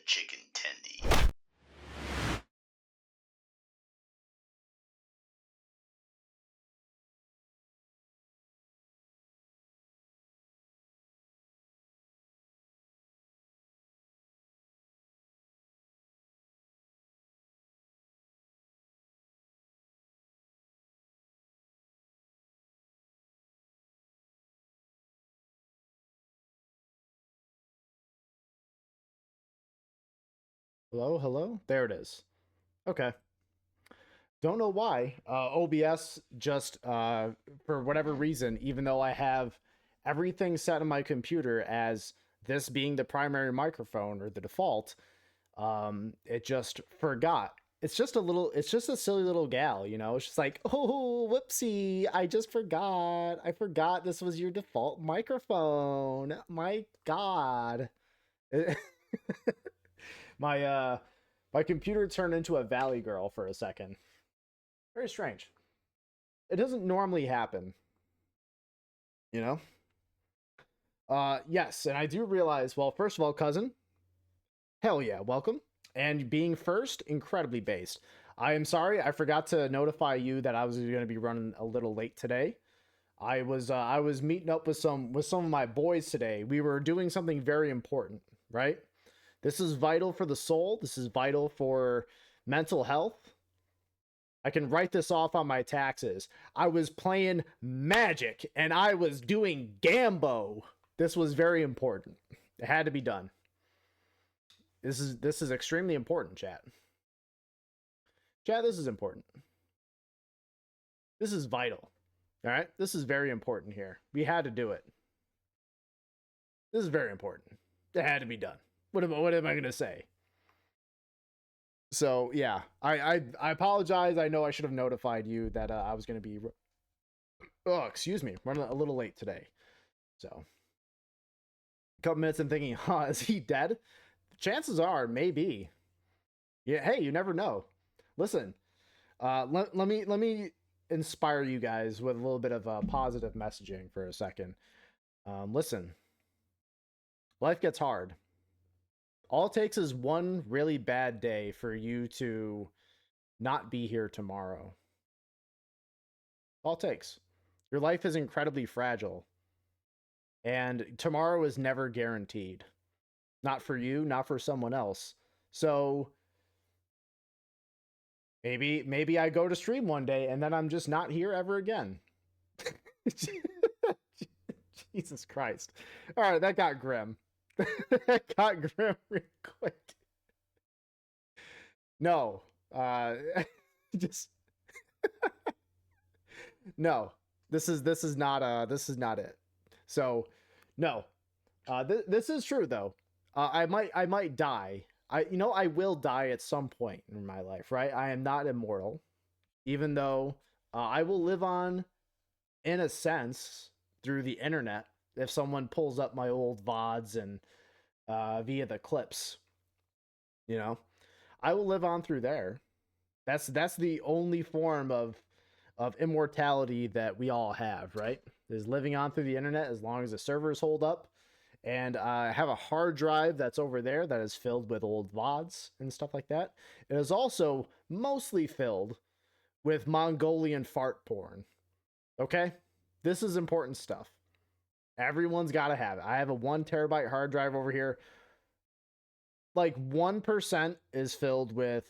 Chicken tendy. Hello, hello. There it is. Okay. Don't know why. OBS just, for whatever reason, even though I have everything set on my computer as this being the primary microphone or the default, it just forgot. It's just a silly little gal, you know? It's just like, oh, whoopsie, I just forgot. I forgot this was your default microphone. My God. my, uh, my computer turned into a Valley Girl for a second. Very strange. It doesn't normally happen, you know? Yes, and I do realize, well, first of all, cousin, hell yeah, welcome. And being first, incredibly based. I am sorry, I forgot to notify you that I was going to be running a little late today. I was meeting up with some of my boys today. We were doing something very important, right? This is vital for the soul. This is vital for mental health. I can write this off on my taxes. I was playing Magic and I was doing Gambo. This was very important. It had to be done. This is extremely important, chat. Chat, this is important. This is vital. All right? This is very important here. We had to do it. This is very important. It had to be done. What am I going to say? So, yeah. I apologize. I know I should have notified you that I was going to be excuse me, running a little late today. So, a couple minutes and thinking, huh, is he dead? Chances are, maybe. Yeah, hey, you never know. Listen, let me inspire you guys with a little bit of positive messaging for a second. Listen, life gets hard. All it takes is one really bad day for you to not be here tomorrow. All it takes. Your life is incredibly fragile, and tomorrow is never guaranteed. Not for you, not for someone else. So maybe I go to stream one day and then I'm just not here ever again. Jesus Christ. All right, that got grim. That got grim real quick. No. Just no. This is not it. So, no. This is true though. I might die. I will die at some point in my life, right? I am not immortal, even though I will live on in a sense through the internet if someone pulls up my old VODs and via the clips, you know, I will live on through there. That's the only form of immortality that we all have, right? Is living on through the internet as long as the servers hold up. And I have a hard drive that's over there that is filled with old VODs and stuff like that. It is also mostly filled with Mongolian fart porn. Okay? This is important stuff. Everyone's got to have it. I have a 1 terabyte hard drive over here. Like 1% is filled with,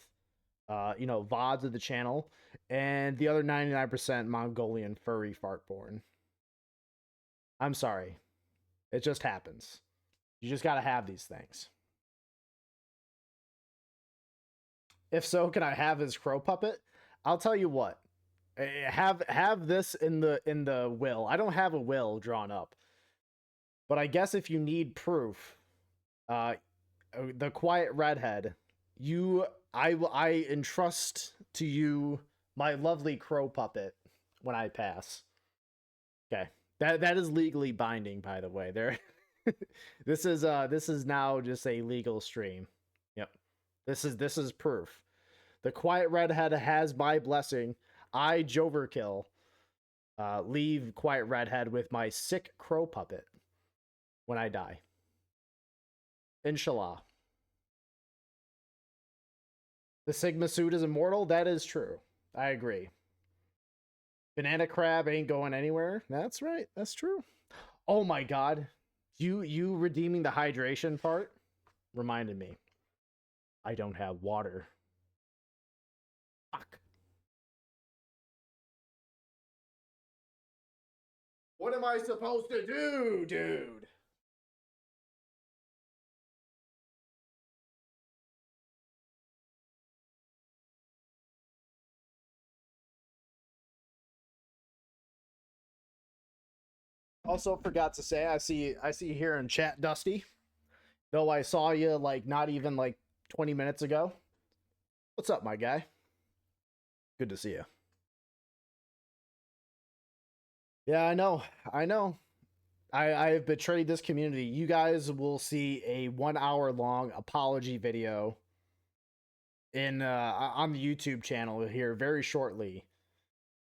VODs of the channel, and the other 99% Mongolian furry fart porn. I'm sorry. It just happens. You just got to have these things. If so, can I have his crow puppet? I'll tell you what. Have this in the will. I don't have a will drawn up. But I guess if you need proof, the quiet redhead, I entrust to you my lovely crow puppet when I pass. Okay. That is legally binding, by the way. There this is now just a legal stream. Yep. This is proof. The quiet redhead has my blessing. I j0everkill leave quiet redhead with my sick crow puppet when I die. Inshallah. The Sigma suit is immortal. That is true. I agree. Banana crab ain't going anywhere. That's right. That's true. Oh my god. You redeeming the hydration part reminded me. I don't have water. Fuck. What am I supposed to do, dude? Also forgot to say, I see here in chat, Dusty. Though I saw you like not even like 20 minutes ago. What's up, my guy? Good to see you. Yeah, I know. I know. I've betrayed this community. You guys will see a 1 hour long apology video in on the YouTube channel here very shortly,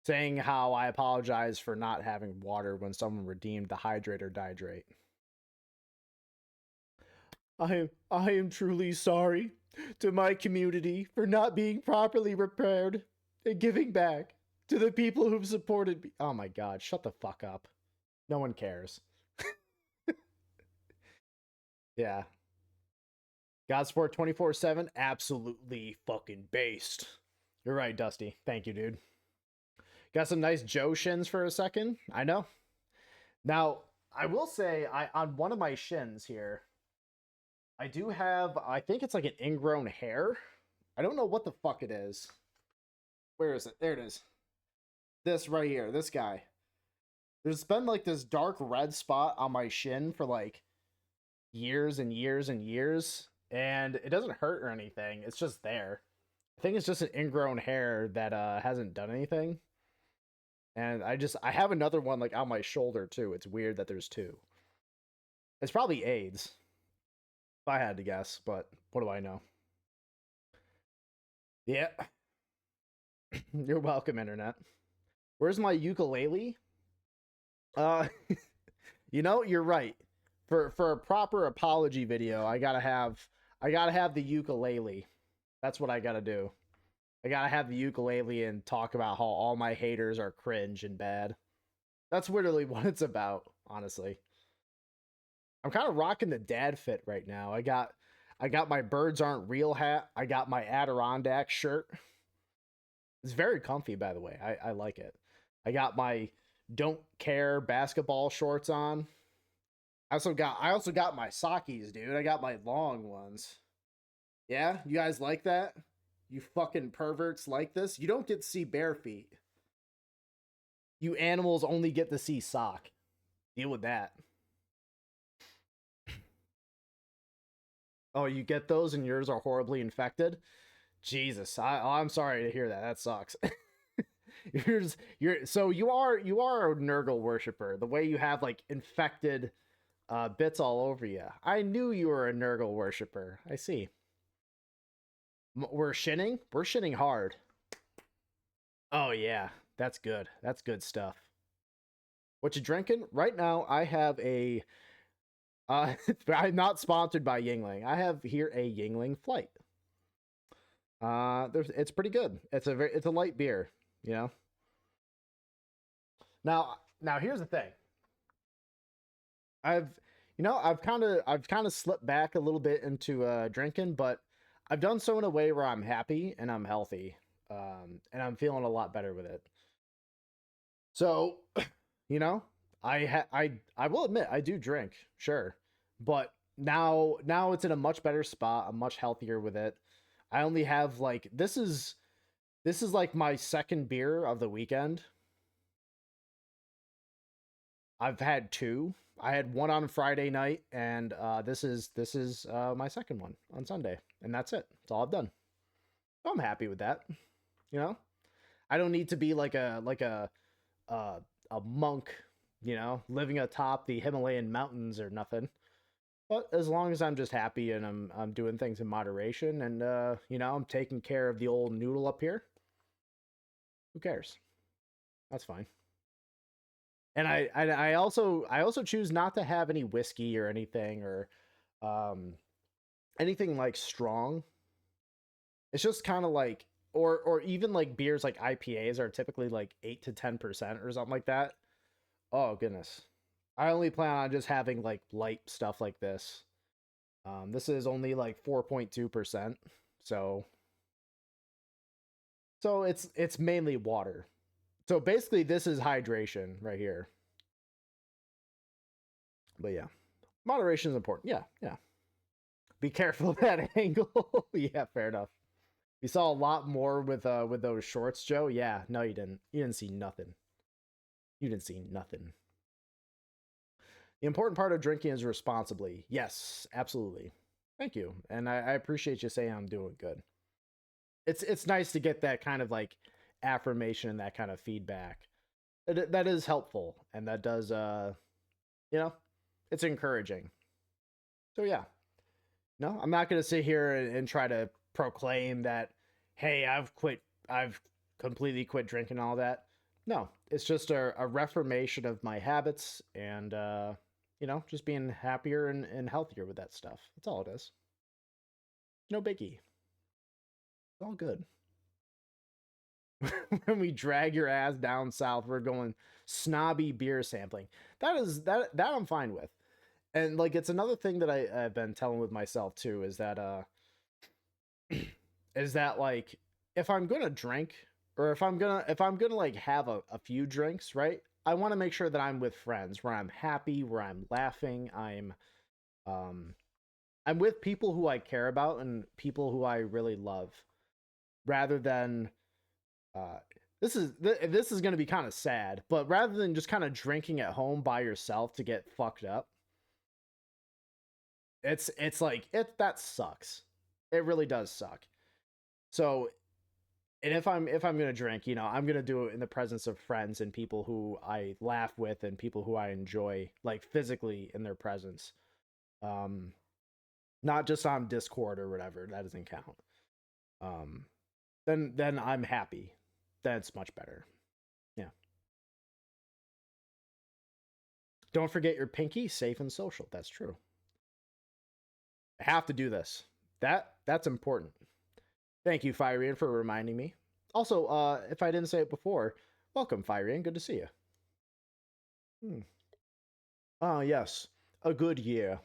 saying how I apologize for not having water when someone redeemed the hydrate or dihydrate. I am truly sorry to my community for not being properly prepared and giving back to the people who've supported me. Oh my god, shut the fuck up. No one cares. Yeah. Godsport 24/7, absolutely fucking based. You're right, Dusty. Thank you, dude. Got some nice Joe shins for a second. I know. Now, I will say, I on one of my shins here, I do have, I think it's like an ingrown hair. I don't know what the fuck it is. Where is it? There it is. This right here, this guy. There's been like this dark red spot on my shin for like years and years and years, and it doesn't hurt or anything. It's just there. I think it's just an ingrown hair that hasn't done anything. And I have another one like on my shoulder too. It's weird that there's two. It's probably AIDS, if I had to guess, but what do I know? Yeah. You're welcome, internet. Where's my ukulele? Uh you're right. For a proper apology video, I gotta have the ukulele. That's what I gotta do. I gotta have the ukulele and talk about how all my haters are cringe and bad. That's literally what it's about, honestly. I'm kind of rocking the dad fit right now. I got my birds aren't real hat. I got my Adirondack shirt. It's very comfy, by the way. I like it. I got my don't care basketball shorts on. I also got my Sakis, dude. I got my long ones. Yeah, you guys like that? You fucking perverts like this? You don't get to see bare feet. You animals only get to see sock. Deal with that. Oh, you get those and yours are horribly infected? Jesus, I'm sorry to hear that. That sucks. So you are a Nurgle worshiper. The way you have like infected bits all over you. I knew you were a Nurgle worshiper. I see. We're shinning. We're shinning hard. Oh yeah, that's good. That's good stuff. What you drinking? Right now, I have a. I'm not sponsored by Yingling. I have here a Yingling Flight. It's pretty good. It's a light beer. You know. Now here's the thing. I've I've kind of slipped back a little bit into drinking, but I've done so in a way where I'm happy and I'm healthy, and I'm feeling a lot better with it. So, you know, I will admit I do drink, sure, but now it's in a much better spot. I'm much healthier with it. I only have like this is like my second beer of the weekend. I've had two. I had one on Friday night, and this is my second one on Sunday, and that's it. That's all I've done. So I'm happy with that. You know, I don't need to be uh, a monk, living atop the Himalayan mountains or nothing. But as long as I'm just happy and I'm doing things in moderation, and I'm taking care of the old noodle up here, who cares? That's fine. And I also choose not to have any whiskey or anything or um anything like strong, it's just kind of like, or even like beers like IPAs are typically like 8 to 10% or something like that. Oh goodness. I only plan on just having like light stuff like this. This is only like 4.2%. So it's mainly water. So basically this is hydration right here. But yeah. Moderation is important. Yeah, yeah. Be careful of that angle. Yeah, fair enough. You saw a lot more with those shorts, Joe. Yeah, no, you didn't. You didn't see nothing. You didn't see nothing. The important part of drinking is responsibly. Yes, absolutely. Thank you, and I appreciate you saying I'm doing good. It's nice to get that kind of like affirmation and that kind of feedback. That is helpful, and that does you know, it's encouraging. So yeah, no, I'm not gonna sit here and try to proclaim that, hey, I've completely quit drinking and all that. No, it's just a reformation of my habits and just being happier and healthier with that stuff. That's all it is. No biggie. It's all good. When we drag your ass down south, we're going snobby beer sampling. That I'm fine with. And like it's another thing that I've been telling with myself too is that like if I'm gonna drink or if I'm gonna like have a few drinks, right? I want to make sure that I'm with friends where I'm happy, where I'm laughing, um I'm with people who I care about and people who I really love, rather than uh this is gonna be kind of sad, but rather than just kind of drinking at home by yourself to get fucked up, it's like that sucks. It really does suck. So and if I'm gonna drink, I'm gonna do it in the presence of friends and people who I laugh with and people who I enjoy, like physically in their presence. Um, Not just on Discord or whatever. That doesn't count. Um, then I'm happy. That's much better. Yeah. Don't forget your pinky, safe and social. That's true. I have to do this. That's important. Thank you, Fyrian, for reminding me. Also, if I didn't say it before, welcome, Fyrian. Good to see you. Hmm. Ah, yes, a good year.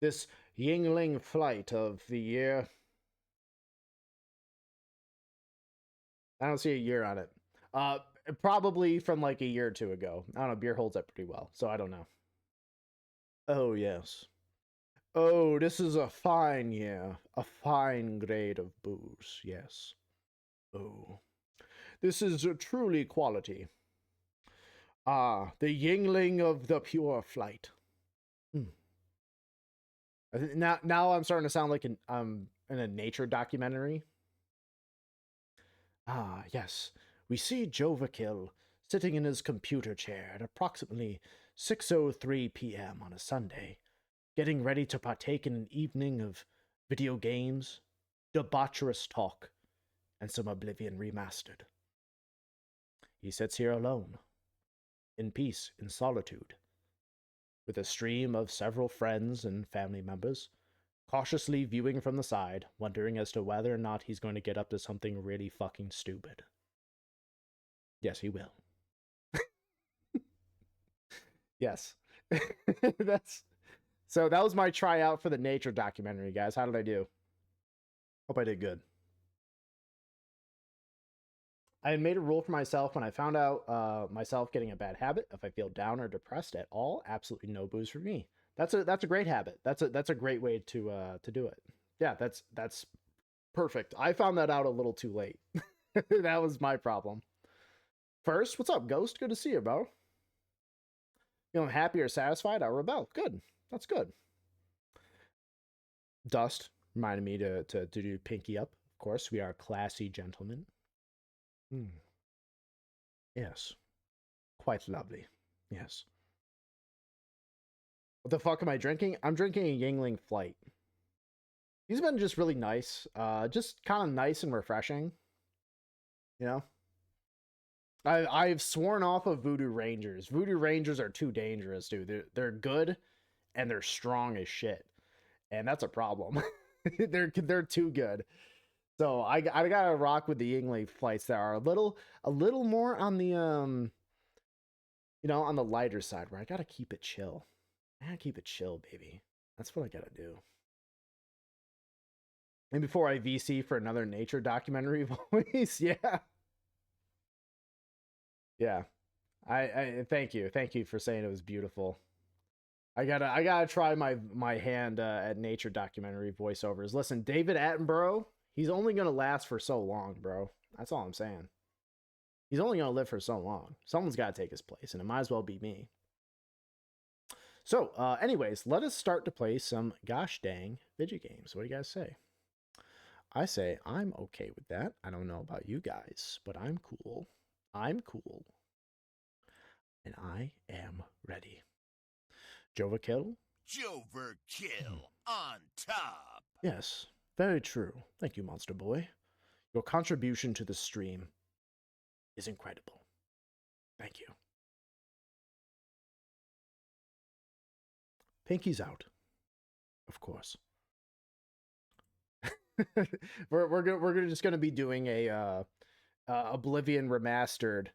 This Yingling flight of the year. I don't see a year on it. Uh, Probably from like a year or two ago. I don't know. Beer holds up pretty well, so I don't know. Oh yes. Oh, this is a fine year. A fine grade of booze. Yes. Oh, this is a truly quality. Ah, the Yingling of the pure flight. Hmm. Now I'm starting to sound like in a nature documentary. Ah, yes. We see j0everkill sitting in his computer chair at approximately 6:03 p.m. on a Sunday, getting ready to partake in an evening of video games, debaucherous talk, and some Oblivion Remastered. He sits here alone, in peace, in solitude, with a stream of several friends and family members, cautiously viewing from the side, wondering as to whether or not he's going to get up to something really fucking stupid. Yes, he will. Yes. That's so that was my tryout for the nature documentary, guys. How did I do? Hope I did good. I made a rule for myself when I found out myself getting a bad habit. If I feel down or depressed at all, absolutely no booze for me. That's a great habit. That's a great way to do it. Yeah, that's perfect. I found that out a little too late. That was my problem. First, what's up, Ghost? Good to see you, bro. You know, happy or satisfied? I rebel. Good. That's good. Dust reminded me to do pinky up. Of course, we are classy gentlemen. Mm, yes, quite lovely. Yes. What the fuck am I drinking? I'm drinking a Yingling Flight. He's been just really nice. Just kind of nice and refreshing. You know? I've sworn off of Voodoo Rangers. Voodoo Rangers are too dangerous, dude. They're good and they're strong as shit. And that's a problem. they're too good. So I gotta rock with the Yingling flights that are a little more on the on the lighter side, where I gotta keep it chill. I gotta keep it chill, baby. That's what I gotta do. And before I VC for another nature documentary voice, yeah. Yeah. I thank you for saying it was beautiful. I gotta try my hand at nature documentary voiceovers. Listen, David Attenborough, he's only gonna last for so long, bro. That's all I'm saying. He's only gonna live for so long. Someone's gotta take his place, and it might as well be me. So, anyways, let us start to play some gosh dang video games. What do you guys say? I say I'm okay with that. I don't know about you guys, but I'm cool. I'm cool. And I am ready. j0everkill? j0everkill on top. Yes, very true. Thank you, Monster Boy. Your contribution to the stream is incredible. Thank you. Pinky's out. Of course. we're just gonna be doing a Oblivion Remastered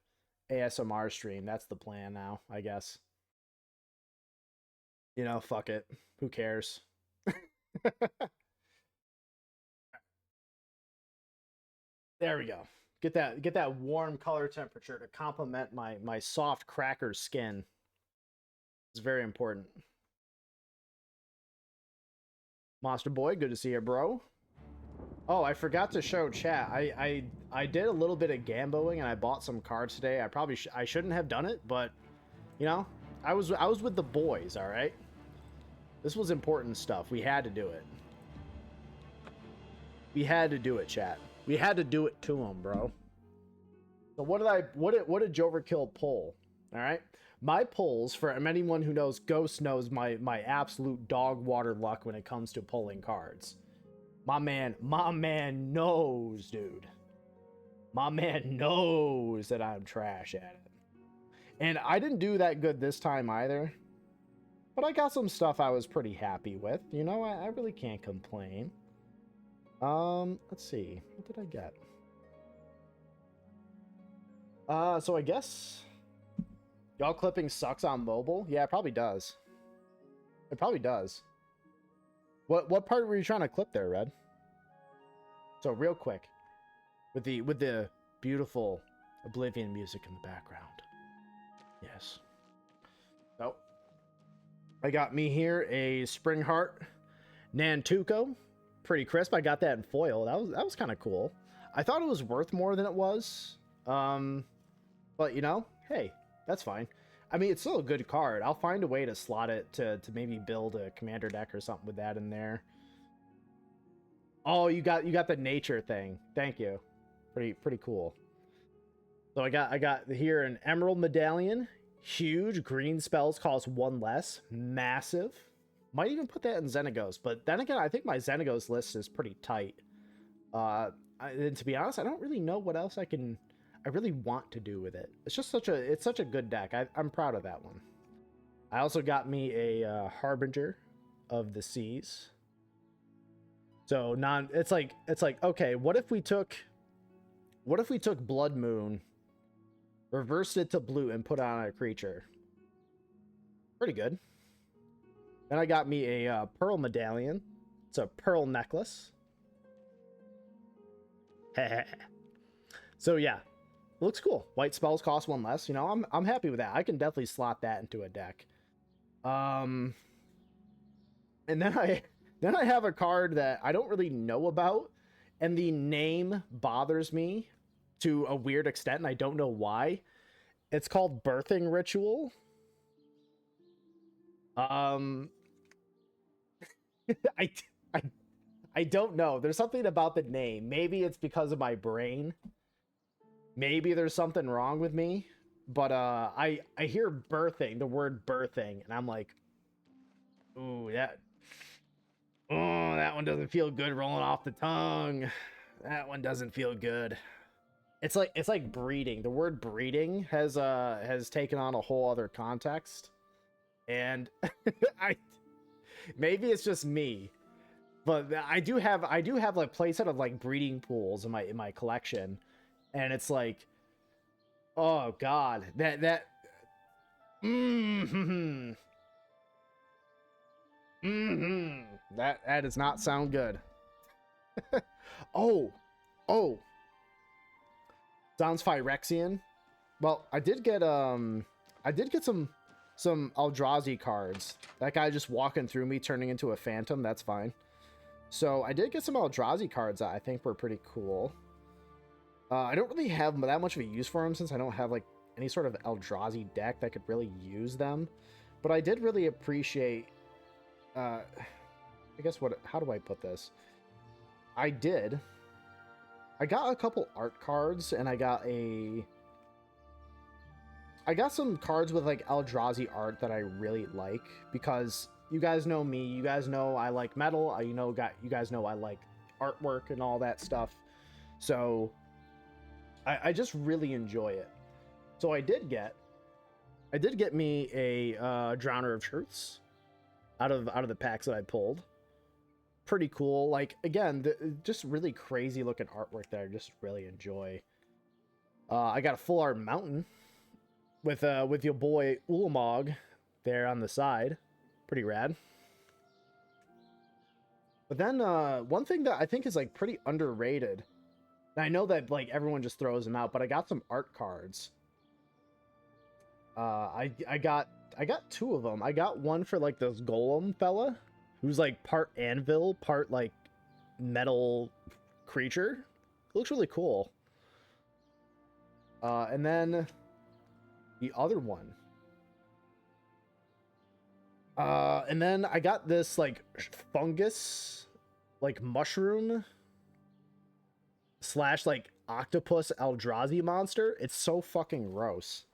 ASMR stream. That's the plan now, I guess. Fuck it. Who cares? There we go. Get that warm color temperature to complement my soft cracker skin. It's very important. Monster Boy, good to see you, bro. Oh, I forgot to show chat. I did a little bit of gamboing and I bought some cards today. I shouldn't have done it, but I was with the boys, all right? This was important stuff. We had to do it. We had to do it, chat. We had to do it to him, bro. So what did j0everkill pull? All right? My pulls, for anyone who knows, Ghost knows my absolute dog water luck when it comes to pulling cards. My man knows, dude. My man knows that I'm trash at it. And I didn't do that good this time either. But I got some stuff I was pretty happy with. I really can't complain. Let's see. What did I get? So I guess y'all clipping sucks on mobile? Yeah, it probably does. It probably does. What part were you trying to clip there, Red? So real quick, with the beautiful Oblivion music in the background. Yes. So I got me here a Spring Heart Nantuko. Pretty crisp. I got that in foil. That was kind of cool. I thought it was worth more than it was. But hey, that's fine. I mean, it's still a good card. I'll find a way to slot it to maybe build a commander deck or something with that in there. Oh, you got the nature thing. Thank you. Pretty cool. So I got here an Emerald Medallion. Huge. Green spells cost 1 less. Massive. Might even put that in Xenagos, but then again, I think my Xenagos list is pretty tight. And to be honest, I don't really know what else I really want to do with it. It's just such a good deck. I'm proud of that one. I also got me a Harbinger of the Seas. So it's like okay, what if we took Blood Moon, reversed it to blue, and put on a creature? Pretty good. Then I got me a Pearl Medallion. It's a pearl necklace. So yeah, looks cool. White spells cost 1 less. I'm happy with that. I can definitely slot that into a deck. And then I have a card that I don't really know about, and the name bothers me to a weird extent, and I don't know why. It's called Birthing Ritual. I don't know. There's something about the name. Maybe it's because of my brain. Maybe there's something wrong with me. But I hear birthing, the word birthing, and I'm like, ooh, that one doesn't feel good rolling off the tongue. That one doesn't feel good. It's like breeding. The word breeding has taken on a whole other context. And maybe it's just me, But I do have like playset of like breeding pools in my collection, and it's like, oh god, that mm-hmm, mm-hmm, that does not sound good. Oh, oh, sounds Phyrexian. Well, I did get some Eldrazi cards. That guy just walking through me, turning into a phantom. That's fine. So I did get some Eldrazi cards that I think were pretty cool. I don't really have that much of a use for them since I don't have like any sort of Eldrazi deck that could really use them. But I did really appreciate. I guess how do I put this? I got a couple art cards, and I got some cards with like Eldrazi art that I really like, because you guys know me, you guys know I like metal, you guys know I like artwork and all that stuff. So I just really enjoy it. So I did get me a Drowner of Truths out of the packs that I pulled. Pretty cool. Like, again, just really crazy looking artwork that I just really enjoy. I got a full art mountain with your boy Ulamog there on the side. Pretty rad. But then one thing that I think is like pretty underrated, and I know that like everyone just throws them out, but I got some art cards. I got two of them. I got one for like this golem fella, who's like part anvil, part like metal creature. It looks really cool. And then the other one. And then I got this like fungus, like mushroom / like octopus Eldrazi monster. It's so fucking gross.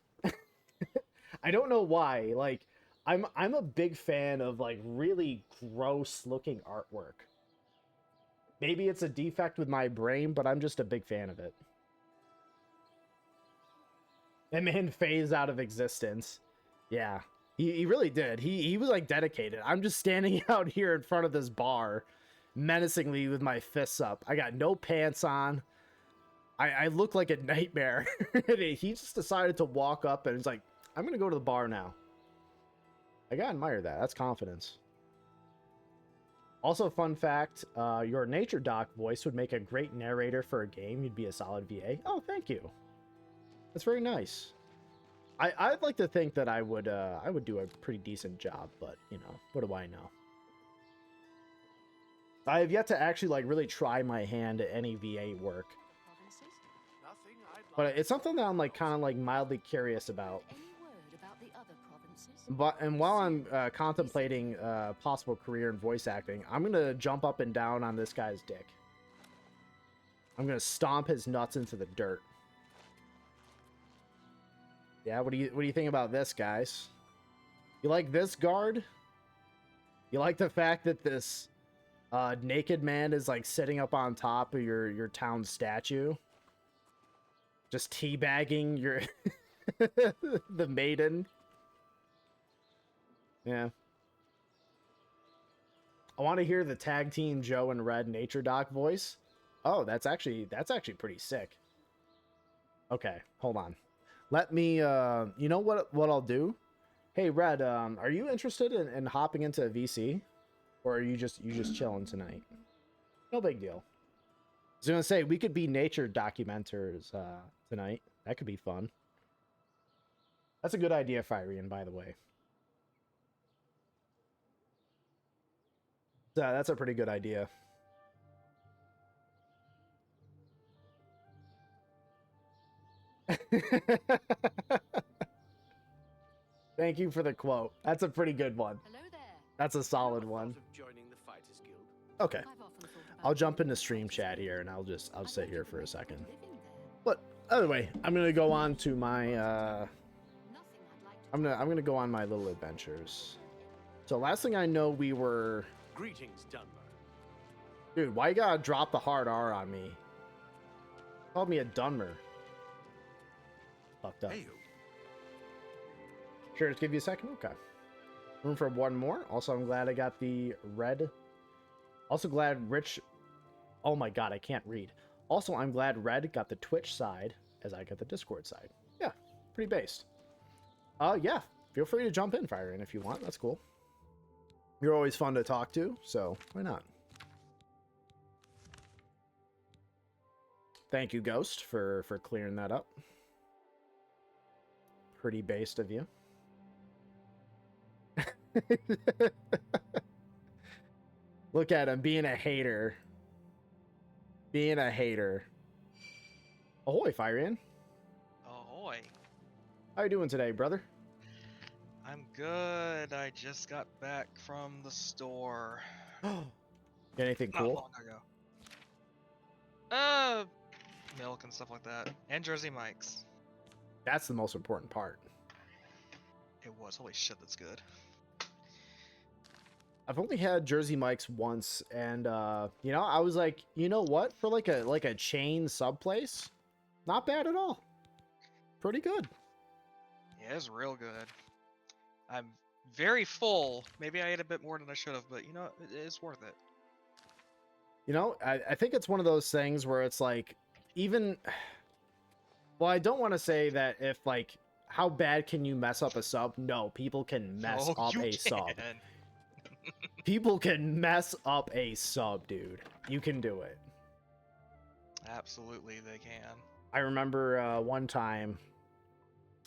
I don't know why. Like, I'm a big fan of like really gross looking artwork. Maybe it's a defect with my brain, but I'm just a big fan of it. That man phased out of existence. Yeah, he really did. He was like dedicated. I'm just standing out here in front of this bar, menacingly with my fists up. I got no pants on. I look like a nightmare. He just decided to walk up and it's like, I'm gonna go to the bar now. I gotta admire that. That's confidence. Also, fun fact, your nature doc voice would make a great narrator for a game. You'd be a solid VA. Oh, thank you. That's very nice. I'd like to think that I would do a pretty decent job, but you know, what do I know? I have yet to actually like really try my hand at any VA work. But it's something that I'm like kind of like mildly curious about. And while I'm contemplating a possible career in voice acting, I'm gonna jump up and down on this guy's dick. I'm gonna stomp his nuts into the dirt. Yeah, what do you think about this, guys? You like this, guard? You like the fact that this naked man is like sitting up on top of your town statue, just teabagging your the maiden? Yeah. I want to hear the tag team Joe and Red nature doc voice. Oh, that's actually pretty sick. Okay, hold on. Let me you know what I'll do? Hey Red, are you interested in hopping into a VC? Or are you just chilling tonight? No big deal. I was gonna say we could be nature documenters tonight. That could be fun. That's a good idea, Fyrian, by the way. That's a pretty good idea. Thank you for the quote. That's a pretty good one. Hello there. That's a solid one. Okay. I'll jump into stream chat here and I'll sit here for a second. But anyway, I'm gonna go on to my I'm gonna go on my little adventures. So last thing I know, we were. Greetings, Dunmer. Dude, why you gotta drop the hard R on me? Called me a Dunmer. Fucked up. Hey-o. Sure, just give you a second. Okay. Room for one more. Also, I'm glad I got the red Also glad Rich. Oh my god, I can't read. Also, I'm glad Red got the Twitch side as I got the Discord side. Yeah, pretty based. Yeah, feel free to jump in, Fyrian, if you want. That's cool. You're always fun to talk to, so why not? Thank you, Ghost, for clearing that up. Pretty based of you. Look at him being a hater. Being a hater. Ahoy, Fyrian. Ahoy. How you doing today, brother? I'm good. I just got back from the store. Get anything Not cool? long ago. Milk and stuff like that. And Jersey Mike's. That's the most important part. It was. Holy shit, that's good. I've only had Jersey Mike's once, and you know, I was like, you know what? For like a chain sub place, not bad at all. Pretty good. Yeah, it's real good. I'm very full. Maybe I ate a bit more than I should have, but you know, it's worth it. You know, I think it's one of those things where it's like, even, well, I don't want to say that if like, how bad can you mess up a sub? No, people can mess up you a can. sub. People can mess up a sub, dude. You can do it. Absolutely, they can. I remember one time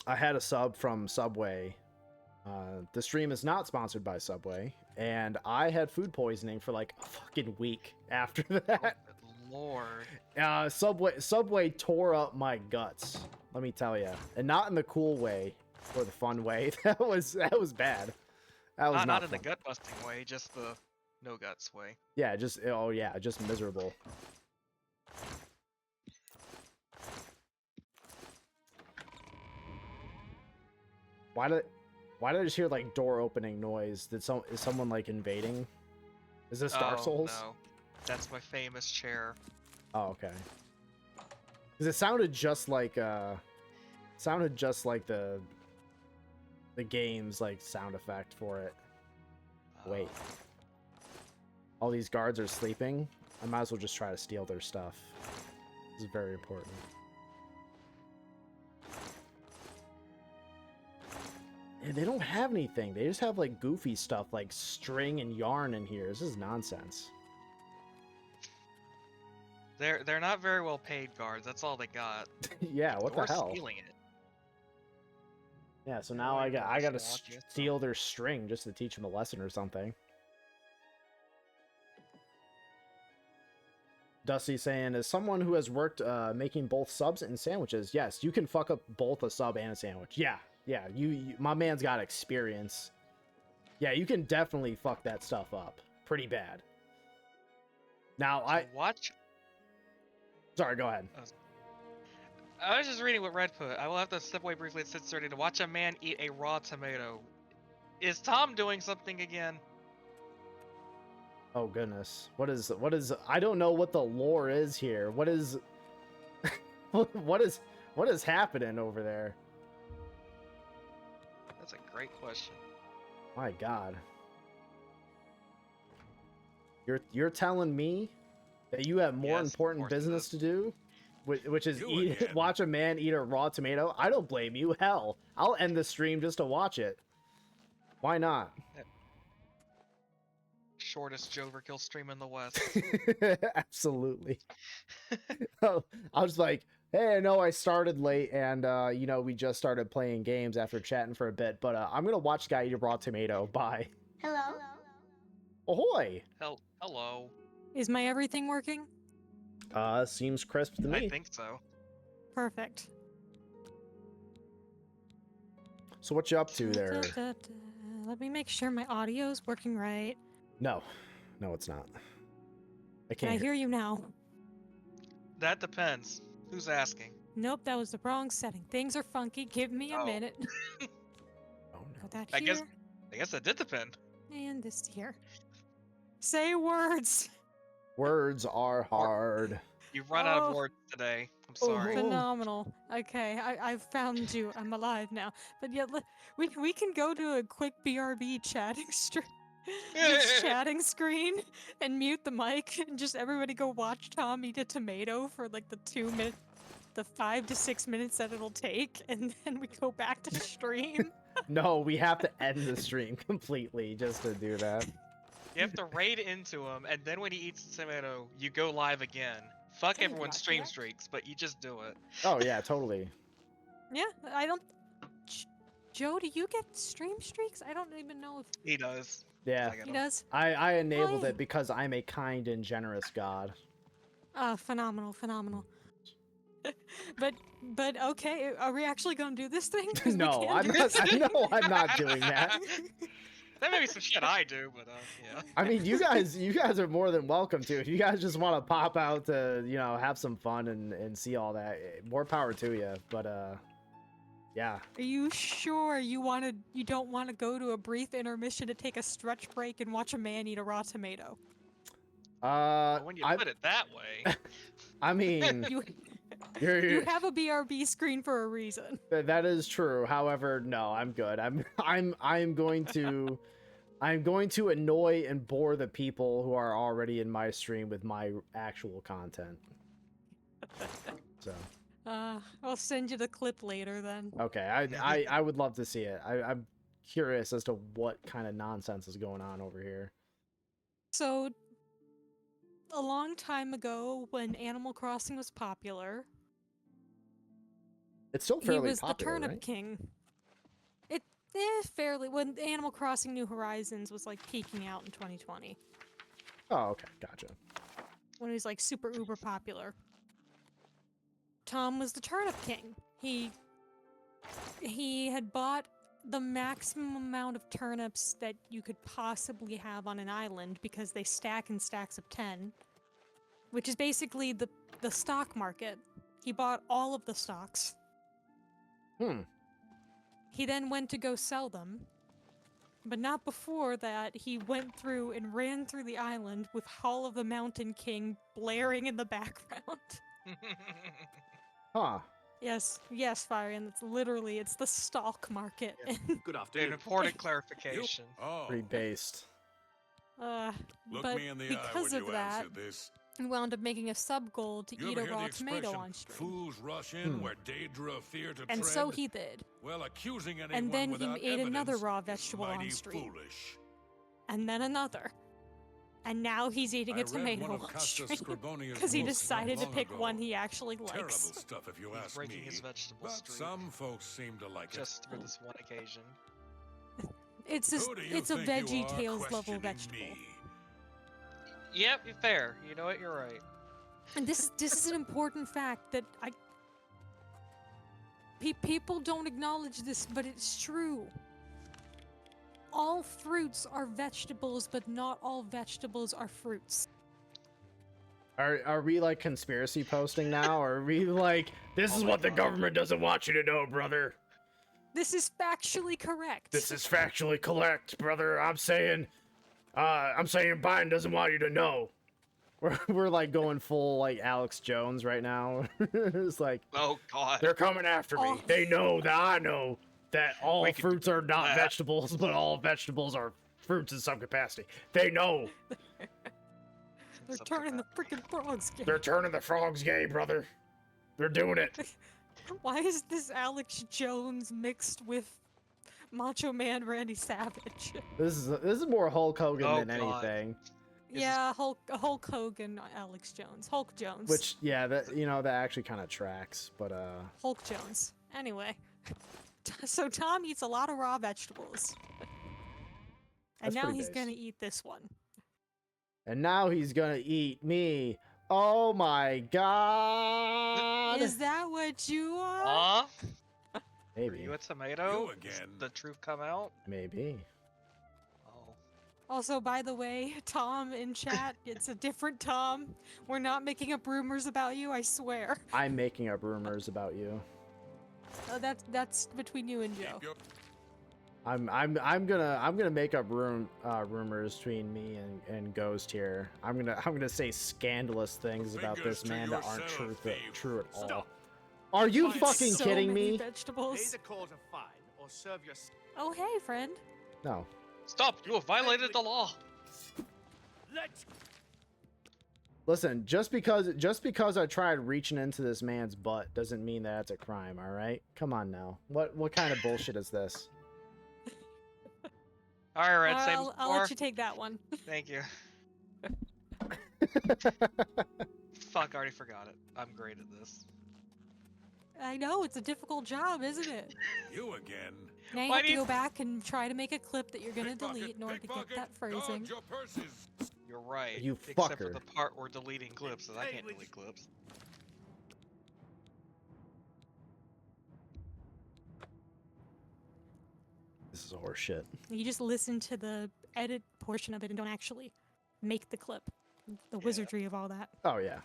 I had a sub from Subway. The stream is not sponsored by Subway, and I had food poisoning for like a fucking week after that. Oh, Lord. Subway tore up my guts, let me tell you, and not in the cool way or the fun way. That was bad. That was Not in fun. the gut busting way, just the no guts way. Yeah, just miserable. Why did I just hear like door opening noise? Is someone like invading? Is this Dark Souls? No, that's my famous chair. Oh, okay. Because it sounded just like the game's like sound effect for it. Wait. All these guards are sleeping. I might as well just try to steal their stuff. This is very important. And they don't have anything. They just have like goofy stuff like string and yarn in here. This is nonsense. They're not very well paid guards. That's all they got. Yeah, what or the hell? Stealing it. Yeah, so now I gotta steal their string just to teach them a lesson or something. Dusty saying, as someone who has worked making both subs and sandwiches, yes, you can fuck up both a sub and a sandwich. Yeah, you my man's got experience. Yeah, you can definitely fuck that stuff up pretty bad. Now Sorry, go ahead. I was just reading what Red put. I will have to step away briefly at 6:30 to watch a man eat a raw tomato. Is Tom doing something again? Oh goodness. What is I don't know what the lore is here. What is what is happening over there? That's a great question. My god. You're telling me that you have more Yes, important of course it business is. to do, which is You again. watch a man eat a raw tomato? I don't blame you. Hell, I'll end the stream just to watch it. Why not? Shortest j0everkill stream in the West. Absolutely. I was like, hey, I know I started late and you know, we just started playing games after chatting for a bit, but I'm gonna watch guy eat a raw tomato. Bye. Hello. Ahoy. Hello. Is my everything working? Seems crisp to me. I think so. Perfect. So what you up to there? Let me make sure my audio is working right. No, it's not. I Can can't I hear you now? That depends. Who's asking? Nope, that was the wrong setting. Things are funky. Give me a Oh. minute. Oh no. Put that I here. guess that did depend. And this here. Say words. Words are hard. You've run out of Oh. words today. I'm sorry. Oh. Phenomenal. Okay, I've found you. I'm alive now. But yeah, we can go to a quick BRB chatting stream. this chatting screen and mute the mic and just everybody go watch Tom eat a tomato for like the 5 to 6 minutes that it'll take, and then we go back to stream. No, we have to end the stream completely just to do that. You have to raid into him, and then when he eats the tomato, you go live again. Fuck Sounds everyone's like stream that. streaks, but you just do it. Oh yeah, totally. Yeah, I don't. Joe, do you get stream streaks? I don't even know if He does. Yeah, I get he him. does. I enabled Why? it because I'm a kind and generous god. Phenomenal, phenomenal. but okay, are we actually gonna do this thing? 'Cause we No, can't I'm do not. this. I know I'm not doing that. That may be some shit I do, but yeah. I mean, you guys are more than welcome to. If you guys just want to pop out to, have some fun and see all that, more power to you. But yeah. Are you sure you don't want to go to a brief intermission to take a stretch break and watch a man eat a raw tomato? When you put it that way. I mean, You you're, you have a BRB screen for a reason. that is true. However, no, I'm good. I'm going to annoy and bore the people who are already in my stream with my actual content. So I'll send you the clip later then. okay, I would love to see it. I'm curious as to what kind of nonsense is going on over here. So, a long time ago, when Animal Crossing was popular, It's still he fairly was popular, the turnip right? king. Fairly. When Animal Crossing New Horizons was like peaking out in 2020, Oh, okay, gotcha. when he was like super uber popular. Tom was the turnip king. He had bought the maximum amount of turnips that you could possibly have on an island because they stack in stacks of 10, which is basically the stock market. He bought all of the stocks. He then went to go sell them, but not before that. He went through and ran through the island with Hall of the Mountain King blaring in the background. Huh. Yes, Fyrian, it's the stock market. Good An afternoon. important clarification. Oh, Pretty based. look but me in the eye because when of you that, answer this. we wound up making a sub goal to You eat ever a hear raw the tomato expression, on stream. fools rush in where Daedra fear to And tread? so he did. Well, accusing anyone And then he without ate another evidence raw is vegetable on mighty stream. foolish. And then another. And now he's eating I a read tomato one of on Castus stream. Scribonia's Because he books not decided to long pick ago. one he actually likes. Terrible stuff, if you He's ask breaking me. his vegetable But streak. some folks seem to like Just for this one occasion. It's it. just, Who do you it's a think you Veggie are Tales level questioning vegetable. me? Yep, fair. You know what? You're right. And this is an important fact that people don't acknowledge this, but it's true. All fruits are vegetables, but not all vegetables are fruits. Are we like conspiracy posting now? Or are we like, this is what the government doesn't want you to know, brother? This is factually correct. This is factually correct, brother. I'm saying Biden doesn't want you to know. We're like going full like Alex Jones right now. It's like, Oh God. they're coming after me. Oh. They know that I know that all We can fruits are not that. vegetables, but all vegetables are fruits in some capacity. They know. They're turning the freaking frogs gay. They're turning the frogs gay, brother. They're doing it. Why is this Alex Jones mixed with Macho Man Randy Savage? This is more Hulk Hogan Oh, than God. anything. Yeah, Hulk Hogan, Alex Jones, Hulk Jones. Which, yeah, that that actually kind of tracks. But Hulk Jones. Anyway, so Tom eats a lot of raw vegetables, and That's now pretty he's base. gonna eat this one. and now he's gonna eat me. Oh my God! Is that what you are? Are Maybe, you a tomato? You again. Does the truth come out? maybe. Oh. Also, by the way, Tom in chat, it's a different Tom. We're not making up rumors about you, I swear. I'm making up rumors about you. That's between you and Joe. Keep your- I'm gonna make up rumors between me and Ghost here. I'm gonna say scandalous things about Fingers this to man that aren't yourself, true at all. Stop. Are you Fine. fucking So kidding many me? Vegetables. Pay the court a fine or serve your. Oh, hey, friend. No. Stop! You have violated the law. Let's Listen, just because I tried reaching into this man's butt doesn't mean that it's a crime, all right? Come on now. What kind of bullshit is this? All right, Red. Same I'll score. let you take that one. Thank you. Fuck, I already forgot it. I'm great at this. I know, it's a difficult job, isn't it? You again. Now you Why have do to you- go back and try to make a clip that you're gonna Pickpocket, delete in order to get pickpocket, that phrasing. guard your purses. You're right. You Except for fucker. the part where deleting clips, and I Hey, can't would delete clips. This is horseshit. You just listen to the edit portion of it and don't actually make the clip. The wizardry of all that. Oh yeah.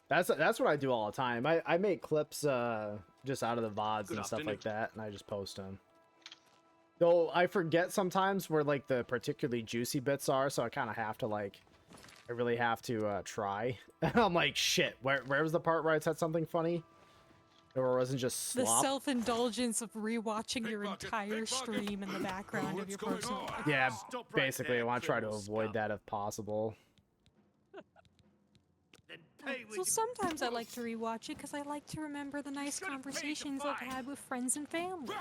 That's what I do all the time. I make clips just out of the VODs Good and stuff like afternoon. that, and I just post them. Though I forget sometimes where like the particularly juicy bits are, so I kind of have to like, I really have to try. I'm like, shit, where was the part where I said something funny? Or it wasn't just The slop? self-indulgence of rewatching your Pickpocket, entire pickpocket. stream in the background of What's your going personal on? life. Yeah, Stop right basically I there, want to try to criminal avoid scum. that if possible. then pay with So sometimes I like to rewatch it because I like to remember the nice should've paid the conversations I've fine. had with friends and family.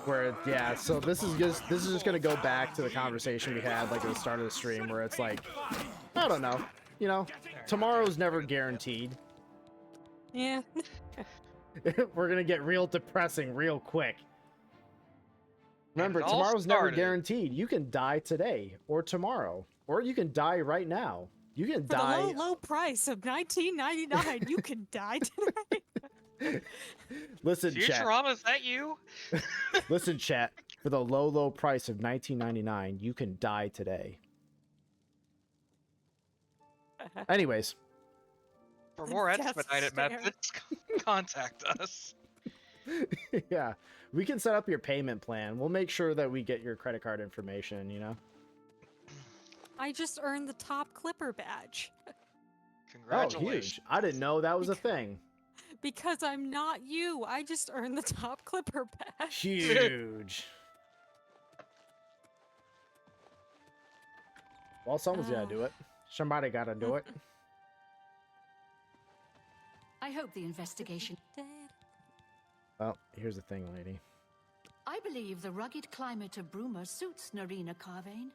Where yeah, so this is just gonna go back to the conversation we had like at the start of the stream where it's like, I don't know, you know, tomorrow's never guaranteed. Yeah. We're gonna get real depressing real quick. Remember, it all tomorrow's never started- guaranteed. You can die today or tomorrow, or you can die right now. You can For die. the low price of $19.99, you can die today. Listen, chat. Futurama, is that you? Listen, chat. For the low price of $19.99, you can die today. Anyways, For more Death expedited stare. methods, contact us. yeah, we can set up your payment plan. We'll make sure that we get your credit card information. You know. I just earned the top clipper badge. Oh, Congratulations. huge! I didn't know that was a thing. Because I'm not you. I just earned the top clipper badge. Huge. Well, someone's gotta do it. Somebody gotta do it. I hope the investigation. Well, here's the thing, lady. I believe the rugged climate of Bruma suits Narina Carvane.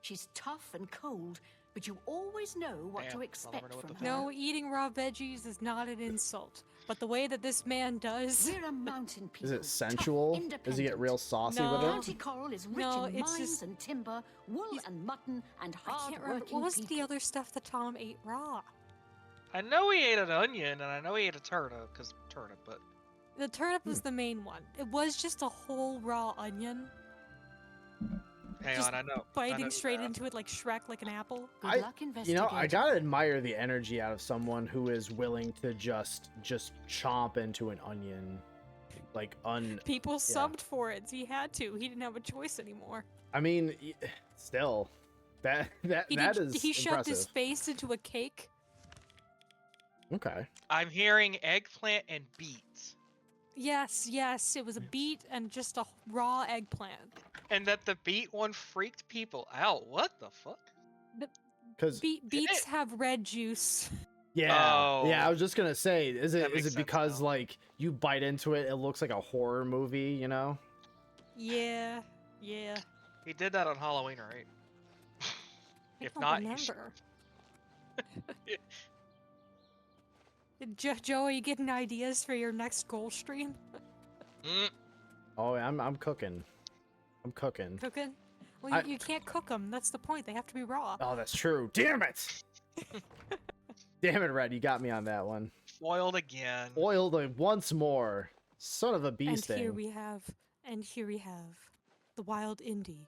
She's tough and cold, but you always know what Damn, to I'll expect never know what from the her. No, eating raw veggies is not an insult. But the way that this man does. We're a mountain people. Is it tough, sensual? Does he get real saucy No. with it? County Coral is rich No, in it's mines just- and timber, wool He's- and mutton, and I can't remember. hard-working What was people. the other stuff that Tom ate raw? I know he ate an onion, and I know he ate a turnip, because turnip, but The turnip was the main one. It was just a whole raw onion, hang Just on, I know. biting I know straight that. into it like Shrek, like an apple. Good luck You know, I investigating. gotta admire the energy out of someone who is willing to just chomp into an onion, like People subbed for it. He had to. He didn't have a choice anymore. I mean, still, that He is he shoved his impressive. face into a cake. Okay. I'm hearing eggplant and beets. Yes, yes, it was a beet and just a raw eggplant. And that the beet one freaked people out. What the fuck? Because Beets have red juice. yeah, I Oh. was just gonna say, is That it makes sense because now. like you bite into it, it looks like a horror movie, you know? Yeah, yeah. He did that on Halloween, right? I If don't not, you should- remember. Joe, are you getting ideas for your next goal stream? Mm, Oh, I'm cooking. I'm cooking. Cooking? Well, I- you can't cook them. That's the point. They have to be raw. Oh, that's true. Damn it! Damn it, Red, you got me on that one. foiled again. Oiled once more. Son of a bee And sting. here we have the wild Indie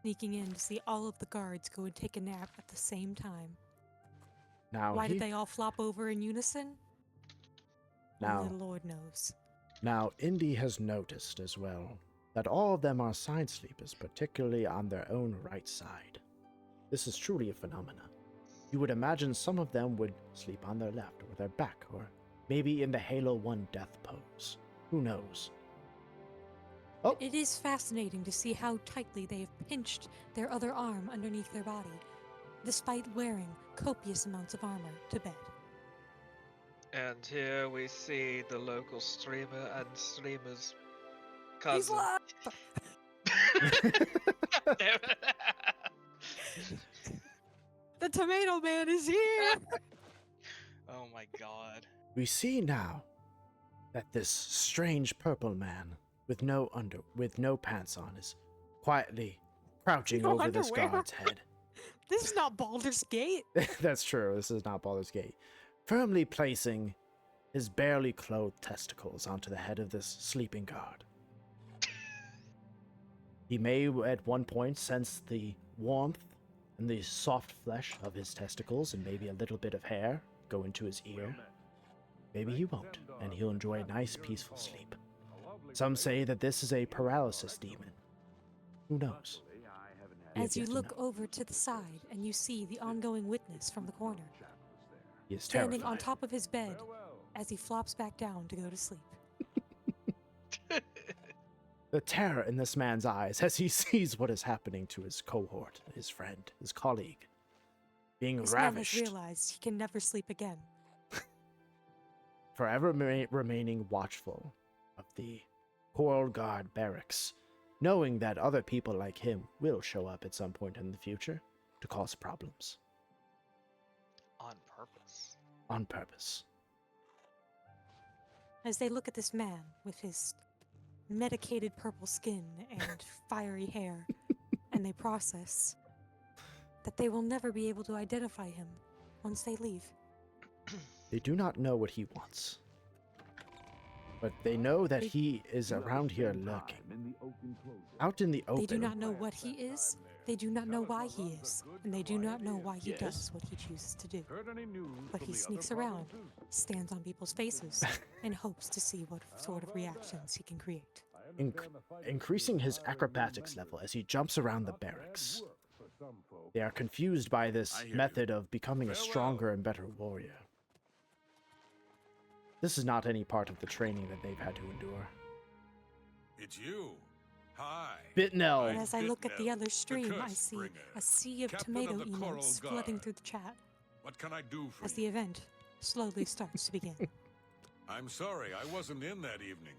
sneaking in to see all of the guards go and take a nap at the same time. Now, Why did they all flop over in unison? Now, Only the Lord knows. now, Indy has noticed as well that all of them are side sleepers, particularly on their own right side. This is truly a phenomenon. You would imagine some of them would sleep on their left or their back, or maybe in the Halo 1 death pose. Who knows? Oh. It is fascinating to see how tightly they have pinched their other arm underneath their body, despite wearing copious amounts of armor to bed. And here we see the local streamer and streamer's He's cousin. alive! Damn it. The Tomato Man is here! Oh my god. We see now that this strange purple man with no pants on is quietly crouching No over this underwear. guard's head. This is not Baldur's Gate. That's true. This is not Baldur's Gate. Firmly placing his barely clothed testicles onto the head of this sleeping guard. He may at one point sense the warmth and the soft flesh of his testicles and maybe a little bit of hair go into his ear. Maybe he won't, and he'll enjoy a nice, peaceful sleep. Some say that this is a paralysis demon. Who knows? We have As you yet to look know. over to the side and you see the ongoing witness from the corner, He is standing terrified. on top of his bed as he flops back down to go to sleep. The terror in this man's eyes as he sees what is happening to his cohort, his friend, his colleague, being This man has ravished, realized he can never sleep again. forever remaining watchful of the Coral Guard barracks, knowing that other people like him will show up at some point in the future to cause problems On purpose. on purpose. As they look at this man with his medicated purple skin and fiery hair, and they process that they will never be able to identify him once they leave. They do not know what he wants, but they know that They- he is around here lurking, out in the open. They do not know what he is, they do not know why he is, and they do not know why he does what he chooses to do. But he sneaks around, stands on people's faces, and hopes to see what sort of reactions he can create. Increasing his acrobatics level as he jumps around the barracks. They are confused by this I hear method of becoming a stronger and better warrior. This is not any part of the training that they've had to endure. It's you. Hi. Bitnell. And as I look at the Bitnell, other stream, I curse see bringer, a sea of captain tomato of the Coral emotes flooding Guard. through the chat What can I do for as the you? event slowly starts to begin. I'm sorry, I wasn't in that evening.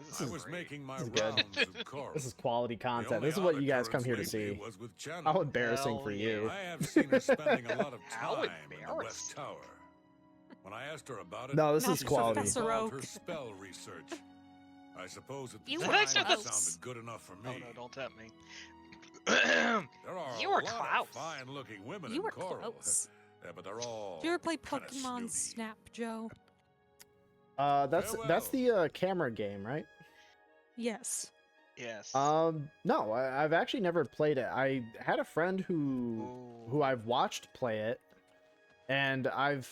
This I is was great. making my This is good. rounds of Coral. This is quality The content. only This is what you odd guys come here to occurrence lately see. was with Janet. How embarrassing Hell for yeah. you. I have seen her spending a lot of How time in the West embarrassed. Tower. When I asked her about it, No, this Not is she quality. said it Professor involved Oak. her spell research. I suppose at the You time were it close. sounded good enough for me. Oh no, don't tempt me. There are You a were lot close. of fine-looking women You in were Coral. close. Yeah, but they're all Do you ever play kinda Pokemon snooty. Snap, Joe? That's Farewell. the camera game, right? Yes. Yes. No, I've actually never played it. I had a friend who Ooh. I've watched play it, and I've.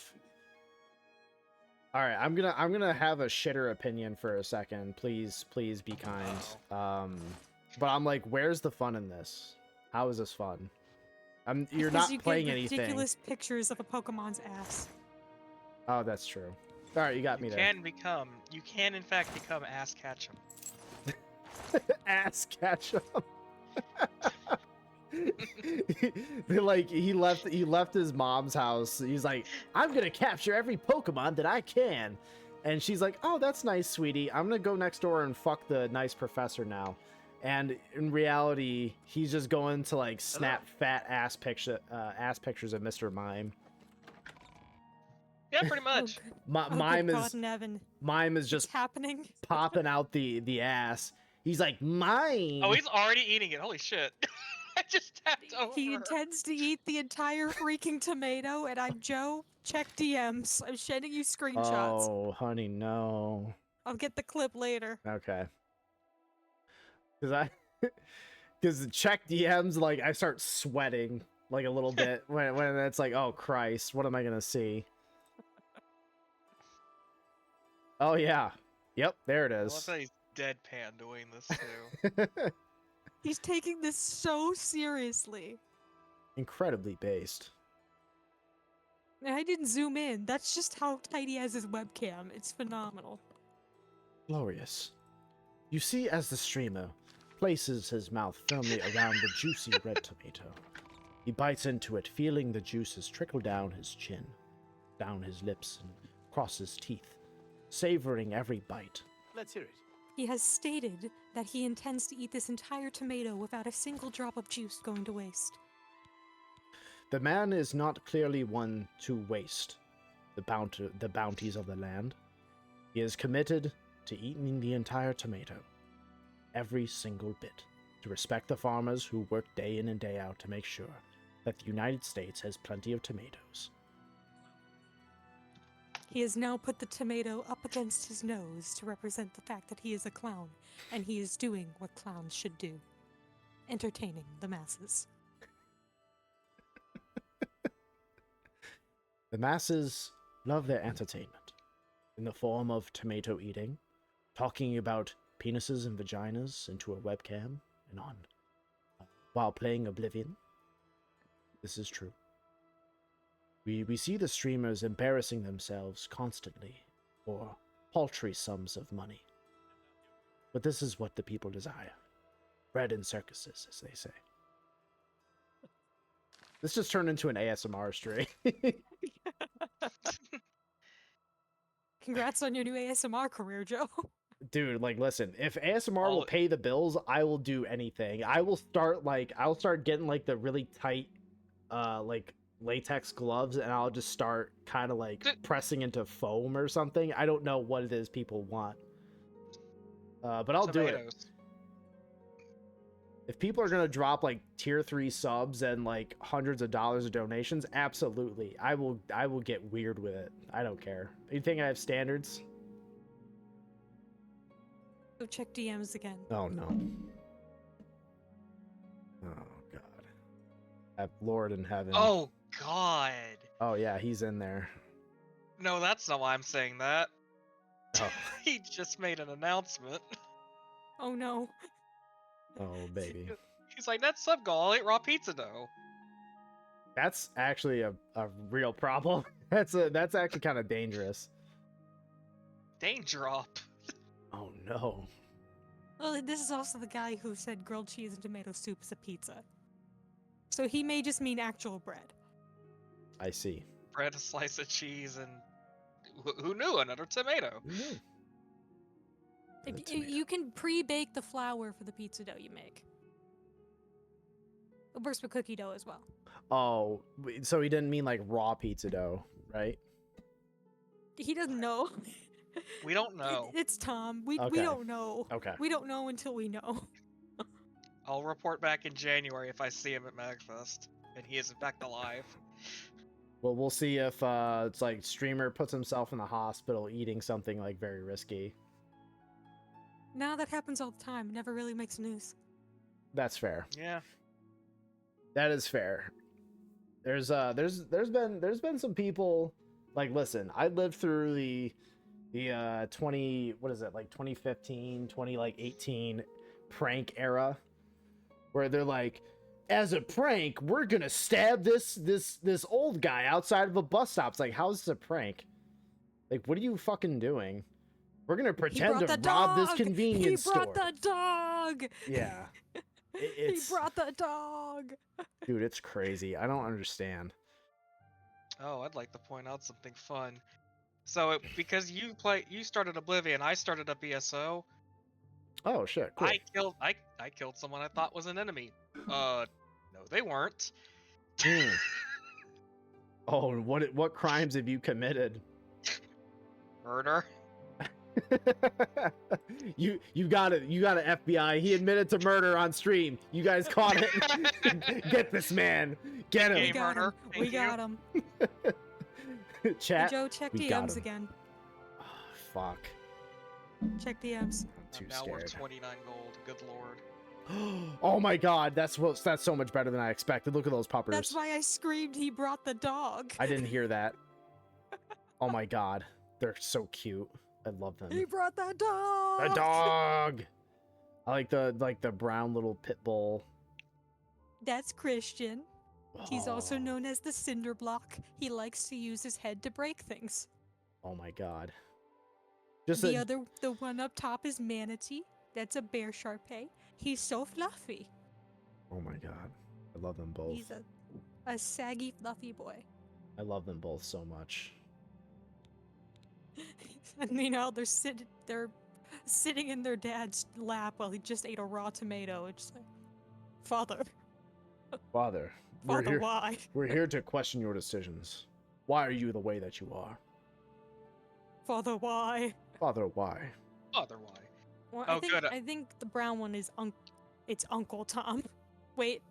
All right, I'm gonna have a shitter opinion for a second. Please be kind. But I'm like, where's the fun in this? How is this fun? You're Because not you playing get anything. ridiculous pictures of a Pokemon's ass. Oh, that's true. All right, you got me You there. can in fact become Ass Ketchum. Ass Ketchum. he left his mom's house. He's like, I'm gonna capture every Pokemon that I can, and she's like, oh, that's nice, sweetie. I'm gonna go next door and fuck the nice professor now. And in reality, he's just going to like snap fat ass pictures of Mr. Mime. Yeah, pretty much. Mime good God is in heaven. Mime is What's just happening? popping out the ass. He's like, mine. Oh, he's already eating it. Holy shit. I just tapped over. He intends to eat the entire freaking tomato, and I'm Joe. Check DMs. I'm sending you screenshots. Oh, honey, no. I'll get the clip later. Okay. Because check DMs, like I start sweating like a little bit when it's like, oh Christ, what am I gonna see? Oh yeah, yep, there it I love is. that he's deadpan doing this too. He's taking this so seriously. Incredibly based. And I didn't zoom in. That's just how tight he has his webcam. It's phenomenal. Glorious. You see, as the streamer places his mouth firmly around the juicy red tomato, he bites into it, feeling the juices trickle down his chin, down his lips, and across his teeth, savoring every bite. Let's hear it. He has stated that he intends to eat this entire tomato without a single drop of juice going to waste. The man is not clearly one to waste the bounties of the land. He is committed to eating the entire tomato, every single bit, to respect the farmers who work day in and day out to make sure that the United States has plenty of tomatoes. He has now put the tomato up against his nose to represent the fact that he is a clown, and he is doing what clowns should do, entertaining the masses. The masses love their entertainment in the form of tomato eating, talking about penises and vaginas into a webcam and on, while playing Oblivion. This is true. We see the streamers embarrassing themselves constantly for paltry sums of money. But this is what the people desire. Bread and circuses, as they say. This just turned into an ASMR stream. Congrats on your new ASMR career, Joe. Dude, like, listen, if ASMR Oh. will pay the bills, I will do anything. I'll start getting like the really tight, like latex gloves, and I'll just start kind of like pressing into foam or something. I don't know what it is people want, but I'll do it. Tomatoes. If people are gonna drop like tier 3 subs and like hundreds of dollars of donations, absolutely, I will get weird with it. I don't care. You think I have standards? Go check DMs again. Oh no. Oh god. Lord in heaven. Oh God. Oh yeah, he's in there. No, that's not why I'm saying that. Oh, He just made an announcement. Oh no. oh baby. He's like, next sub goal, I'll eat raw pizza dough. That's actually a real problem. That's actually kind of dangerous. Danger up. Oh no. Well, this is also the guy who said grilled cheese and tomato soup is a pizza. So he may just mean actual bread. I see. Bread, a slice of cheese, and who knew, another tomato. Who knew? If The you, tomato. you can pre-bake the flour for the pizza dough you make. It works with cookie dough as well. Oh, so he didn't mean like raw pizza dough, right? He doesn't know. We don't know. It's Tom. We Okay. don't know. Okay. We don't know until we know. I'll report back in January if I see him at MagFest, and he is in fact alive. Well, we'll see if it's like streamer puts himself in the hospital eating something like very risky. Now that happens all the time. It never really makes news. That's fair. Yeah. That is fair. There's been some people like, listen, I lived through the 2015, 2018 prank era where they're like, as a prank, we're gonna stab this old guy outside of a bus stop. It's like, how's this a prank? Like, what are you fucking doing? We're gonna pretend to rob this convenience store. He brought the dog. Yeah. He brought the dog. Dude, it's crazy. I don't understand. Oh, I'd like to point out something fun. So, because you started Oblivion, I started up ESO. Oh shit, cool. I killed someone I thought was an enemy. No, they weren't. Hmm. Oh, what crimes have you committed? Murder. you got it. You got an FBI. He admitted to murder on stream. You guys caught it. Get this man. Get We Hey, him. got murder. him. We Thank you. got him. Chat. Hey, Joe, check we got DMs him. again. Oh, fuck. Check DMs. I'm too Now we're scared. 29 gold. Good lord. Oh my god, that's so much better than I expected. Look at those puppers. That's why I screamed he brought the dog. I didn't hear that. Oh my god, they're so cute. I love them. He brought the dog. The dog. I like the brown little pit bull. That's Christian. He's also Oh. known as the Cinder Block. He likes to use his head to break things. Oh my god. Just The one up top is Manatee. That's a bear Sharpei. He's so fluffy. Oh my god. I love them both. He's a saggy, fluffy boy. I love them both so much. And meanwhile, they're sitting in their dad's lap while he just ate a raw tomato. It's like, Father, Father, Father, why? we're here to question your decisions. Why are you the way that you are? Father, why? Father, why? Other why? Well, Oh, good. I think the brown one is it's Uncle Tom. Wait,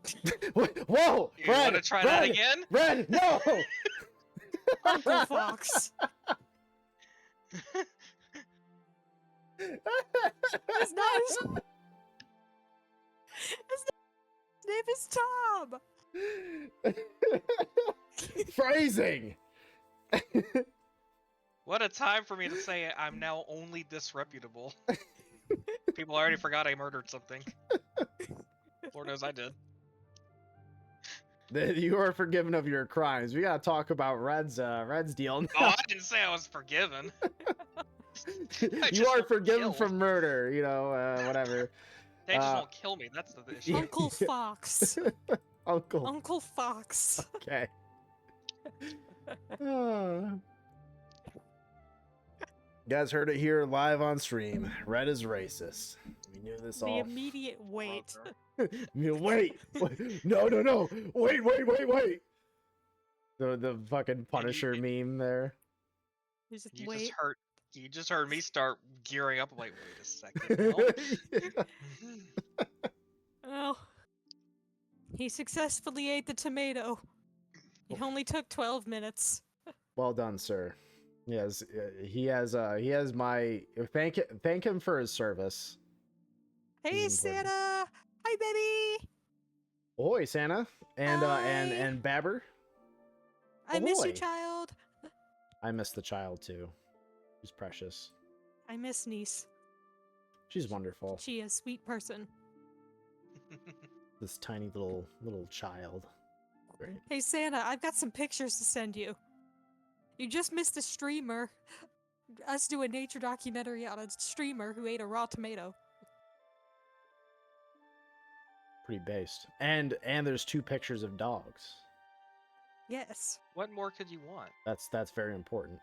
Whoa! You Red, want to try that again? Red, no! Uncle Fox. His name is Tom. Phrasing. What a time for me to say I'm now only disreputable. People already forgot I murdered something. Lord knows I did. You are forgiven of your crimes. We gotta talk about Red's deal now. Oh, I didn't say I was forgiven. You just are won't forgiven kill. from murder. You know, whatever. They just won't kill me. That's the issue. Uncle Fox. Uncle. Uncle Fox. Okay. You guys heard it here live on stream. Red is racist. We knew this The all. immediate wait. Wait. No. Wait. The fucking Punisher meme there. Just You wait. just heard me start gearing up. I'm like, wait a second. No. Well, he successfully ate the tomato. It only took 12 minutes. Well done, sir. Yes, he has my thank him for his service. Hey, is important. Santa! Hi, baby! Ahoy, Santa and Hi. and Babber. I miss you, Ahoy. child. I miss the child too. She's precious. I miss niece. She's wonderful. She is a sweet person. This tiny little child. Great. Hey, Santa, I've got some pictures to send you. You just missed a streamer. Us do a nature documentary on a streamer who ate a raw tomato. Pretty based. And there's 2 pictures of dogs. Yes. What more could you want? That's very important.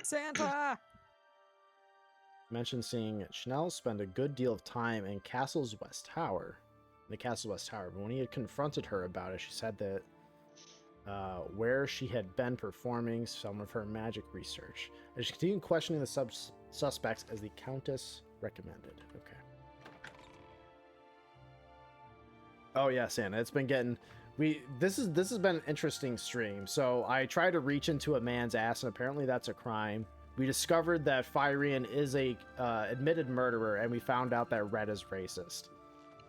Santa! Mentioned seeing Chanel spend a good deal of time in Castle's West Tower. The Castle West Tower. But when he had confronted her about it, she said that where she had been performing some of her magic research. And she continued questioning the suspects as the Countess recommended. Okay. Oh yeah, Santa. It's been getting this has been an interesting stream. So I tried to reach into a man's ass, and apparently that's a crime. We discovered that Phyrian is a admitted murderer, and we found out that Red is racist.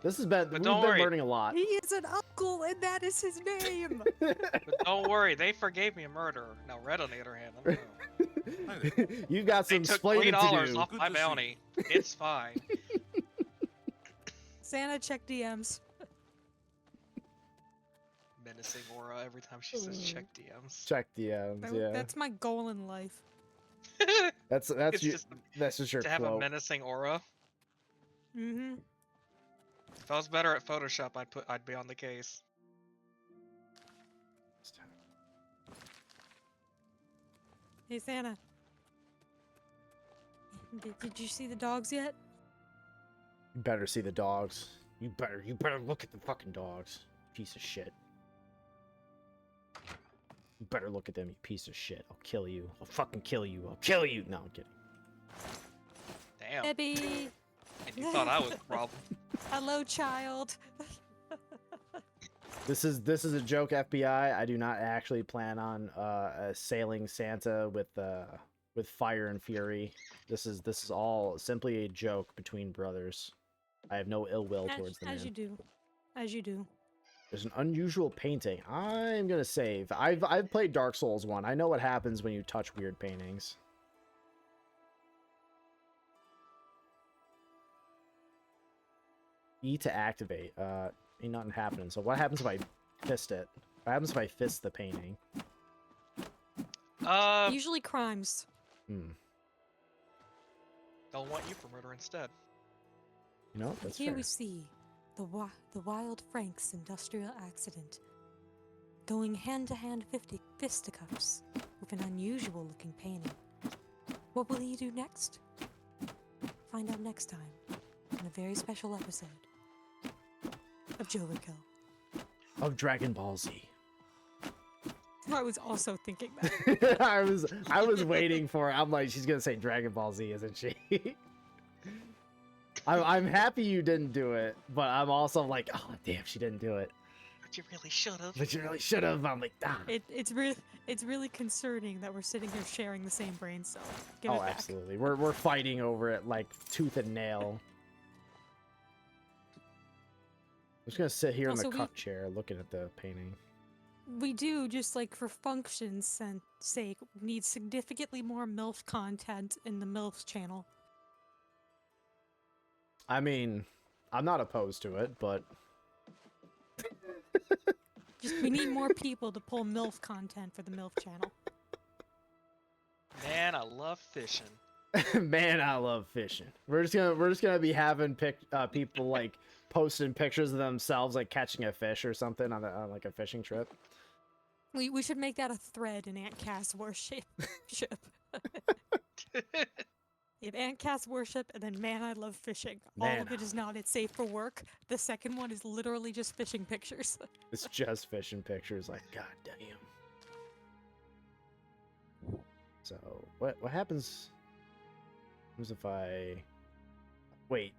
We've been learning a lot. He is an uncle, and that is his name! But don't worry, they forgave me a murderer. Now Red, on the other hand, I don't know. You've got They some took explaining to $3 do. off Good my to see bounty. It's fine. Santa, check DMs. Menacing aura every time she says check DMs. Check DMs, yeah. That's my goal in life. That's It's your, just that's just your to have a quote. menacing aura. Mm-hmm. If I was better at Photoshop, I'd be on the case. Hey, Santa. Did you see the dogs yet? You better see the dogs. You better look at the fucking dogs. Piece of shit. You better look at them, you piece of shit. I'll kill you. I'll fucking kill you. I'll kill you. No, I'm kidding. Damn. Debbie! And you thought I was the problem. Hello, child. This is a joke, FBI. I do not actually plan on assailing Santa with fire and fury. This is all simply a joke between brothers. I have no ill will towards the man. As you do. As you do. There's an unusual painting. I'm gonna save. I've played Dark Souls 1. I know what happens when you touch weird paintings. E to activate. Ain't nothing happening. So what happens if I fist it? What happens if I fist the painting? Usually crimes. Hmm. They'll want you for murder instead. You know, that's Here fair. we see the Wild Frank's industrial accident, going hand-to-hand fisticuffs with an unusual-looking painting. What will he do next? Find out next time in a very special episode of j0everkill. Of Dragon Ball Z. I was also thinking that. I was waiting for it. I'm like, she's gonna say Dragon Ball Z, isn't she? I'm happy you didn't do it, but I'm also like, oh damn, she didn't do it. But you really should have. But you really should have. I'm like, ah. It's really concerning that we're sitting here sharing the same brain cell. Give Oh, it back. absolutely. We're fighting over it like tooth and nail. I'm just gonna sit here in the Also, cup chair looking at the painting. We do, just like for function's sake, need significantly more MILF content in the MILF channel. I mean, I'm not opposed to it, but We need more people to pull MILF content for the MILF channel. Man, I love fishing. man, I love fishing. We're just gonna be having people like posting pictures of themselves like catching a fish or something on like a fishing trip. We should make that a thread in Ant Cass worship. If Ant Cass worship and then man, I love fishing. All Man, of it is not it's safe for work. The second one is literally just fishing pictures. It's just fishing pictures. Like, god damn. So what happens if I wait?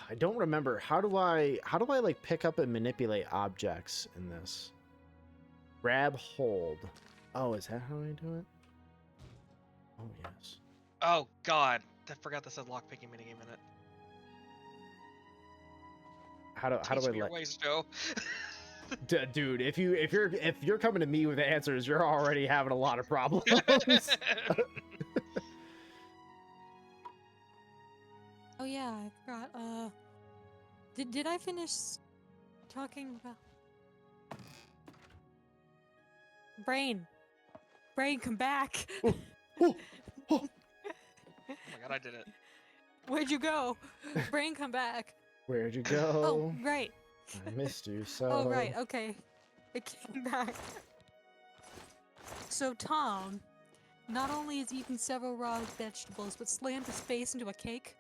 I don't remember. How do I like pick up and manipulate objects in this? Grab hold. Oh, is that how I do it? Oh yes. Oh god, I forgot this had lockpicking minigame in it. How do Teach I me your let ways, Joe. dude, if you're coming to me with answers, you're already having a lot of problems. Oh yeah, I forgot. Did I finish talking about Brain? Brain, come back! Oh my god, I did it. Where'd you go? Brain, come back! Where'd you Oh, go? right. I missed you so. Oh, right. Okay, it came back. So Tom, not only has eaten several raw vegetables, but slammed his face into a cake.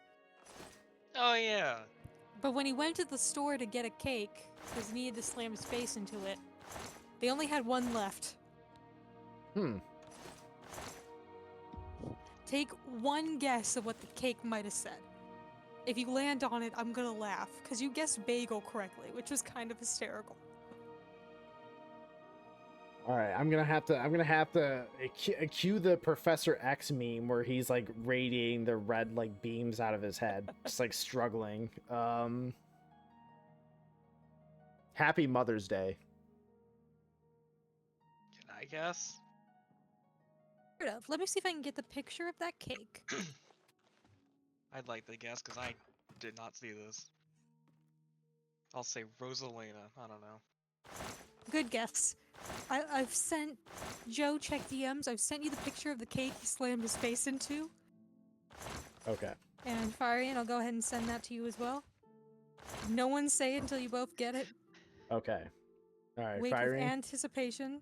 Oh yeah. But when he went to the store to get a cake, because he needed to slam his face into it, they only had one left. Take one guess of what the cake might have said. If you land on it, I'm gonna laugh, because you guessed bagel correctly, which was kind of hysterical. All right, I'm gonna have to cue the Professor X meme where he's like radiating the red like beams out of his head, just like struggling. Happy Mother's Day. Can I guess? Sort of. Let me see if I can get the picture of that cake. I'd like to guess because I did not see this. I'll say Rosalina. I don't know. Good guess. I've sent Joe, check DMs. I've sent you the picture of the cake he slammed his face into. Okay. And Fyrian, I'll go ahead and send that to you as well. No one say it until you both get it. Okay. All right, Wait with Fyrian. anticipation.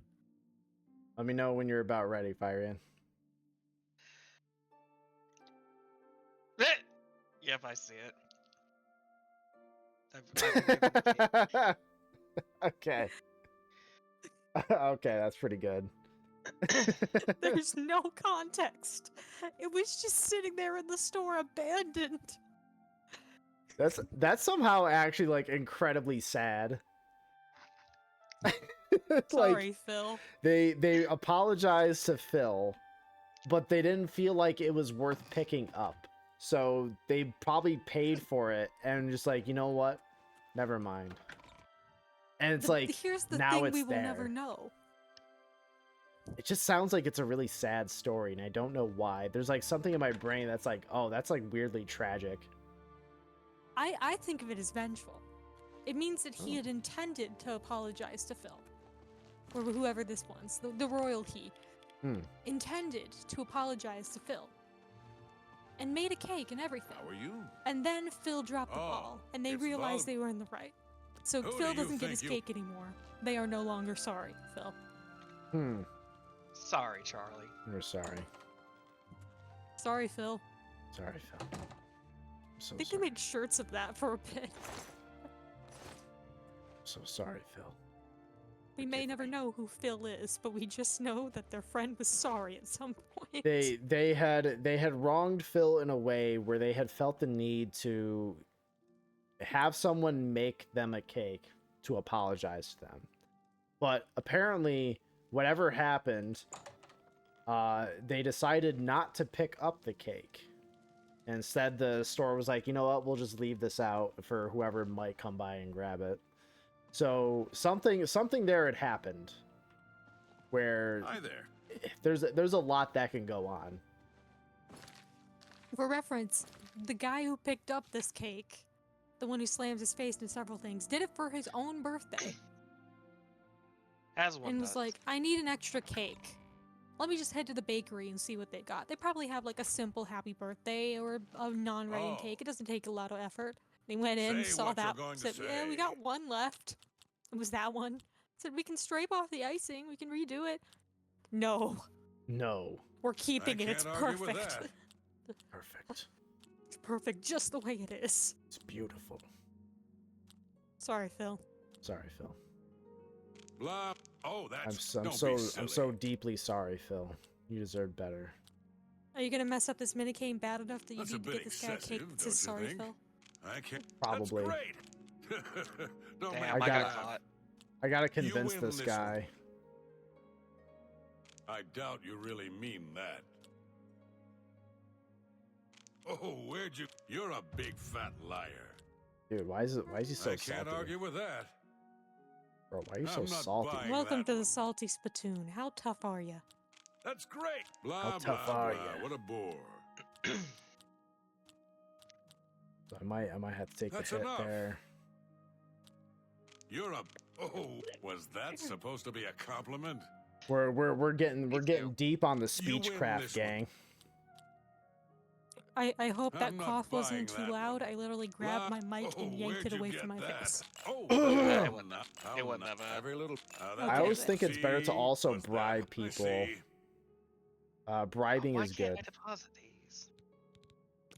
Let me know when you're about ready, Fyrian. Yep, I see it. Okay. Okay, that's pretty good. There's no context. It was just sitting there in the store abandoned. That's somehow actually like incredibly sad. It's Sorry, like Phil. they apologized to Phil, but they didn't feel like it was worth picking up. So they probably paid for it and just like, you know what? Never mind. And it's like Here's the now thing it's we will there. never know. It just sounds like it's a really sad story, and I don't know why. There's like something in my brain that's like, oh, that's like weirdly tragic. I think of it as vengeful. It means that he had intended to apologize to Phil. Or whoever this was, the royal he. Intended to apologize to Phil. and made a cake and everything. How are you? And then Phil dropped the Oh, ball, and they it's realized Val- they were in the right. So Who do Phil you doesn't get think his you- cake anymore. They are no longer sorry, Phil. Sorry, Charlie. We're sorry. Sorry, Phil. Sorry, Phil. I'm so I think they sorry. made shirts of that for a bit. So sorry, Phil. We may never know who Phil is, but we just know that their friend was sorry at some point. They had wronged Phil in a way where they had felt the need to have someone make them a cake to apologize to them. But apparently, whatever happened, they decided not to pick up the cake. Instead, the store was like, you know what, we'll just leave this out for whoever might come by and grab it. So something there had happened where Hi there. there's a lot that can go on. For reference, the guy who picked up this cake, the one who slams his face into several things, did it for his own birthday. As one And does. was like, I need an extra cake. Let me just head to the bakery and see what they got. They probably have like a simple happy birthday or a non-writing Oh. cake. It doesn't take a lot of effort. They went in, Say saw what you're that, going to said, yeah, we say." got one left. It was that one. Said, we can scrape off the icing. We can redo it. No, No. we're keeping it. can't It's argue with perfect. that. Perfect. It's perfect just the way it is. It's beautiful. Sorry, Phil. Sorry, Phil. Blah. Oh, that's. I'm don't so be silly. deeply sorry, Phil. You deserve better. Are you gonna mess up this minicame bad enough that you That's a need to bit get this guy a cake excessive, that says don't you sorry, think? Phil? I can't. Probably. That's great. Don't make Damn, me I got got- caught. I gotta You convince win this this guy. I doubt you really mean that. Oh, where'd you? You're a big fat liar. Dude, why is he so I can't salty? argue with that. Bro, why are you so I'm not salty? buying Welcome that to the one. salty spittoon. How tough are you? That's great. Blah How blah tough are blah. ya? What a bore. I might have to take That's the hit enough. there. You're a. Oh, was that supposed to be a compliment? We're getting too. deep on the You win speechcraft, this one. gang. I hope that I'm not cough wasn't buying too that loud. one. I literally grabbed my Blah. mic and Oh, yanked where'd it you away get from my that? face. Oh, It wasn't that- how it wasn't that bad. Every little. I always think it's better to See, also was that- bribe I people. see. Bribing Why is can't good. I deposit these?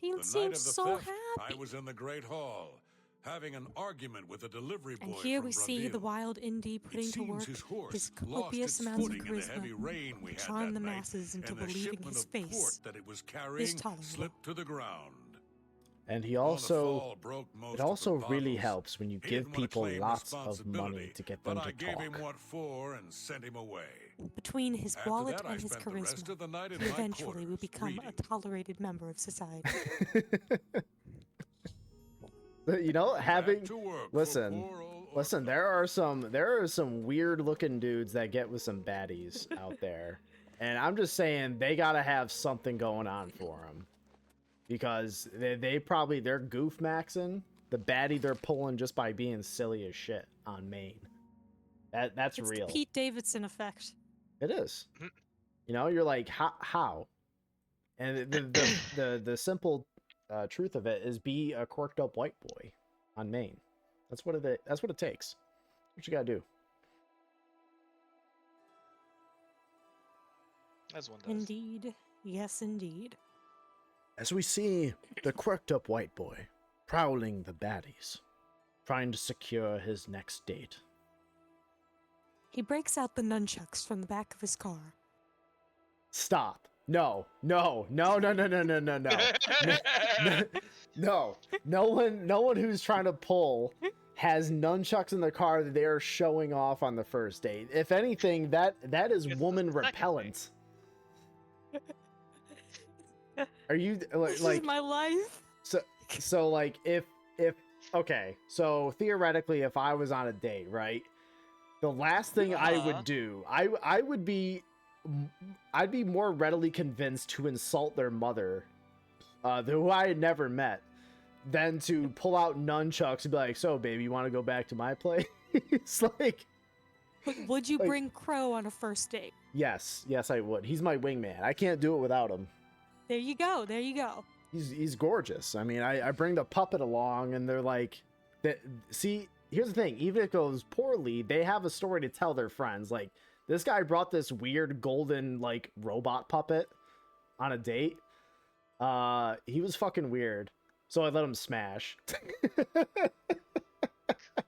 He The night seems of the so theft, happy. I was in the Great Hall, having an argument with a delivery boy And here from we see the Brazil. wild indie It putting to seems work his horse his lost copious its amounts of footing in the heavy charisma rain we to had charm that the night, masses into and the believing shipment his of port face that it was carrying tolerable. slipped to the ground. And he While the also fall broke most it of also her really bottles, helps when you he give didn't wanna people claim lots of money responsibility, to get them but to I gave talk. him what for and sent him away. Between his After wallet that, I and his spent the rest charisma, of the night in he my eventually would quarters, become a reading. tolerated member of society. You know, having Back to work for listen, poor old listen. Orphan. There are some weird looking dudes that get with some baddies out there, and I'm just saying they gotta have something going on for them, because they're goof maxing the baddie they're pulling just by being silly as shit on main. That's It's real. the Pete Davidson effect. It is. You know, you're like, how? And the simple truth of it is be a quirked up white boy on main. That's what it takes. What you gotta do. As one does. Indeed. Yes, indeed. As we see the quirked up white boy prowling the baddies, trying to secure his next date. He breaks out the nunchucks from the back of his car. Stop. No. No. No. No. No. No. No. No. No. No. No one who's trying to pull has nunchucks in the car that they are showing off on the first date. If anything, that is It's the woman second repellent. Are you This like is my life. so like if okay, so theoretically if I was on a date, right? The last thing I Uh-huh. would do, I'd be more readily convinced to insult their mother, who I had never met, than to pull out nunchucks and be like, "So, baby, you want to go back to my place?" It's like, Would you Like- bring Crow on a first date? yes, I would. He's my wingman. I can't do it without him. There you go. There you go. He's gorgeous. I mean, I bring the puppet along, and they're like, see, here's the thing. Even if it goes poorly, they have a story to tell their friends. Like, this guy brought this weird golden, like, robot puppet on a date. He was fucking weird. So I let him smash.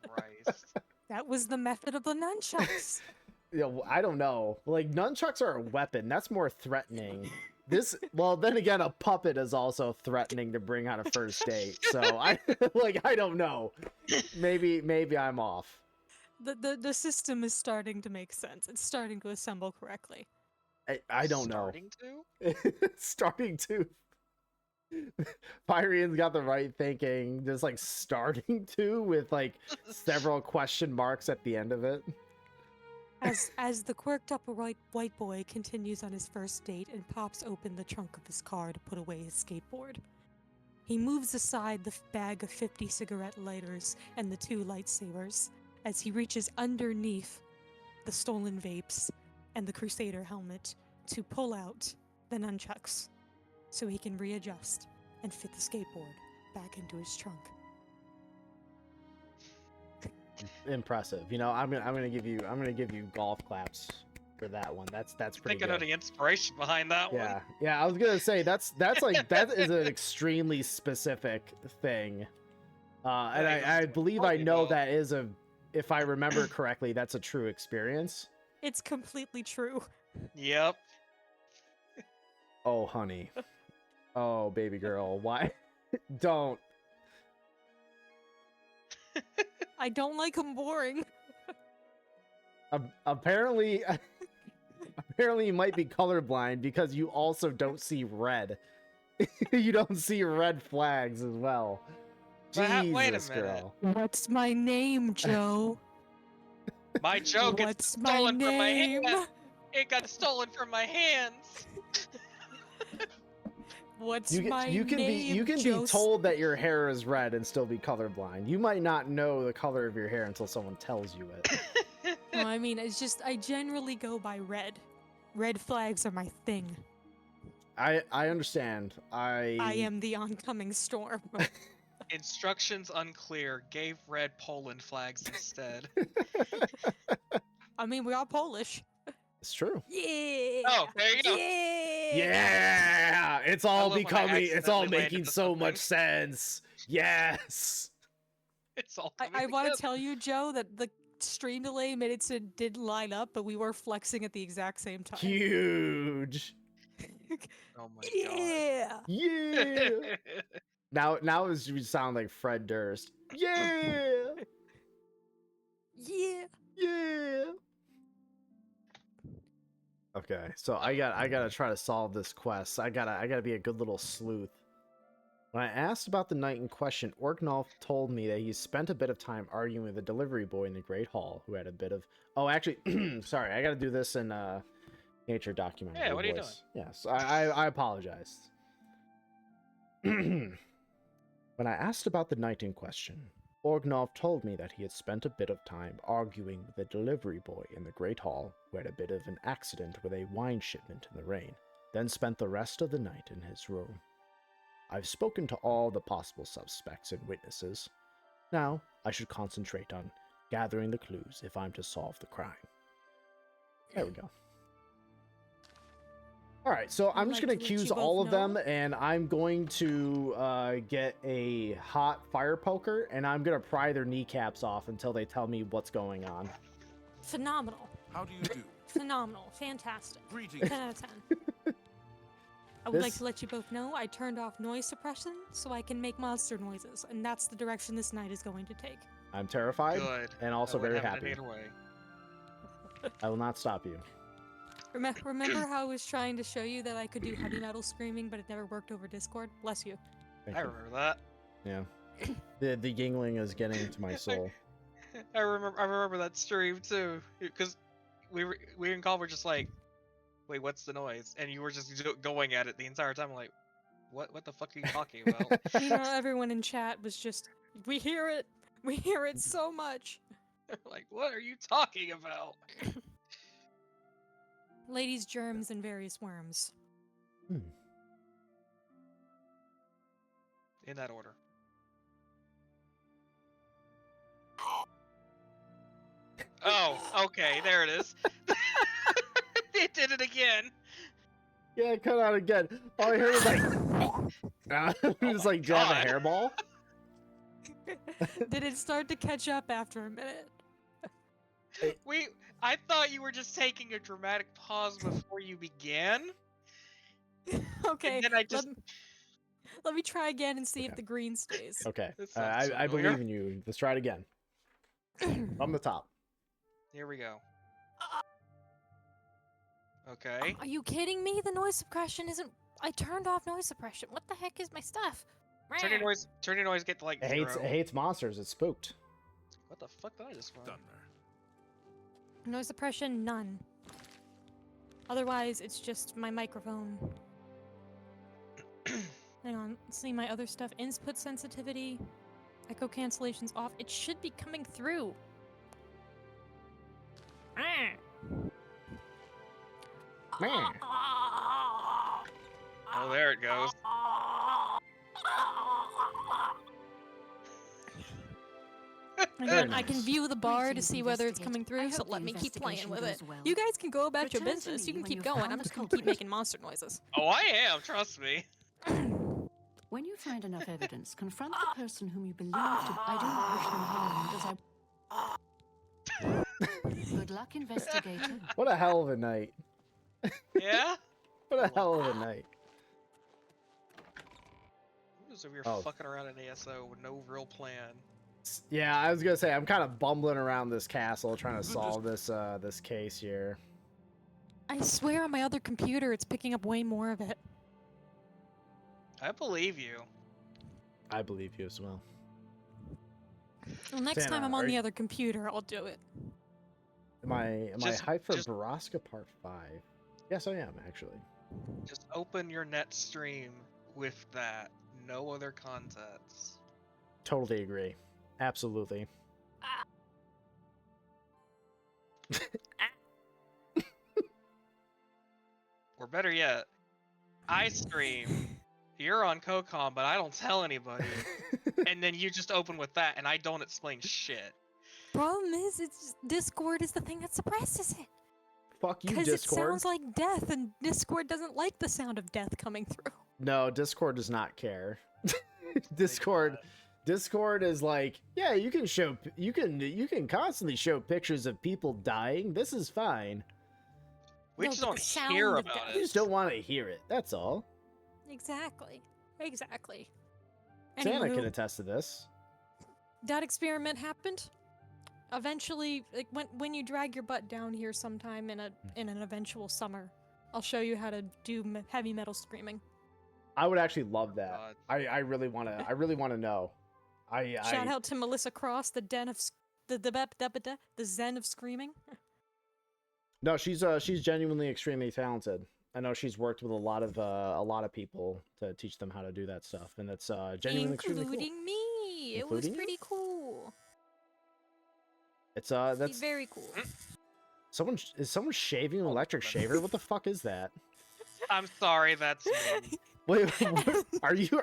Christ. That was the method of the nunchucks. Yeah, I don't know. Like, nunchucks are a weapon. That's more threatening. This, well, then again, a puppet is also threatening to bring on a first date. So I don't know. Maybe I'm off. The system is starting to make sense. It's starting to assemble correctly. I don't know. Starting to? Starting to. Pyrian's got the right thinking. Just like starting to with like several question marks at the end of it. As the quirked up white boy continues on his first date and pops open the trunk of his car to put away his skateboard, he moves aside the bag of 50 cigarette lighters and the 2 lightsabers as he reaches underneath the stolen vapes and the Crusader helmet to pull out the nunchucks so he can readjust and fit the skateboard back into his trunk. Impressive. You know, I'm gonna give you golf claps for that one. That's pretty Thinking of good. the inspiration behind that one. Yeah. I was gonna say that's like that is an extremely specific thing. And I believe I know that is if I remember correctly, that's a true experience. It's completely true. Yep. Oh, honey. Oh, baby girl. Why? Don't. I don't like him boring. Apparently you might be colorblind because you also don't see red. You don't see red flags as well. But Jesus, wait a minute. girl. What's my name, Joe? My joke gets What's my stolen from my name? hand. It got stolen from my hands. What's You my can name? be told that your hair is red and still be colorblind. You might not know the color of your hair until someone tells you it. No, I mean, it's just I generally go by red. Red flags are my thing. I understand. I am the oncoming storm. Instructions unclear. Gave red Poland flags instead. I mean, we are Polish. It's true. Yeah. Oh, there you go. Yeah. Yeah, it's all love when I becoming. It's all accidentally making landed so something. much sense. Yes. It's all. I want to tell you, Joe, that the stream delay made it so it didn't line up, but we were flexing at the exact same time. Huge. Oh my Yeah. Yeah. god. Now you sound like Fred Durst. Yeah. Yeah. Yeah. Okay, so I gotta try to solve this quest. I gotta be a good little sleuth. When I asked about the knight in question, Orknolf told me that he spent a bit of time arguing with a delivery boy in the Great Hall, who had a bit of. Oh, actually, sorry, I gotta do this in nature documentary. Yeah, what are you voice. Yes, I apologize. When I asked about the knight in question, Orgnov told me that he had spent a bit of time arguing with a delivery boy in the Great Hall, who had a bit of an accident with a wine shipment in the rain, then spent the rest of the night in his room. I've spoken to all the possible suspects and witnesses. Now, I should concentrate on gathering the clues if I'm to solve the crime. There we go. Alright, so I'm just going to accuse all of them, and I'm going to get a hot fire poker, and I'm going to pry their kneecaps off until they tell me what's going on. Phenomenal. How do you do? Phenomenal. Fantastic. Greetings. 10 out of 10. I would like to let you both know I turned off noise suppression so I can make monster noises, and that's the direction this night is going to take. I'm terrified Good. and also I wouldn't very have it happy. any other way. I will not stop you. Remember how I was trying to show you that I could do heavy metal screaming, but it never worked over Discord? Bless you. Thank I you. remember that. Yeah. The Yingling is getting to my soul. I remember that stream too, because we and Call were just like, wait, what's the noise? And you were just going at it the entire time. I'm like, what the fuck are you talking about? Meanwhile, everyone in chat was just, we hear it so much. Like, what are you talking about? Ladies, germs, and various worms. In that order. Oh, okay, there it is. It did it again. Yeah, cut out again. All I heard was like, it was my like, do you have a God. hairball? Did it start to catch up after a minute? I thought you were just taking a dramatic pause before you began. Okay, And then I just. let me try again and see if Okay. the green stays. Okay, This sounds I familiar. believe in you. Let's try it again. From the top. Here we go. Okay. Are you kidding me? The noise suppression isn't. I turned off noise suppression. What the heck is my stuff? Turn your noise, get to like It 0. hates monsters. It's spooked. What the fuck did I just find? Done there. Noise suppression, none. Otherwise, it's just my microphone. Hang on, see my other stuff. Input sensitivity, echo cancellation's off. It should be coming through. Man. Oh, there it goes. Again, I can view the bar to Greetings, see whether it's investigator. coming I through, so hope let the me keep playing investigation with it. goes well. You guys can go about your Return to business. me You can when keep you've going. found I'm the just gonna keep culprit. making monster noises. Oh, I am. Trust me. When you find enough evidence, confront the person whom you believe to. I don't wish them harm, as I. Good luck, investigator. What a hell of a night. Yeah? What a hell of a night. So we were Oh. fucking around in ASO with no real plan. Yeah, I was gonna say I'm kind of bumbling around this castle trying to solve this this case here. I swear on my other computer, it's picking up way more of it. I believe you. I believe you as well. Well, next Santa, time I'm are on the you- other computer, I'll do it. Am I Just- hyped for just- Baraska Part 5? Yes, I am actually. Just open your net stream with that. No other contents. Totally agree. Absolutely. Or better yet, I stream. You're on CoCom, but I don't tell anybody. And then you just open with that, and I don't explain shit. Problem is, it's Discord is the thing that suppresses it. Fuck you, Because it Discord. sounds like death, and Discord doesn't like the sound of death coming through. No, Discord does not care. Discord is like, yeah, you can constantly show pictures of people dying. This is fine. We No, just but don't the sound hear of about death. it. You just don't want to hear it. That's all. Exactly. Santa can Anywho, attest to this. that experiment happened. Eventually, like when you drag your butt down here sometime in an eventual summer, I'll show you how to do heavy metal screaming. I would actually love that. God. I really want to know. Shout out to Melissa Cross, the den of the zen of screaming. No, she's genuinely extremely talented. I know she's worked with a lot of people to teach them how to do that stuff, and it's genuinely extremely cool. Including me. It was Including you? pretty cool. It's that's Very cool. is someone shaving an electric shaver? What the fuck is that? I'm sorry, that's me. Wait, what,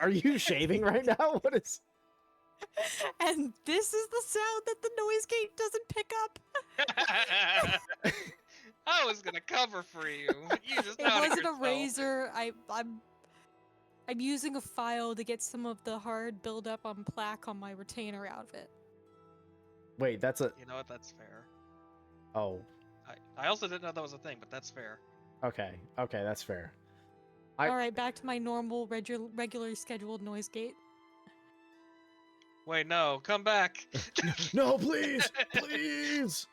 are you shaving right now? What is? And this is the sound that the noise gate doesn't pick up. I was gonna cover for you. You just It outed wasn't a yourself. razor. I'm using a file to get some of the hard buildup on plaque on my retainer out of it. Wait, that's a. You know what? That's fair. Oh, I also didn't know that was a thing, but that's fair. okay, that's fair. All right, back to my normal, regularly scheduled noise gate. Wait, no, come back. No, please, please.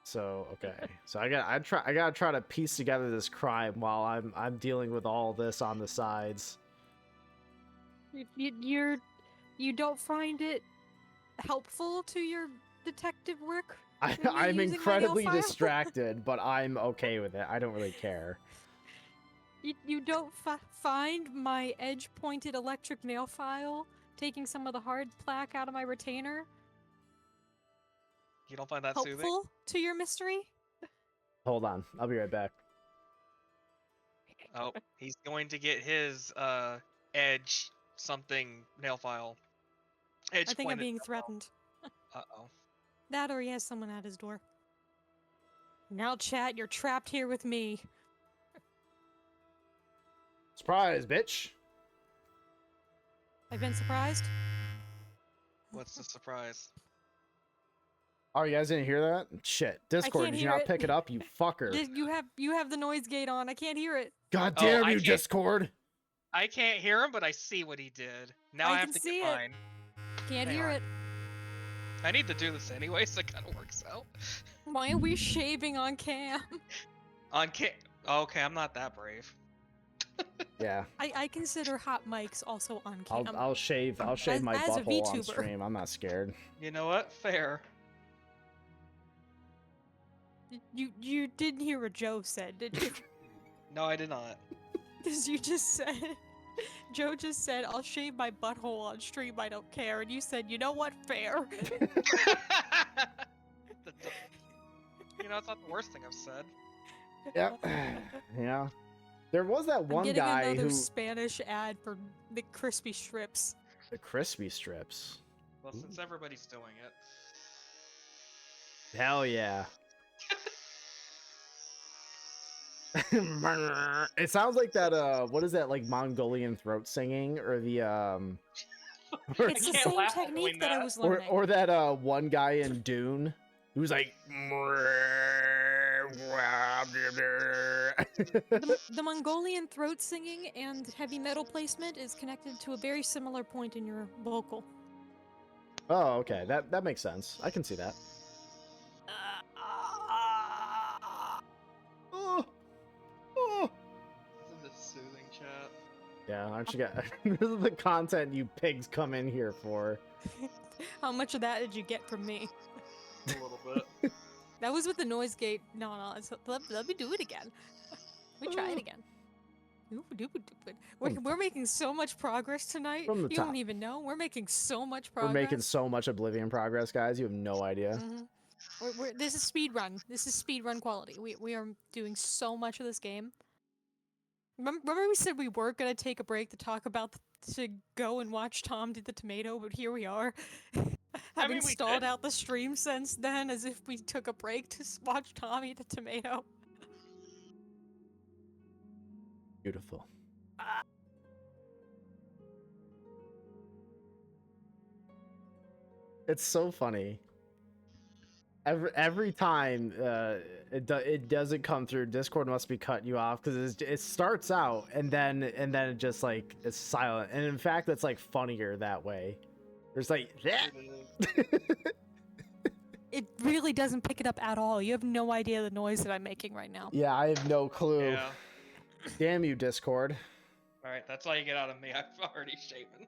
So okay, so I gotta try to piece together this crime while I'm dealing with all this on the sides. You don't find it helpful to your detective work? I'm When you're using my nail incredibly file? distracted, but I'm okay with it. I don't really care. You don't find my edge-pointed electric nail file taking some of the hard plaque out of my retainer You don't find that soothing? helpful to your mystery? Hold on, I'll be right back. Oh, he's going to get his edge something nail file. Edge I think I'm pointed being nail file. threatened. Uh-oh. That or he has someone at his door. Now, chat, you're trapped here with me. Surprise, bitch. I've been surprised. What's the surprise? Oh, you guys didn't hear that? Shit. Discord, can't did you hear not it. pick it up, you fucker? You have the noise gate on. I can't hear it. God Oh, damn I you, can't- Discord. I can't hear him, but I see what he did. Now I I have can to see get it. mine. Can't Hang hear on. it. I need to do this anyway, so it kind of works out. Why are we shaving on cam? On ca- Okay, I'm not that brave. Yeah, I consider hot mics also on cam. I'll shave my as a butthole on VTuber. stream. I'm not scared. You know what? Fair. You didn't hear what Joe said, did you? No, I did not. Because you just said, Joe just said, I'll shave my butthole on stream, I don't care. And you said, you know what, fair. You know, it's not the worst thing I've said. Yep. Yeah. There was that I'm one getting guy another who Spanish ad for the crispy strips. the crispy strips. Well, since everybody's doing it. Hell yeah. It sounds like that what is that, like Mongolian throat singing, or the or, It's the can't same laugh at technique doing that I that. was learning. or that one guy in Dune who's like The Mongolian throat singing and heavy metal placement is connected to a very similar point in your vocal. Oh, okay. That makes sense. I can see that. Oh, oh. Isn't this soothing, chat? Yeah, aren't you guys? This is the content you pigs come in here for. How much of that did you get from me? A little bit. That was with the noise gate. No, let me do it again. Let me try it again. We're making so much progress tonight. From the You top. don't even know. We're making so much We're progress. making so much Oblivion progress, guys. You have no idea. This is speed run. This is speed run quality. We are doing so much of this game. Remember we said we were gonna take a break to talk about to go and watch Tom do the tomato, but here we are, having mean, we stalled did. out the stream since then, as if we took a break to watch Tom eat a tomato. Beautiful. It's so funny. Every time it doesn't come through, Discord must be cutting you off because it starts out and then it just like it's silent, and in fact it's like funnier that way. There's like It really doesn't pick it up at all. You have no idea the noise that I'm making right now. yeah, I have no clue. Yeah. Damn you, Discord. Alright, that's all you get out of me. I've already shaven.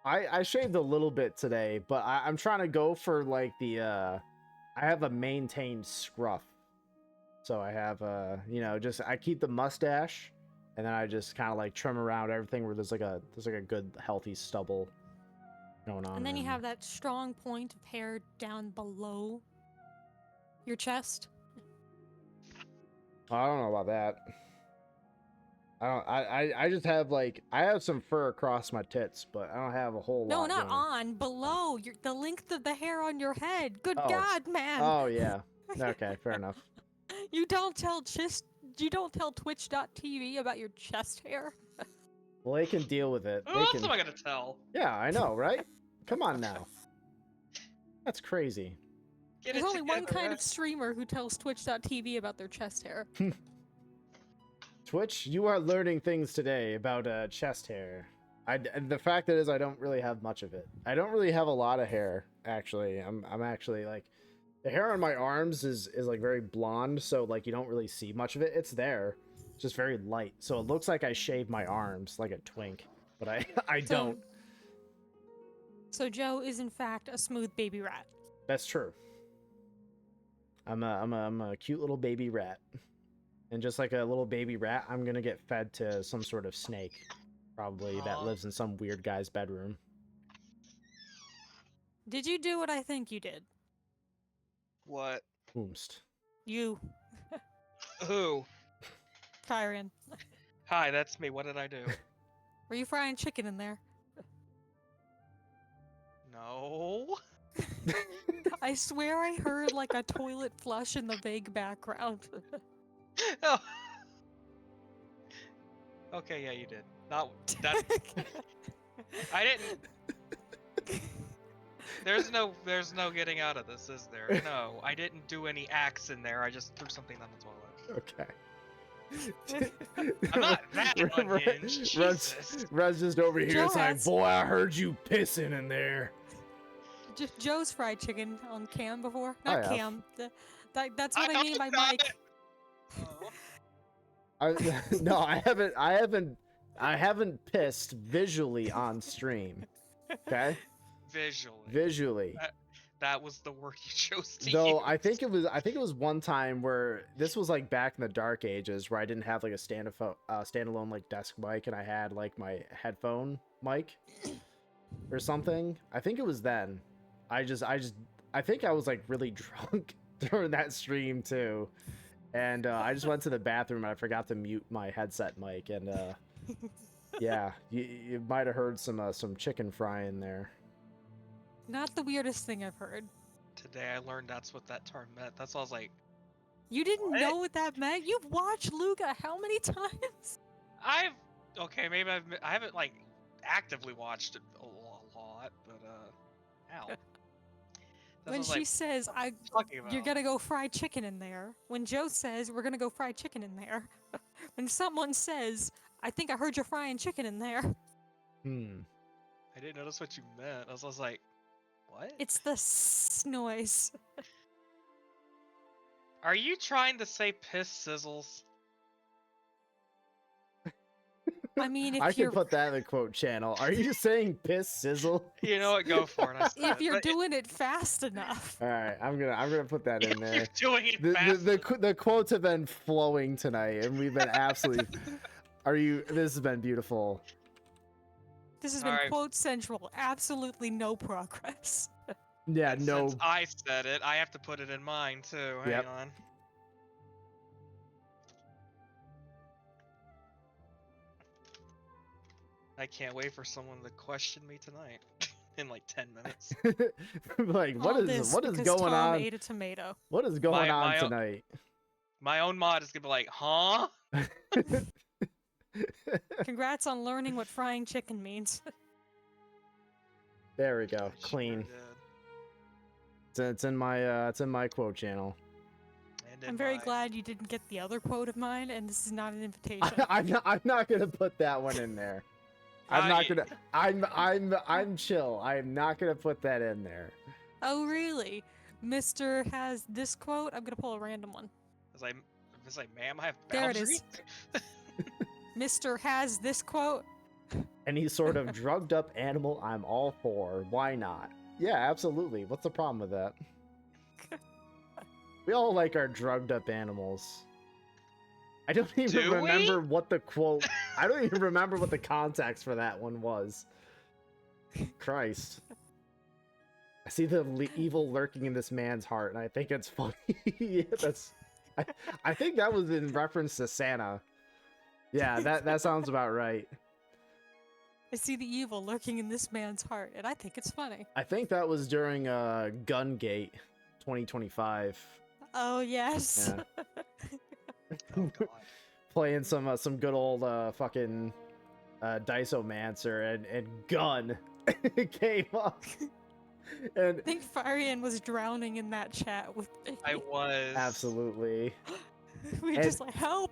I shaved a little bit today, but I'm trying to go for like the I have a maintained scruff. So I have just I keep the mustache and then I just kind of like trim around everything where there's like a good healthy stubble going on. And then you have that strong point of hair down below your chest. I don't know about that. I just have like I have some fur across my tits, but I don't have a whole No, lot. not going on, below. The length of the hair on your head. Good Oh. God, man. Oh yeah. Okay, fair enough. You don't tell Twitch.tv about your chest hair. Well, they can deal with it. Who They else can. am I gonna tell? Yeah, I know, right? Come on now. That's crazy. Get There's it only one together, kind man. of streamer who tells Twitch.tv about their chest hair. Twitch, you are learning things today about chest hair. The fact that is, I don't really have much of it. I don't really have a lot of hair, actually. I'm actually like, the hair on my arms is like very blonde, so like you don't really see much of it. It's there, it's just very light. So it looks like I shaved my arms like a twink, but I don't. So Joe is in fact a smooth baby rat. That's true. I'm a cute little baby rat. And just like a little baby rat, I'm gonna get fed to some sort of snake, probably, that Aw. lives in some weird guy's bedroom. Did you do what I think you did? What? Oomst. You, Who? Kyrian. Hi, that's me. What did I do? Were you frying chicken in there? No. I swear I heard like a toilet flush in the vague background. Oh. Okay, yeah, you did. Not that. I didn't. There's no getting out of this, is there? No, I didn't do any acts in there. I just threw something on the toilet. Okay. I'm not that unhinged. Jesus. Red's just over here Joe saying, has- "Boy, I heard you pissing in there." Joe's fried chicken on cam before. I Not have. cam. That's what I mean by not- Mike. No, I haven't pissed visually on stream. Okay, visually. That was the word you chose to Though use. I think it was one time where this was like back in the dark ages where I didn't have like a standalone like desk mic and I had like my headphone mic or something. I think it was then. I think I was like really drunk during that stream too. And I just went to the bathroom and I forgot to mute my headset mic and yeah, you might have heard some chicken frying there. Not the weirdest thing I've heard. Today I learned that's what that term meant. That's why I was like, You didn't What? know what that meant? You've watched Luga how many times? maybe I haven't like actively watched it a lot, but ow. That's When what I she was says, talking about. you're gonna go fry chicken in there. When Joe says, we're gonna go fry chicken in there. When someone says, I think I heard you frying chicken in there. I didn't notice what you meant. I was like, what? It's the noise. Are you trying to say piss sizzles? I mean, I if can you're put that in the quote channel. Are you saying piss sizzle? You know what? Go for it. I said if it. you're But doing it fast enough. All right, I'm gonna put that in if there. you're doing it The, fast. the quotes have been flowing tonight, and we've been absolutely. This has been beautiful. This has been Alright. quote central. Absolutely no progress. Yeah, And no. Since I said it, I have to put it in mine too. Hang Yep. on. I can't wait for someone to question me tonight in like 10 minutes. Like what All is this what is because going Tom on? ate a tomato. What is going on my own- tonight? My own mod is gonna be like, huh? Congrats on learning what frying chicken means. There we go. I sure Clean. did. It's in my quote channel. And in I'm very mine. glad you didn't get the other quote of mine, and this is not an invitation. I'm not gonna put that one in there. I'm not gonna. I'm chill. I'm not gonna put that in there. Oh, really? Mr. has this quote? I'm gonna pull a random one. It's like, ma'am, I have There it boundaries. is. Mr. has this quote. Any sort of drugged up animal, I'm all for. Why not? Yeah, absolutely. What's the problem with that? We all like our drugged up animals. I don't even Do we? remember what the quote. I don't even remember what the context for that one was. Christ. I see the evil lurking in this man's heart, and I think it's funny. Yeah, I think that was in reference to Santa. Yeah, that sounds about right. I see the evil lurking in this man's heart, and I think it's funny. I think that was during Gungate 2025. Oh, yes. Yeah. Oh, God. Playing some good old fucking Diceomancer and Gun came up. And I think Fyrian was drowning in that chat with me. I was. absolutely. We And- just like, help!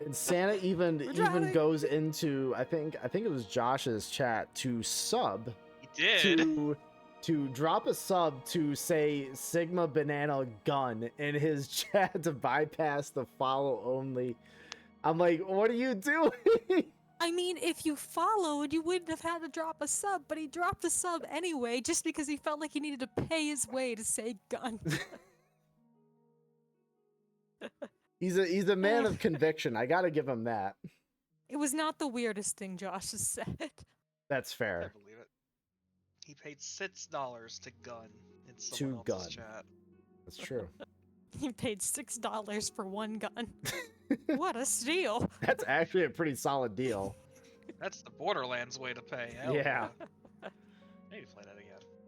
And Santa even drowning. goes into I think it was Josh's chat to sub He did. to drop a sub to say Sigma Banana Gun in his chat to bypass the follow only. I'm like, what are you doing? I mean, if you followed, you wouldn't have had to drop a sub, but he dropped a sub anyway just because he felt like he needed to pay his way to say gun. He's a man of conviction. I gotta give him that. It was not the weirdest thing Josh has said. That's I fair. can't believe it. He paid $6 to gun in To someone else's gun. chat. That's true. He paid $6 for one gun. What a steal! That's actually a pretty solid deal. That's the Borderlands way to pay. Hell Yeah. I need to play that again.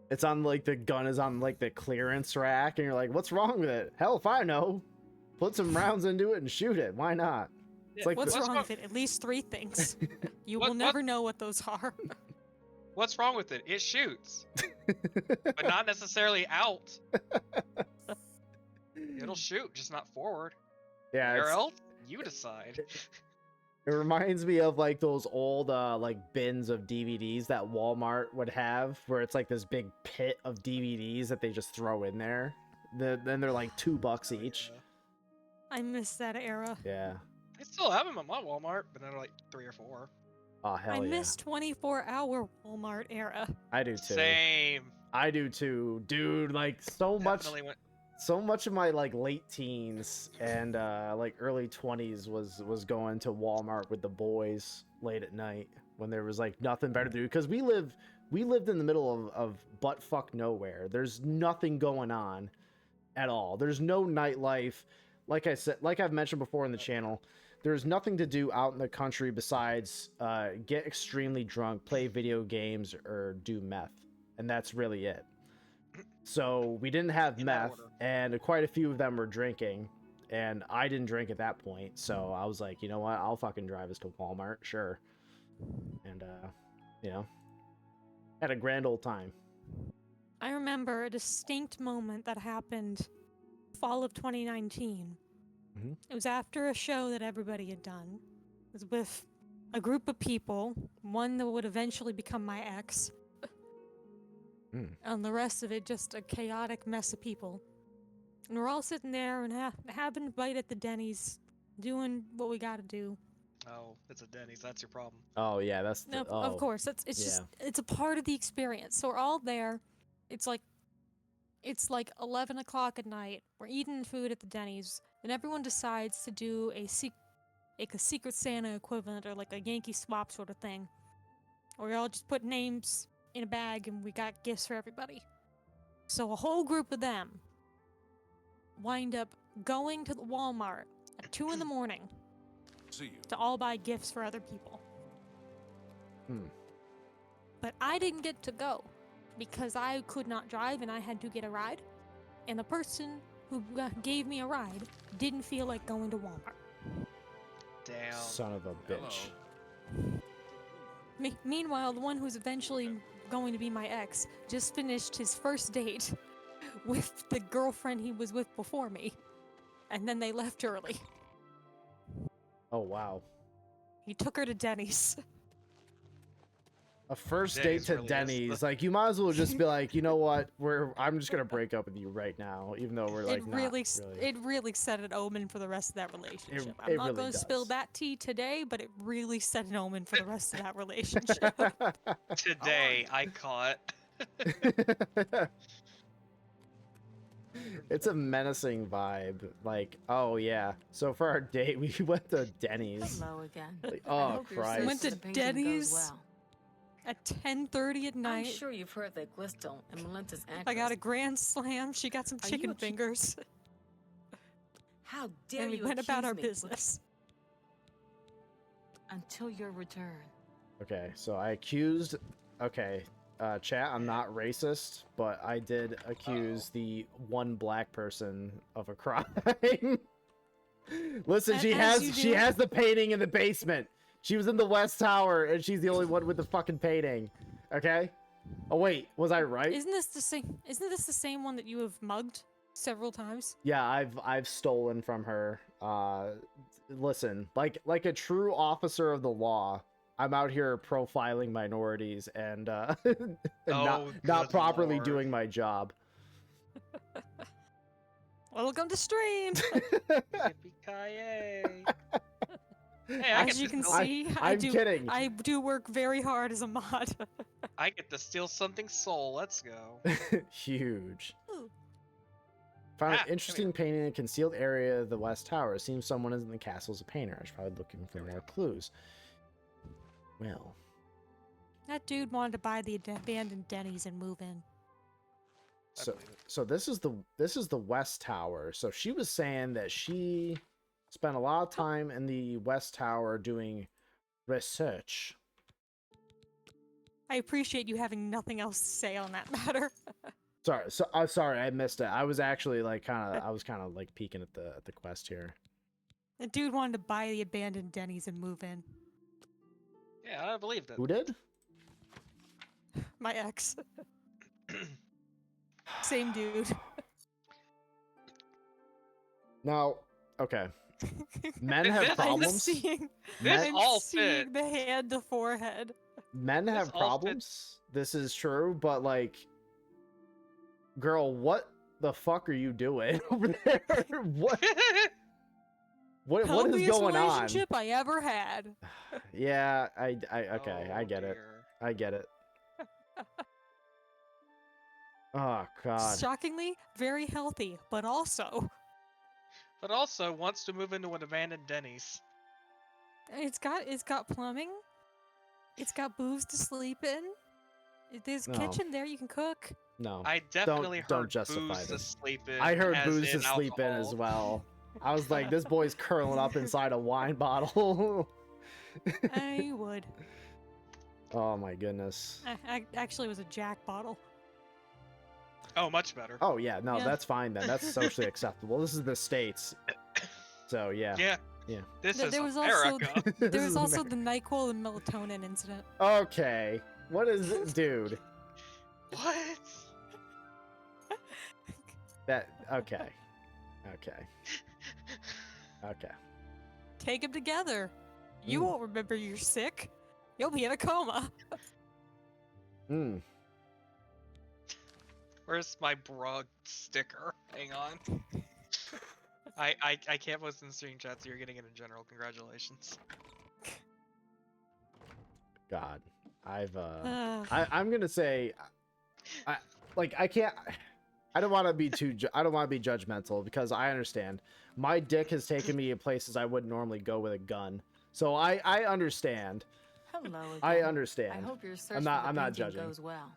It's on like the gun is on like the clearance rack, and you're like, what's wrong with it? Hell if I know. Put some rounds into it and shoot it. Why not? It's Yeah, like What's the- wrong with it? At least 3 things. You will What- never know what those are. What's wrong with it? It shoots, but not necessarily out. It'll shoot, just not forward. yeah, Where it's- else? You decide. it reminds me of like those old like bins of DVDs that Walmart would have, where it's like this big pit of DVDs that they just throw in there. Then they're like $2 each. I miss that era. Yeah. I still have them at my Walmart, but they're like 3 or 4. Oh hell I yeah. miss 24-hour Walmart era. I do too. Same. I do too, dude. Like so much. Definitely went. So much of my like late teens and like early 20s was going to Walmart with the boys late at night when there was like nothing better to do, because we lived in the middle of butt fuck nowhere. There's nothing going on at all. There's no nightlife. Like I said, like I've mentioned before in the channel, there's nothing to do out in the country besides get extremely drunk, play video games, or do meth, and that's really it. So we didn't have In that meth, order. and quite a few of them were drinking, and I didn't drink at that point. So I was like, you know what? I'll fucking drive us to Walmart, sure. And you know, had a grand old time. I remember a distinct moment that happened fall of 2019. Mhm. It was after a show that everybody had done. It was with a group of people, one that would eventually become my ex. And the rest of it just a chaotic mess of people. And we're all sitting there and having a bite at the Denny's, doing what we gotta do. Oh, it's a Denny's. That's your problem. Oh yeah, that's the, No, oh, of course, it's just it's a part of the experience. So we're all there. It's like 11 o'clock at night. We're eating food at the Denny's, and everyone decides to do a Secret Santa equivalent, or like a Yankee swap sort of thing, where we all just put names in a bag and we got gifts for everybody. So a whole group of them wind up going to the Walmart at 2 in the morning See you. to all buy gifts for other people. Hmm. But I didn't get to go because I could not drive and I had to get a ride. And the person who gave me a ride didn't feel like going to Walmart. Damn. son of a bitch. Hello. Meanwhile, the one who's eventually going to be my ex just finished his first date with the girlfriend he was with before me. And then they left early. Oh wow. He took her to Denny's. A first Denny's date to really is Denny's, the- like you might as well just be like, you know what, I'm just gonna break up with you right now, even though we're like It not really, really. it really set an omen for the rest of that relationship. I'm it not really going to spill does. that tea today, but it really set an omen for the rest of that relationship. Today, I caught. It's a menacing vibe. Like, oh yeah. So for our date, we went to Denny's. Hello again. Like, I oh hope your Christ. search Went for to the painting goes Denny's? well. At 10:30 at I'm night, sure you've heard that Glistle and Melinda's actress. I got a grand slam. She got some Are you chicken a chi- fingers, How dare and we you went about our accuse me business. until your return. Okay, so I accused. Okay, chat. I'm not racist, but I did accuse the one black person of a crime. Listen, As she you do. has the painting in the basement. She was in the West Tower, and she's the only one with the fucking painting. Okay. Oh wait, was I right? Isn't this the same? Isn't this the same one that you have mugged several times? Yeah, I've stolen from her. Listen, like a true officer of the law, I'm out here profiling minorities and and Oh, not good properly lord. doing my job. Welcome to stream. Yippee-ki-yay. Hey, I As get you to can steal- see, I I'm do. kidding. I do work very hard as a mod. I get to steal something soul. Let's go. Huge. Ooh. Found Ah, an interesting painting in a concealed area of the West Tower. It seems someone is in the castle as a painter. I should probably looking for more clues. Well, That dude wanted to buy the abandoned Denny's and move in. I so believe it. so this is the West Tower. So she was saying that she spent a lot of time in the West Tower doing research I appreciate you having nothing else to say on that matter. Sorry, I'm sorry, I missed it. I was actually like I was kind of like peeking at the quest here. The dude wanted to buy the abandoned Denny's and move in. Yeah, I believed it. Who did? My ex. Same dude. Now, okay. Men This- have this- I'm problems. seeing, This I'm all seeing fit. the hand to forehead. Men have all fit- problems. This is true, but like, girl, what the fuck are you doing over there? What is Healthiest going on? relationship I ever had. Yeah, okay, I Oh, get it. dear. I get it. Oh god. Shockingly, very healthy, but also But also wants to move into an abandoned Denny's. it's got plumbing. It's got booths to sleep in. There's a No. kitchen there you can cook. No. I definitely don't heard justify booze to this. sleep in. I heard as booze to in sleep in as alcohol. well. I was like, this boy's curling up inside a wine bottle. I would. Oh my goodness. Actually, it was a Jack bottle. Oh, much better. Oh yeah, no, Yeah. that's fine then. That's socially acceptable. This is the States. So yeah. Yeah. Yeah. This There is was also America. This There was is also America. the NyQuil and melatonin incident. Okay. What is it, dude? What? That okay. Okay. Okay. Take them together. You Mm. won't remember you're sick. You'll be in a coma. Hmm. Where's my brug sticker? Hang on. I can't post in the stream chat, so you're getting it in general. Congratulations. God. I've Ugh. I'm gonna say I can't I don't want to be I don't want to be judgmental because I understand my dick has taken me in places I wouldn't normally go with a gun, so I understand. Hello again. I understand. I hope your search I'm for not- the I'm not painting judging. goes well.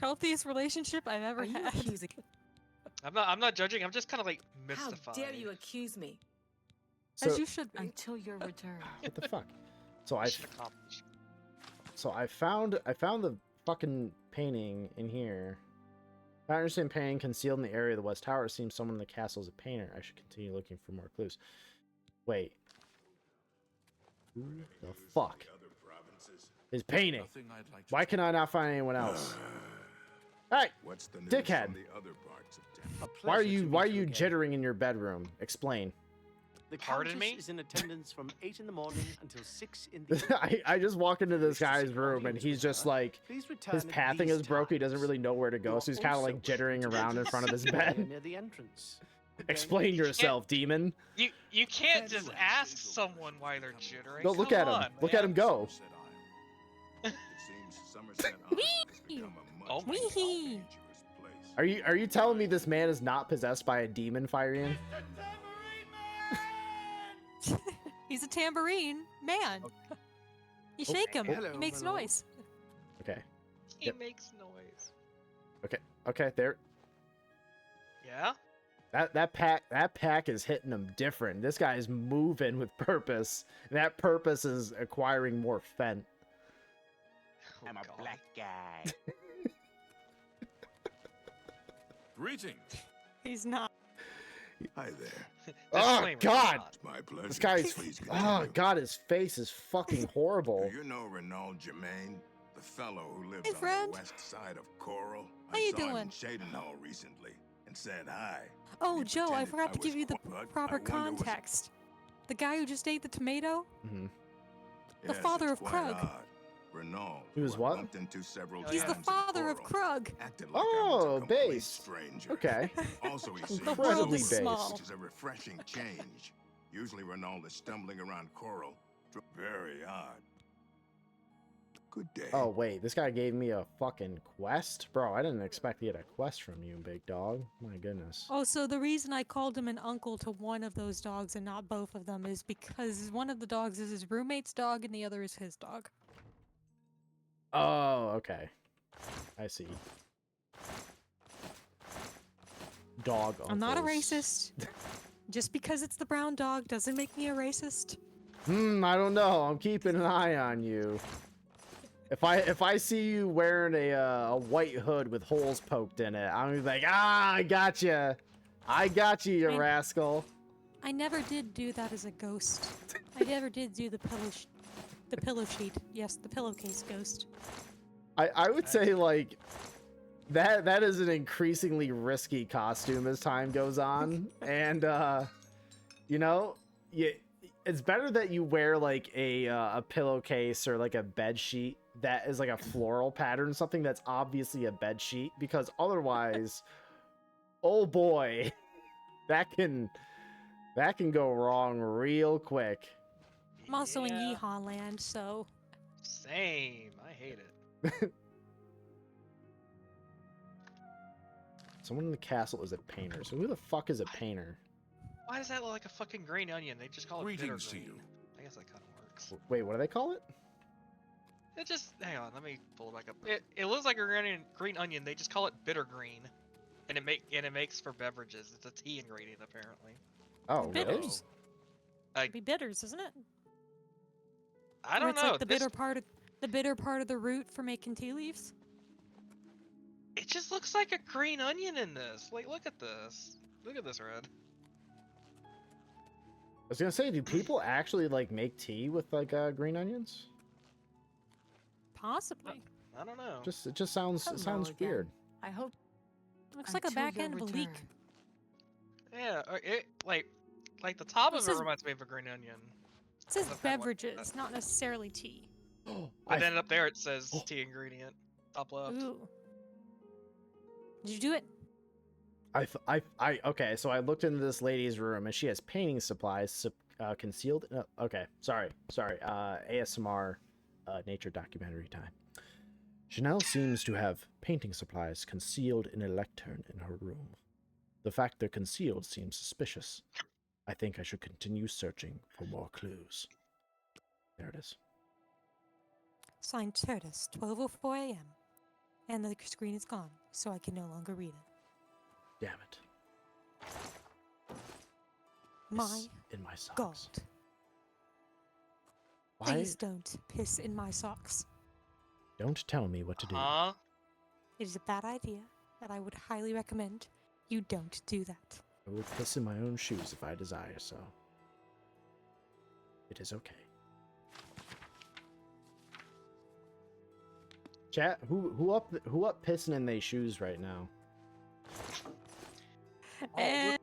Healthiest relationship I've ever Are you had. accusing? I'm not judging. I'm just kind of like How mystified. dare you accuse me? So As you should be. Until your return. what the fuck? So Mission accomplished. I found the fucking painting in here. If I understand painting concealed in the area of the West Tower. It seems someone in the castle is a painter. I should continue looking for more clues. Wait. Who the fuck is painting? Why can I not find anyone else? Hey, What's the news dickhead. from the other parts of town? why are you jittering in your bedroom? Explain. The Pardon Countess me? is in attendance from 8 in the morning until 6 in the evening. I just walk into this guy's room and he's just like Please return his at pathing these is broke. He doesn't times. really know where to go, You so he's are kind of also like jittering welcome to around in the front of his sitting area bed. near the entrance. Explain yourself, demon. You can't just ask someone why they're jittering. Go look Come at him. on, Look at him man. go. Somerset Isle. It seems Somerset Isle has become a Oh much my more God. dangerous place. Are you telling me this man is not possessed by a demon, Fyrian? He's a tambourine man. You shake him. Hello, He makes my lord. noise. Okay. He Yep. makes noise. Okay, there. Yeah? That pack is hitting him different. This guy is moving with purpose. And that purpose is acquiring more fent. Oh, I'm a God. black guy. Greetings. He's not. Hi there. Oh Disclaimer, God! not. It's my pleasure. This guy's Please oh continue. God, his face is fucking horrible. Do you know Renaud Germain, the fellow who lives Hey, on friend. the west side of Coral? How I you saw him doing? in Shadenhall recently and said hi. Oh, He Joe, I pretended forgot to was give you the what? I proper wonder was- context. The guy who just ate the tomato? Mhm. The Yes, father it's of quite Krug. odd. Renaud, He was who I what? bumped into several Oh, He's yeah. the times in father of Coral, Krug. acted like I was Oh, a complete base. stranger. Okay. Also, he The seems world Incredibly is based. small. which is a refreshing change. Usually Renaud is stumbling around Coral. Very odd. Good day. Oh wait, this guy gave me a fucking quest? Bro, I didn't expect to get a quest from you, big dog. My goodness. Oh, so the reason I called him an uncle to one of those dogs and not both of them is because one of the dogs is his roommate's dog and the other is his dog. Oh, okay. I see. Dog I'm not a uncles. racist. Just because it's the brown dog doesn't make me a racist. I don't know. I'm keeping an eye on you. If I see you wearing a white hood with holes poked in it, I'm gonna be like, ah, I got you, you rascal. I never did do that as a ghost. I never did do the pillow sheet. Yes, the pillowcase ghost. I would say like that is an increasingly risky costume as time goes on, and you know, it's better that you wear like a pillowcase or like a bed sheet that is like a floral pattern, something that's obviously a bed sheet, because otherwise, oh boy, that can go wrong real quick. I'm also in Yeah. Yeehaw land, so Same. I hate it. Someone in the castle is a painter. So who the fuck is a painter? Why does that look like a fucking green onion? They just call it bitter Greetings to green. you. I guess that kind of works. Wait, what do they call it? It just hang on. Let me pull it back up. It looks like a green onion. They just call it bitter green, and it makes for beverages. It's a tea ingredient apparently. Oh, really? bitters. I- It'd be bitters, isn't it? I Or don't it's know. like the This- bitter part of the root for making tea leaves. It just looks like a green onion in this. Like, look at this. Look at this red. I was gonna say, do people actually like make tea with like green onions? Possibly. I don't know. It just sounds Hello again. weird. I hope Looks like a until back your end of a return. leek. Yeah, it like the top This of it is- reminds me of a green onion. It says Look, I want beverages, not necessarily tea. But then up there it says Oh. tea ingredient. Top left. Ooh. Did you do it? Okay, so I looked into this lady's room and she has painting supplies concealed. Okay, sorry. ASMR, nature documentary time. Chanel seems to have painting supplies concealed in a lectern in her room. The fact they're concealed seems suspicious. I think I should continue searching for more clues. There it is. Signed Curtis, 12:04 a.m. And the screen is gone, so I can no longer read it. Damn it. My Piss in my socks. God. Why? Please don't piss in my socks. Don't tell me what to do. Huh? It is a bad idea that I would highly recommend you don't do that. I will piss in my own shoes if I desire so. It is okay. Chat, who up pissing in their shoes right now? And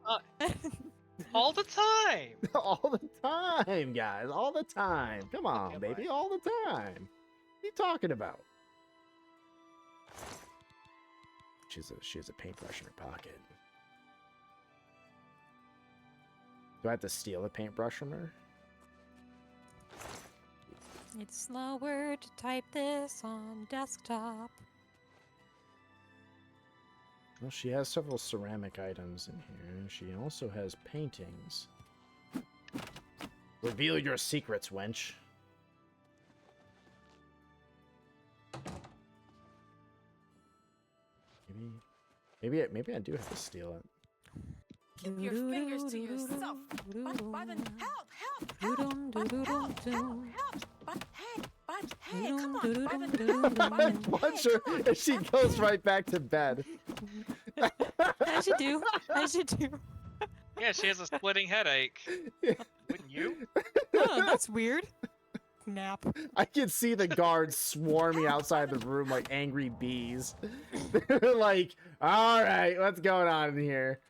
All the time. All the time, guys, all the time. Come on, Okay, baby, bye. all the time. What are you talking about? She has a paintbrush in her pocket. Do I have to steal a paintbrush from her? it's slower to type this on desktop. Well, she has several ceramic items in here. She also has paintings. Reveal your secrets, wench. Maybe I do have to steal it. Keep your fingers to yourself. By the help, help, hey, come on, Punch her, and she goes right back to bed. I should do. Yeah, she has a splitting headache. Wouldn't you? Oh, that's weird. Nap. I can see the guards swarming outside the room like angry bees. They're like, all right, what's going on in here?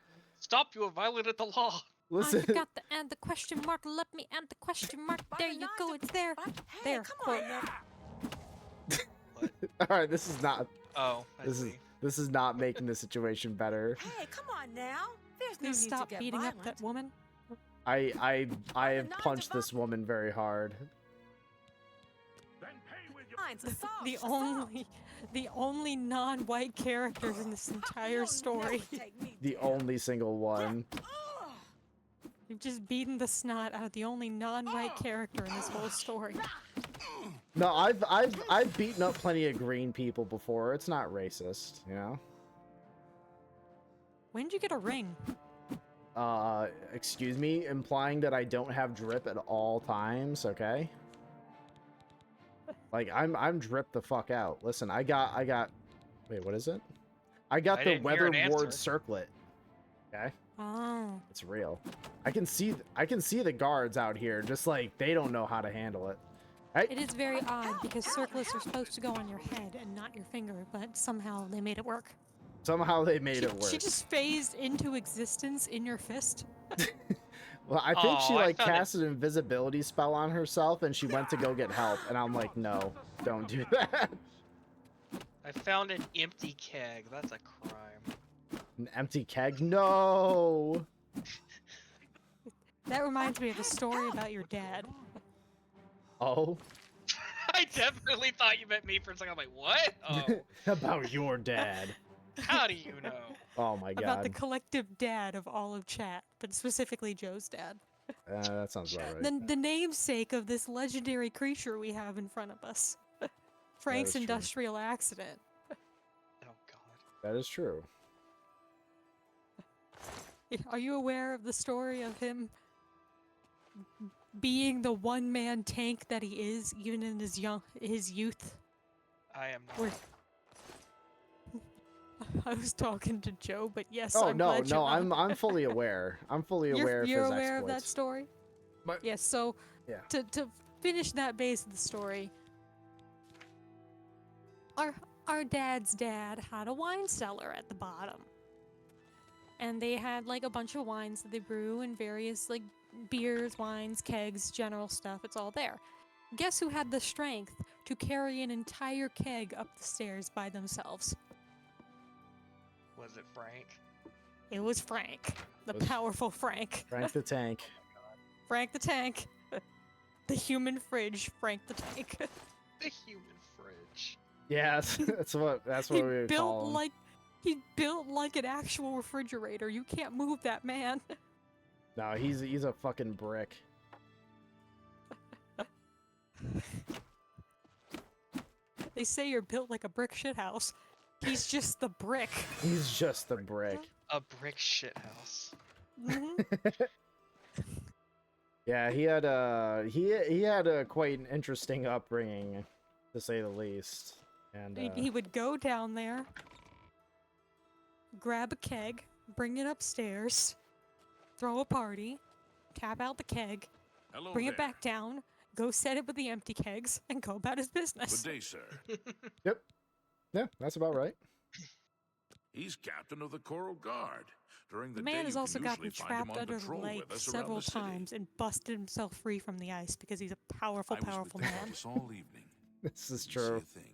Stop! You have violated the law. Listen, I forgot to add the question mark. Let me add the question mark. There you go. It's there. There. Quote. all right, this is not. Oh, I This see. is not making the situation better. Hey, come on now. There's no Please need stop to get beating violent. up that woman. I have nines punched of this woman very hard. Then pay with your Lines, assault, The assault. only non-white characters in this entire You'll story. never take me The down. only single one. Ugh. You've just beaten the snot out of the only non-white character in this whole story. No, I've beaten up plenty of green people before. It's not racist, you know. When did you get a ring? Excuse me, implying that I don't have drip at all times, okay? Like I'm dripped the fuck out. Listen, I got. Wait, what is it? I got I the didn't hear weather an ward answer. circlet. Okay, Oh. it's real. I can see the guards out here. Just like they don't know how to handle it. Hey, It is very odd because circlets are supposed to go on your head and not your finger, but somehow they made it work. somehow they made She, it work. she just phased into existence in your fist. Well, I think she Oh, I like found it. cast an invisibility spell on herself, and she went to go get help. And I'm like, no, don't do that. I found an empty keg. That's a crime. An empty keg? No. That reminds me of a story about your dad. Oh, I definitely thought you meant me for a second. I'm like, what? Oh, about your dad. how do you know? Oh my About the god. collective dad of all of chat, but specifically Joe's dad. That sounds about right. The namesake of this legendary creature we have in front of us. Frank's is true. industrial accident. Oh god. That is true. Are you aware of the story of him being the one-man tank that he is, even in his youth? I am not. Where I was talking to Joe, but yes, Oh I'm no, glad you're no, not. I'm fully aware. I'm fully aware of You're his aware of that exploits. story? But- Yes, so Yeah. to finish that base of the story, our dad's dad had a wine cellar at the bottom. And they had like a bunch of wines that they brew and various like beers, wines, kegs, general stuff. It's all there. Guess who had the strength to carry an entire keg up the stairs by themselves? Was it Frank? It was Frank, the Was- powerful Frank. Frank the Tank. Frank the Tank. The human fridge, Frank the Tank. The human fridge. Yeah, that's what he we would built call him. like he built like an actual refrigerator. You can't move that man. No, he's a fucking brick. They say you're built like a brick shithouse. He's just the brick. He's just a brick. A brick shithouse. Mhm. Yeah, he had a quite an interesting upbringing, to say the least. And He would go down there, grab a keg, bring it upstairs, throw a party, tap out the keg, Hello bring there. it back down, go set it with the empty kegs, and go about his business. Good day, sir. yeah, that's about right. He's captain of the Coral Guard. During the, The day, man you has can also got usually me find him trapped on under the patrol lake with us around several the city. times and busted himself free from the ice because he's a powerful, I was powerful with the man. office all evening. This is Didn't see true. a thing.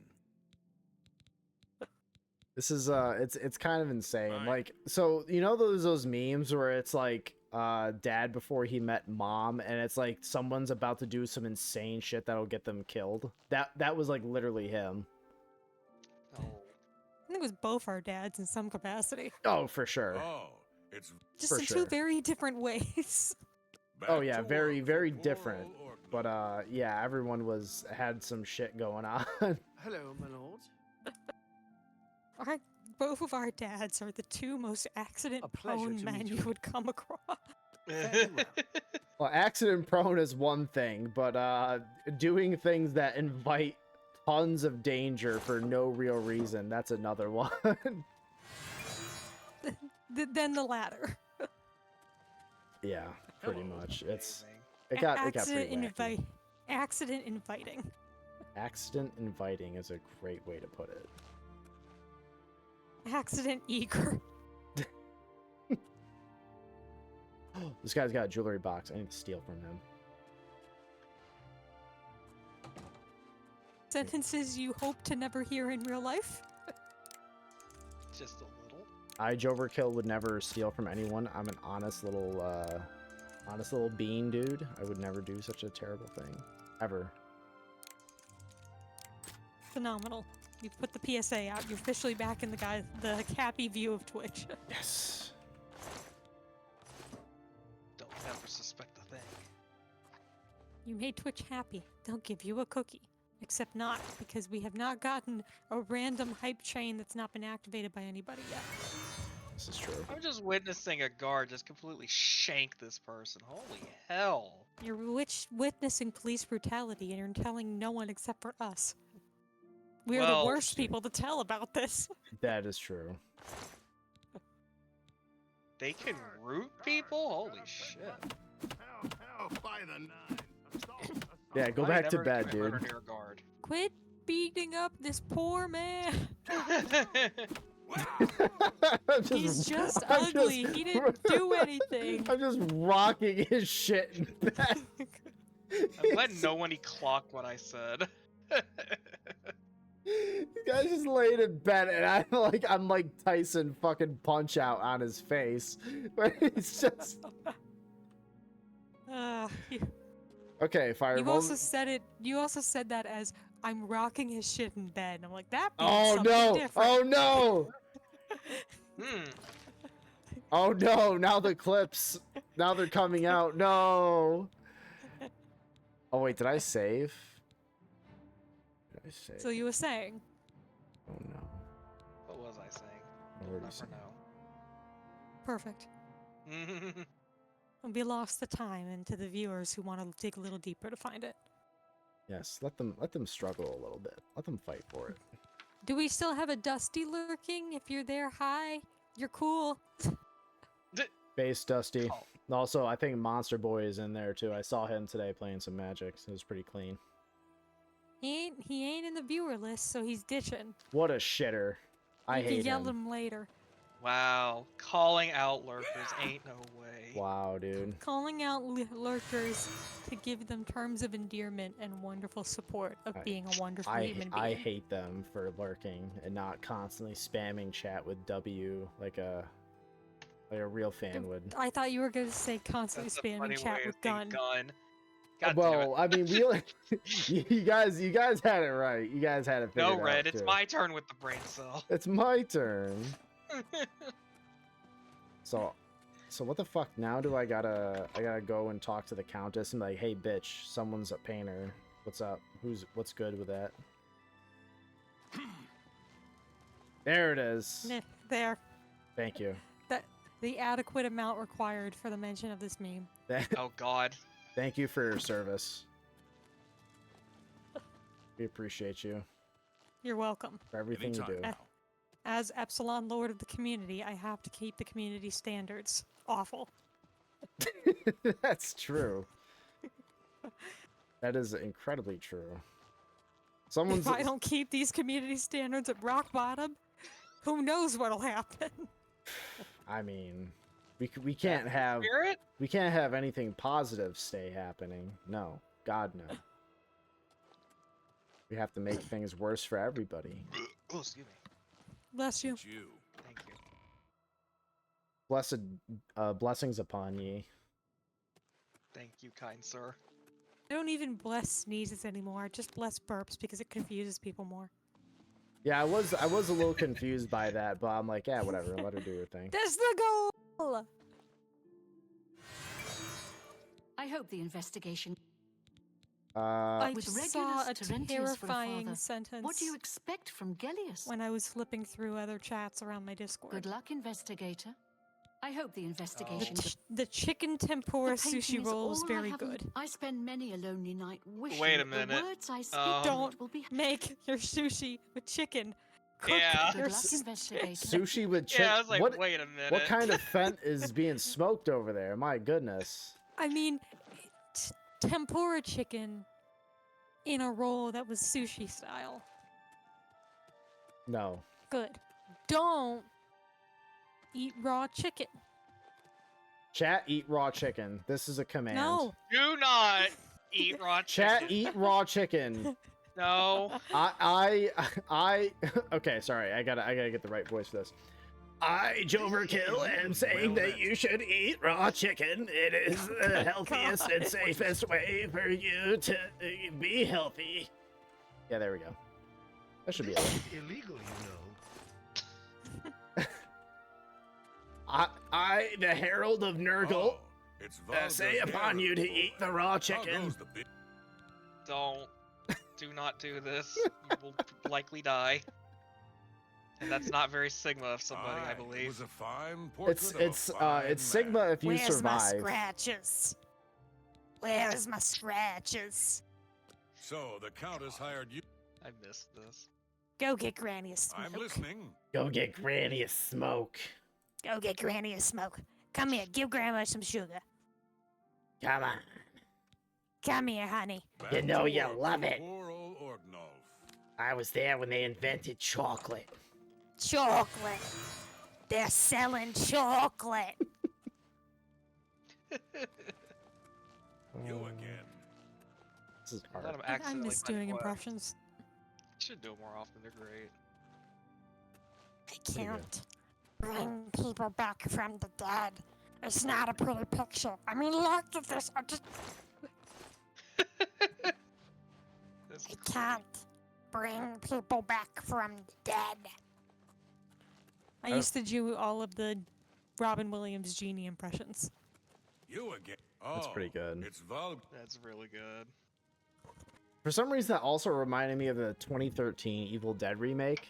This is it's kind of insane. Fine. Like, so you know those memes where it's like dad before he met mom, and it's like someone's about to do some insane shit that'll get them killed. That was like literally him. Oh. I think it was both our dads in some capacity. Oh, for sure. Oh, it's Just For in sure. two very different ways. back Oh yeah, to very work very for different. Coral But Orkney. yeah, everyone had some shit going on. Hello, my lord. Both of our dads are the two most A pleasure accident-prone to men meet you you. would come across. Very well. Well, accident prone is one thing, but doing things that invite tons of danger for no real reason, that's another one. Then the latter. Yeah, pretty Hello. much. It A- got pretty wacky. Accident inviting. Accident inviting is a great way to put it. Accident eager. This guy's got a jewelry box. I need to steal from him. Sentences you hope to never hear in real life. Just a little. I, j0everkill, would never steal from anyone. I'm an honest little bean dude. I would never do such a terrible thing. Ever. Phenomenal. You've put the PSA out. You're officially back in the happy view of Twitch. Yes. Don't ever suspect a thing. You made Twitch happy. They'll give you a cookie. Except not, because we have not gotten a random hype chain that's not been activated by anybody yet. This is true. I'm just witnessing a guard just completely shank this person. Holy hell. You're witnessing police brutality, and you're telling no one except for us. We're Well, the worst people to tell about this. That is true. They can root people? Holy shit. Hell, by the nine. Assault. Yeah, go I back to never bed, commit murder dude. near a guard. Quit beating up this poor man. He's just I'm ugly. He didn't do anything. I'm just rocking his shit in bed. I'm glad nobody clocked what I said. You guys just laid in bed, and I'm like Tyson fucking Punch Out on his face, where he's just okay. Fireball. You also said it. You also said that as I'm rocking his shit in bed. I'm like that. Oh no! Different. Oh no! Hmm. Oh no! Now the clips. Now they're coming out. No. Oh wait, did I save? Did I save? So you were saying? Oh no. What was I saying? What We'll were you never Perfect. know. We lost the time, and to the viewers who want to dig a little deeper to find it. Yes, let them struggle a little bit. Let them fight for it. Do we still have a Dusty lurking? If you're there, hi. You're cool. Base Dusty. Oh. Also, I think Monster Boy is in there too. I saw him today playing some Magic. So it was pretty clean. He ain't in the viewer list, so he's ditching. What a shitter. I You can hate yell him. him later. Wow. Calling out lurkers ain't no way. Wow, dude. Calling out lurkers to give them terms of endearment and wonderful support of being a wonderful human being. I hate them for lurking and not constantly spamming chat with W like a real fan would. I thought you were going to say constantly That's a spamming funny chat way with of saying gun. God Well, I damn mean, you guys had it right. You guys had it it. No, figured Red, out, it's too. my turn with the brain cell. It's my turn. So what the fuck now? Do I gotta go and talk to the Countess and be like, hey bitch, someone's a painter. What's up? What's good with that? There it is. There. Thank you. The adequate amount required for the mention of this meme. Oh god. Thank you for your service. We appreciate you You're welcome. for everything you do. Anytime now. As Epsilon Lord of the community, I have to keep the community standards awful. That's true. That is incredibly true. Someone's. If I don't keep these community standards at rock bottom, who knows what'll happen? I mean, we can't have Spirit? we can't have anything positive stay happening. No, God no. We have to make things worse for everybody. Oh, excuse me. Bless you. It's you. Thank you. Blessed blessings upon ye. Thank you, kind sir. I don't even bless sneezes anymore. I just bless burps because it confuses people more. Yeah, I was a little confused by that, but I'm like, yeah, whatever. Let her do her thing. That's the goal! I hope the investigation. I With saw a Regulus Terentius for a terrifying father, sentence What do you expect from Gellius? when I was flipping through other chats around my Discord. Good luck, investigator. I hope the investigation. The chicken tempura The painting sushi is roll is all I very have of- good. I spend many a lonely night wishing Wait a that minute. the words I speak Don't will be. Make your sushi with chicken. Cook Yeah. your Good luck, s- investigator. Sushi with chicken. Yeah, I was like, what, wait a minute. what kind of fent is being smoked over there? My goodness. I mean, tempura chicken in a roll that was sushi style. No. Good. Don't eat raw chicken. Chat, eat raw chicken. This is a command. No. Do not eat raw Chat, chicken. eat raw chicken. No. I okay, sorry. I gotta get the right voice for this. I, j0everkill, am saying that you should eat raw chicken. It is the healthiest and safest way for you to be healthy. Yeah, there we go. That should be it. Illegal, you know. I, the Herald of Nurgle, Oh, it's say Valga's upon you to eat the raw How chicken. goes the big- Don't. Do not do this. You will likely die. And that's not very Sigma of somebody, I It believe. was a fine portrait It's of a fine it's Sigma man. if you Where's my survive. scratches? Where's my scratches? So the Countess hired you. I missed this. Go get Granny a smoke. I'm listening. Go get Granny a smoke. Go get Granny a smoke. Come here, give Grandma some sugar. Come on. Come here, honey. You know you Back to love work it. for Poor old Orgnolf. I was there when they invented chocolate. Chocolate. They're selling chocolate. You again. This is I hard. thought I accidentally miss put doing what? impressions. Should do it more often. They're great. I can't bring people back from the dead. It's not a pretty picture. I mean, look at this. This I can't bring people back from the dead. I Oh. used to do all of the Robin Williams genie impressions. You again. That's Oh, pretty good. It's vulgar. That's really good. For some reason, that also reminded me of the 2013 Evil Dead remake.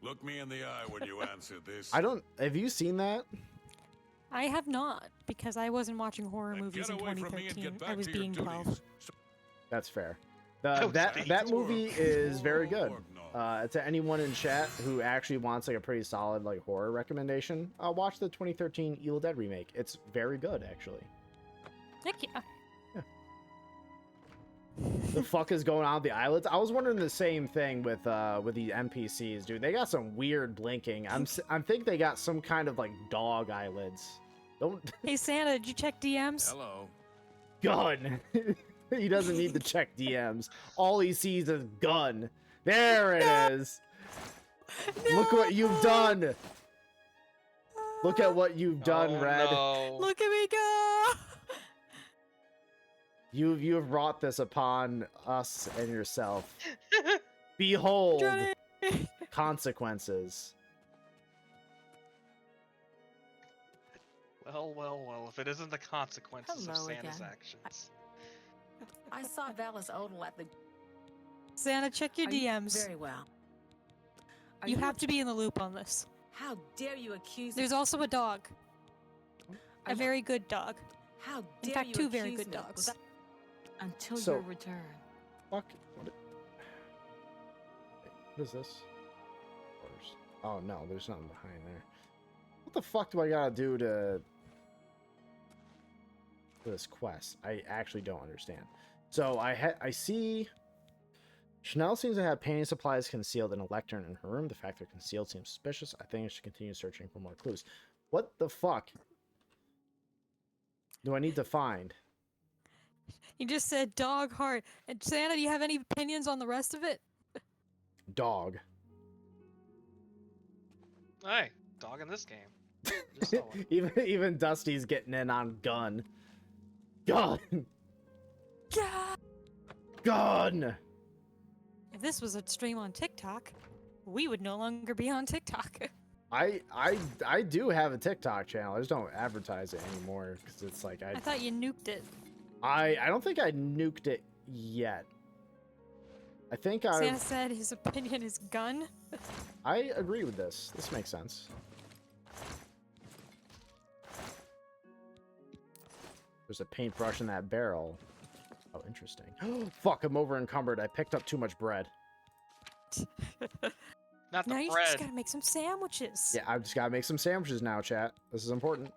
Look me in the eye when you answer this. I don't. Have you seen that? I have not, because I wasn't watching horror Then movies get in away from me and 2013. get back I was to your being 12. duties. That's fair. was That dated. movie is very Poor good. Orgnolf. To anyone in chat who actually wants like a pretty solid like horror recommendation, watch the 2013 Evil Dead remake. It's very good, actually. Heck yeah. The fuck is going on with the eyelids? I was wondering the same thing with the NPCs, dude. They got some weird blinking. I think they got some kind of like dog eyelids. Don't Hey Santa, did you check DMs? Hello. gun. He doesn't need to check DMs. All he sees is gun. There it is. Look what you've done. Look at what you've done, Oh, Red. No. Look at me go! You have wrought this upon us and yourself. Behold Johnny! consequences. Well, if it isn't the consequences of Hello Santa's again. actions. I saw Valis Odal at the. Santa, check your Are you- DMs. Very well. Are You have to be in the loop on this. How dare you accuse There's also a dog. Are A you- very good dog. How In dare fact, you two very accuse good me dogs. without- Until So- your return. Fuck. What is this? Oh no, there's nothing behind there. What the fuck do I gotta do to for this quest? I actually don't understand. So I see Chanel seems to have painting supplies concealed in a lectern in her room. The fact they're concealed seems suspicious. I think I should continue searching for more clues. What the fuck do I need to find? You just said dog heart. And Santa, do you have any opinions on the rest of it? Dog. Hey, dog in this game. Just saying. even Dusty's getting in on gun. Gun. Yeah. Gun. If this was a stream on TikTok, we would no longer be on TikTok. I do have a TikTok channel. I just don't advertise it anymore because it's like I thought you nuked it. I don't think I nuked it yet. I think Santa said his opinion is gun. I agree with this. This makes sense. There's a paintbrush in that barrel. Oh, interesting. Fuck, I'm over encumbered. I picked up too much bread. Not the Now you bread. just gotta make some sandwiches. Yeah, I've just gotta make some sandwiches now, chat. This is important.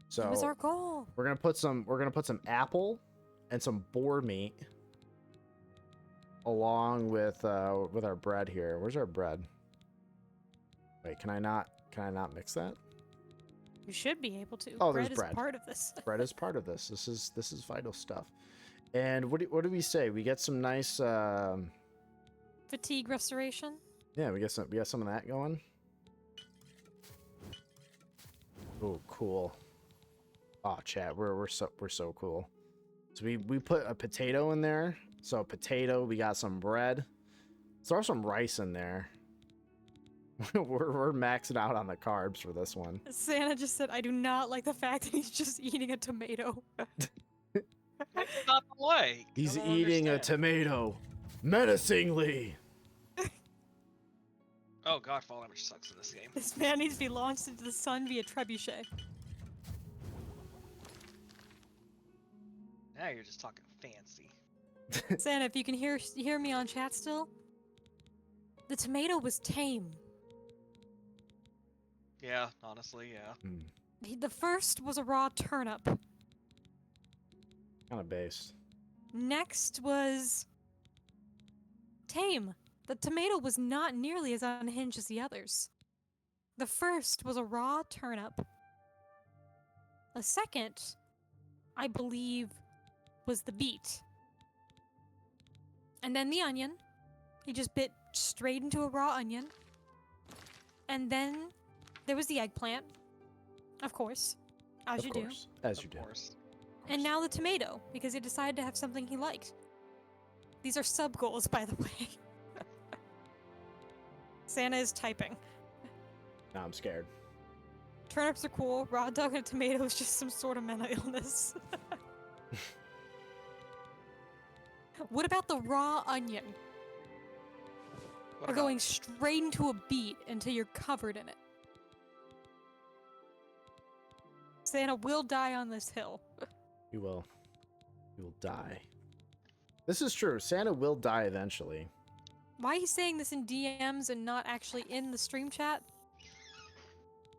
So That was our goal. we're gonna put some apple and some boar meat along with our bread here. Where's our bread? Wait, can I not mix that? You should be able to. Oh, bread there's is bread. part of this. Bread is part of this. This is vital stuff. And what do we say? We get some nice Fatigue restoration. yeah, we got some of that going. Oh, cool. Oh, chat, we're so cool. So we put a potato in there. So potato, we got some bread. Throw some rice in there. we're maxing out on the carbs for this one. Santa just said, I do not like the fact that he's just eating a tomato. That's not the way. I He's don't eating a understand. tomato menacingly. Oh god, fall damage sucks in this game. This man needs to be launched into the sun via trebuchet. Now you're just talking fancy. Santa, if you can hear me on chat still, the tomato was tame. Yeah, honestly, yeah. The first was a raw turnip. Kind of based. Next was tame. The tomato was not nearly as unhinged as the others. The first was a raw turnip. The second, I believe, was the beet. And then the onion. He just bit straight into a raw onion. And then there was the eggplant. Of course. As you do. As you do. Of course. And now the tomato, because he decided to have something he liked. These are sub goals, by the way. Santa is typing. Now I'm scared. Turnips are cool. Raw dog and tomato is just some sort of mental illness. What about the raw onion? What Or about- going straight into a beet until you're covered in it. Santa will die on this hill. You will. You will die. This is true. Santa will die eventually. Why are you saying this in DMs and not actually in the stream chat?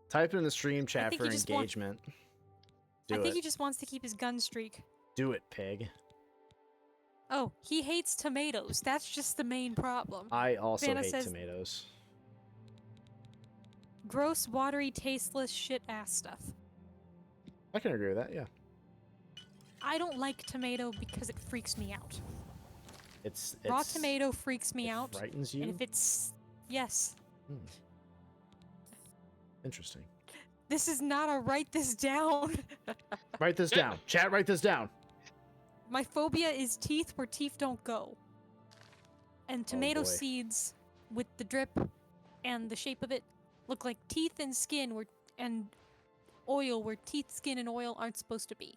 Type in the stream chat think for he just engagement. I Do think it. he just wants to keep his gun streak. Do it, pig. Oh, he hates tomatoes. That's just the main problem. I also Santa hate says- tomatoes. Gross, watery, tasteless, shit-ass stuff. I can agree with that, yeah. I don't like tomato because it freaks me out. It's Raw tomato freaks me it out. frightens you? And if it's... Yes. Interesting. This is not a write this down. Write this down. Chat, write this down. My phobia is teeth where teeth don't go. And tomato boy. seeds with the drip and the shape of it look like teeth and skin and oil where teeth, skin, and oil aren't supposed to be.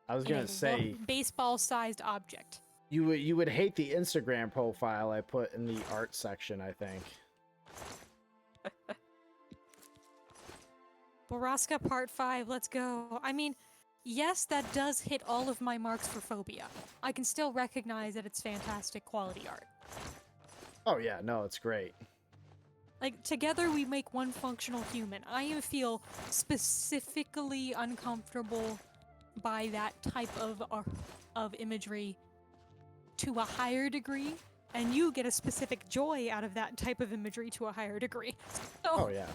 I was In gonna a say baseball-sized object. you would hate the Instagram profile I put in the art section, I think. Baraska Part 5, let's go. I mean, yes, that does hit all of my marks for phobia. I can still recognize that it's fantastic quality art. Oh yeah, no, it's great. Like, together we make one functional human. I feel specifically uncomfortable by that type of imagery to a higher degree, and you get a specific joy out of that type of imagery to a higher degree. So, Oh yeah,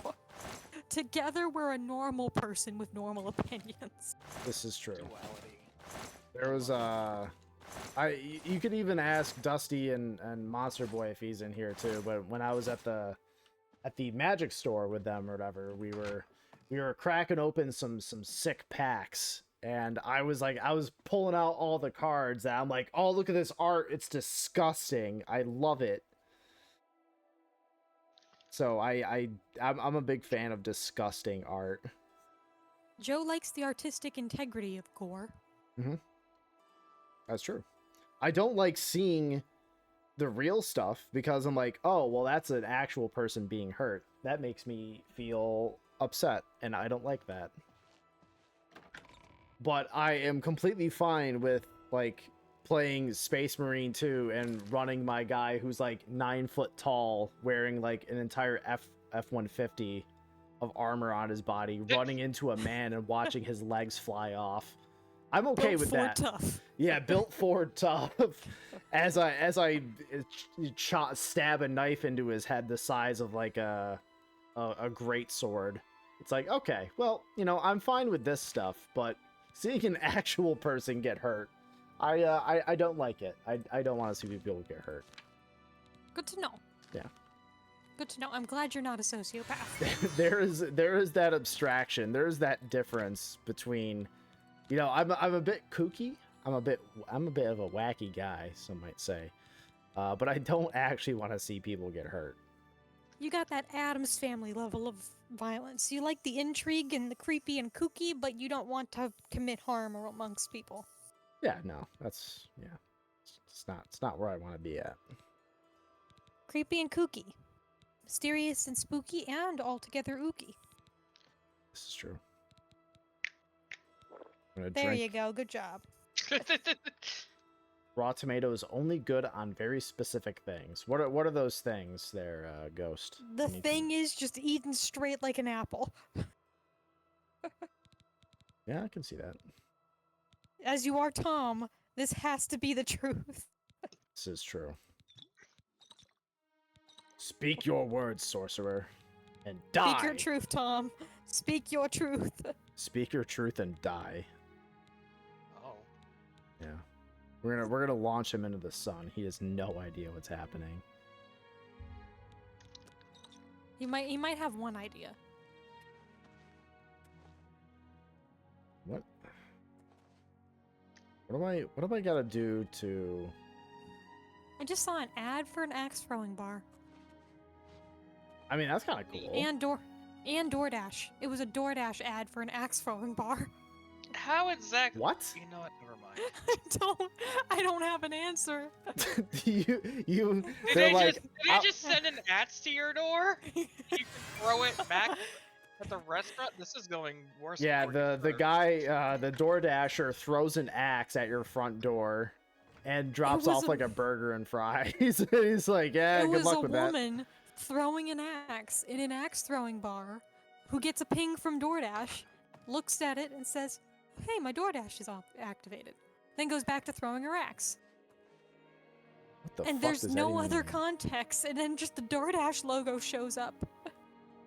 together we're a normal person with normal opinions. this is true. Duality. There was you could even ask Dusty and Monster Boy if he's in here too. But when I was at the magic store with them or whatever, we were cracking open some sick packs, and I was pulling out all the cards. And I'm like, oh, look at this art! It's disgusting. I love it. So I'm a big fan of disgusting art. Joe likes the artistic integrity of gore. That's true. I don't like seeing the real stuff because I'm like, oh, well, that's an actual person being hurt. That makes me feel upset, and I don't like that. But I am completely fine with, like, playing Space Marine 2 and running my guy who's, like, 9 foot tall, wearing, like, an entire F-150 of armor on his body, running into a man and watching his legs fly off. I'm okay Built with for that. tough. Yeah, built for tough. As I stab a knife into his head the size of like a great sword. It's like, okay, well, you know, I'm fine with this stuff, but seeing an actual person get hurt, I don't like it. I don't want to see people get hurt. Good to know. Yeah. Good to know. I'm glad you're not a sociopath. there is that abstraction. There is that difference between, you know, I'm a bit kooky. I'm a bit of a wacky guy, some might say. But I don't actually want to see people get hurt. You got that Addams Family level of violence. You like the intrigue and the creepy and kooky, but you don't want to commit harm amongst people. Yeah, no, it's not where I want to be at. Creepy and kooky. mysterious and spooky and altogether ooky. This is true. I'm gonna There drink. you go. Good job. Raw tomato is only good on very specific things. What are those things there, Ghost? The You need thing is just eaten straight like an apple. Yeah, I can see that. As you are Tom, this has to be the truth. This is true. Speak your words, sorcerer, and die. Speak your truth, Tom. Speak your truth. Speak your truth and die. Oh. Yeah. We're gonna launch him into the sun. He has no idea what's happening. He might have one idea. What? What do I gotta do to? I just saw an ad for an axe throwing bar. I mean, that's kind of cool. And DoorDash. It was a DoorDash ad for an axe throwing bar. How exactly? What? You know what? Never mind. I don't have an answer. you Did they're they like, just send an axe to your door? You can throw it back at the restaurant. This is going worse. yeah, than the guy, the DoorDasher throws an axe at your front door, and drops was off a- like a burger and fries. He's like, yeah, it good was luck a with that. woman throwing an axe in an axe throwing bar who gets a ping from DoorDash, looks at it and says, "Hey, my DoorDash is activated." Then goes back to throwing her axe. What the And fuck there's does that no even other mean? context, and then just the DoorDash logo shows up.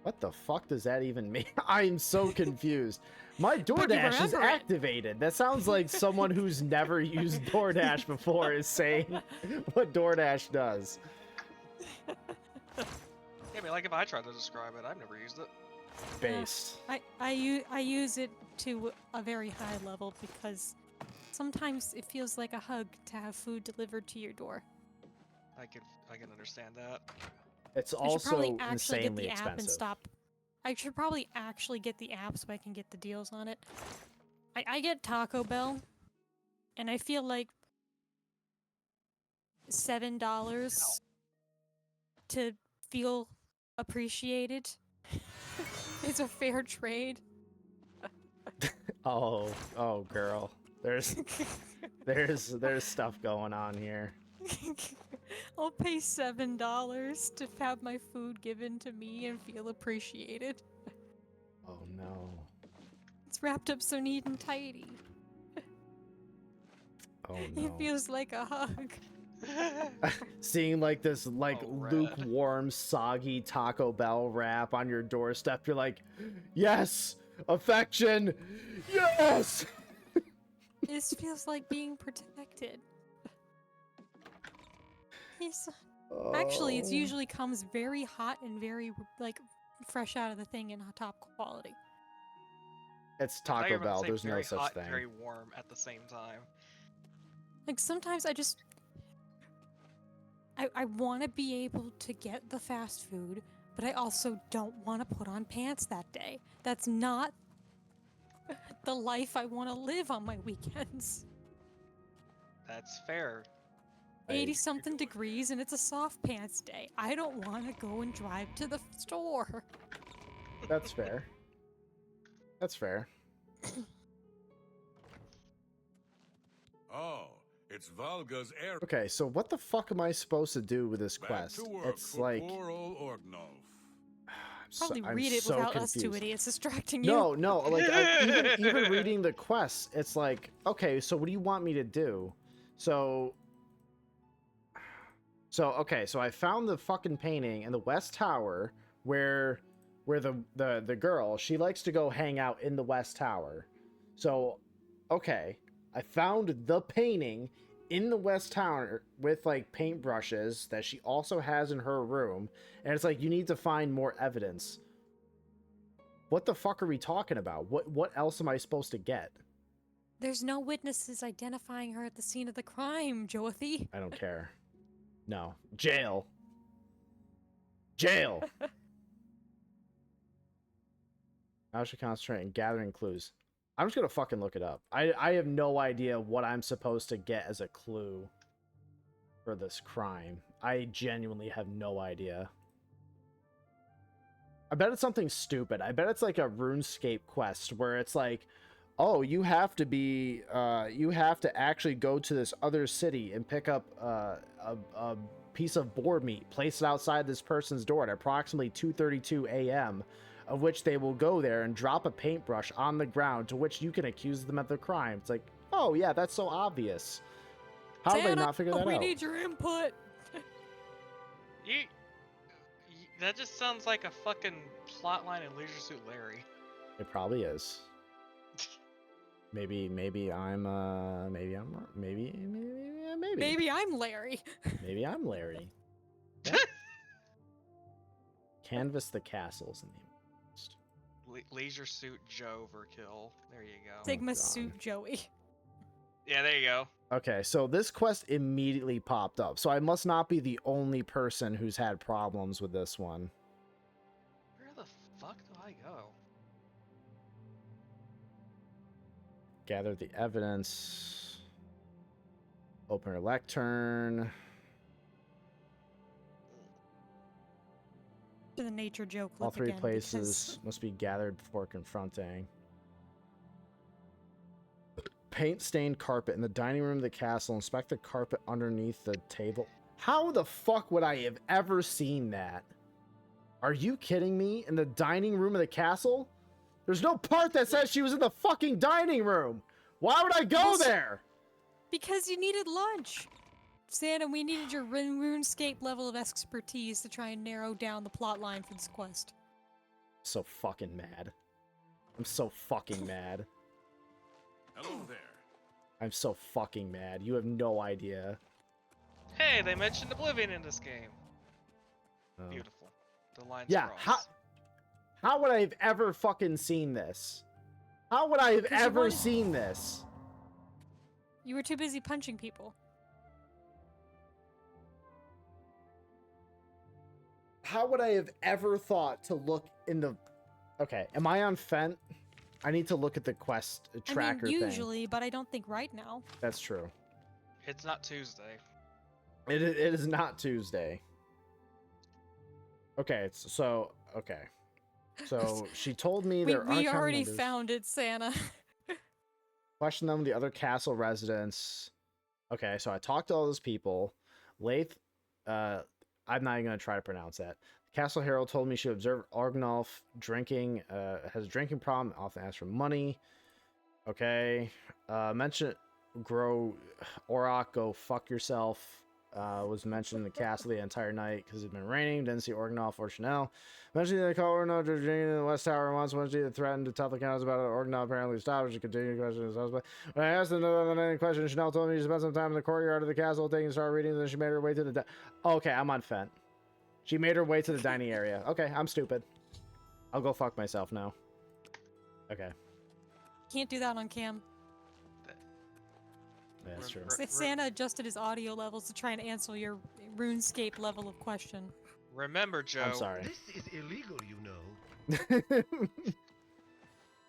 What the fuck does that even mean? I'm so confused. My you DoorDash is remember it. activated. That sounds like someone who's never used DoorDash before is saying what DoorDash does. Yeah, I mean, like if I tried to describe it, I've never used it. Based. I use it to a very high level because sometimes it feels like a hug to have food delivered to your door. I can understand that. It's I should probably also actually get insanely the app and expensive. stop. I should probably actually get the app so I can get the deals on it. I get Taco Bell, and I feel like $7 to feel appreciated is a fair trade. Oh, girl. There's stuff going on here. I'll pay $7 to have my food given to me and feel appreciated. Oh no. It's wrapped up so neat and tidy. Oh It no. feels like a hug. Seeing like this Oh, Red. lukewarm, soggy Taco Bell wrap on your doorstep, you're like, yes, affection, yes. This feels like being protected. Yes. Actually, it Oh. usually comes very hot and very like fresh out of the thing in top quality. It's I thought you Taco were about to Bell. say There's no very such hot, thing. Very warm at the same time. Like sometimes I want to be able to get the fast food, but I also don't want to put on pants that day. That's not the life I want to live on my weekends. That's fair. 80 something degrees and it's a soft pants day. I don't want to go and drive to the store. That's fair. That's fair. Oh, it's Valga's heir. Okay, so what the fuck am I supposed to do with this Back quest? to work It's for like poor old Orgnolf. Probably I'm read it so without us two confused. idiots distracting you. No, like even reading the quests, it's like, okay, so what do you want me to do? So okay, so I found the fucking painting in the West Tower where the girl, she likes to go hang out in the West Tower. So okay, I found the painting in the West Tower with like paintbrushes that she also has in her room, and it's like you need to find more evidence. What the fuck are we talking about? What else am I supposed to get? There's no witnesses identifying her at the scene of the crime, Joathy. I don't care. No. Jail. Jail. I should concentrate on gathering clues. I'm just gonna fucking look it up. I have no idea what I'm supposed to get as a clue for this crime. I genuinely have no idea. I bet it's something stupid. I bet it's like a RuneScape quest where it's like, oh, you have to actually go to this other city and pick up a piece of boar meat, place it outside this person's door at approximately 2:32 a.m., of which they will go there and drop a paintbrush on the ground, to which you can accuse them of the crime. It's like, oh yeah, that's so obvious. How did they not figure that we out? need your input. That just sounds like a fucking plotline in Leisure Suit Larry. It probably is. Maybe I'm maybe I'm Larry. maybe I'm Larry. Yeah. Canvas the castles in the Leisure Suit j0everkill. There you go. Sigma God. Suit Joey. Yeah, there you go. Okay, so this quest immediately popped up. So I must not be the only person who's had problems with this one. Where the fuck do I go? Gather the evidence. Open a lectern. To the nature joke. All three again, places must be gathered before confronting. Paint stained carpet in the dining room of the castle. Inspect the carpet underneath the table. How the fuck would I have ever seen that? Are you kidding me? In the dining room of the castle? There's no part that says she was in the fucking dining room. Why would I go there? Because you needed lunch. Santa, we needed your RuneScape level of expertise to try and narrow down the plot line for this quest. So fucking mad. I'm so fucking mad. Hello there. I'm so fucking mad. You have no idea. Hey, they mentioned Oblivion in this game. Oh. Beautiful. The lines Yeah, cross. how would I have ever fucking seen this? How would I have Because you ever wanted- seen this? You were too busy punching people. How would I have ever thought to look in the... Okay, am I on Fent? I need to look at the quest tracker thing. Usually, but I don't think right now. That's true. It's not Tuesday. It is not Tuesday. Okay, so she told me We there are already found it, Santa. Question them, the other castle residents. Okay, so I talked to all those people. Lath, I'm not even gonna try to pronounce that. Castle Herald told me she observed Orgnolf drinking, has a drinking problem, often asks for money. Okay. Mention Auroch, go fuck yourself. Was mentioned in the castle the entire night because it's been raining. Didn't see Orgnolf or Chanel. Mentioned they call Orgnolf drinking in the West Tower once. Wednesday threatened to tell the council about it. Orgnolf apparently stopped. She continued to question his husband. When I asked another question, Chanel told me she spent some time in the courtyard of the castle taking star readings, and she made her way to the... Okay, I'm on Fent. She made her way to the dining area. Okay, I'm stupid. I'll go fuck myself now. Okay. Can't do that on cam. Yeah, that's true. Santa adjusted his audio levels to try and answer your RuneScape level of question. Remember, Joe. I'm sorry. This is illegal, you know.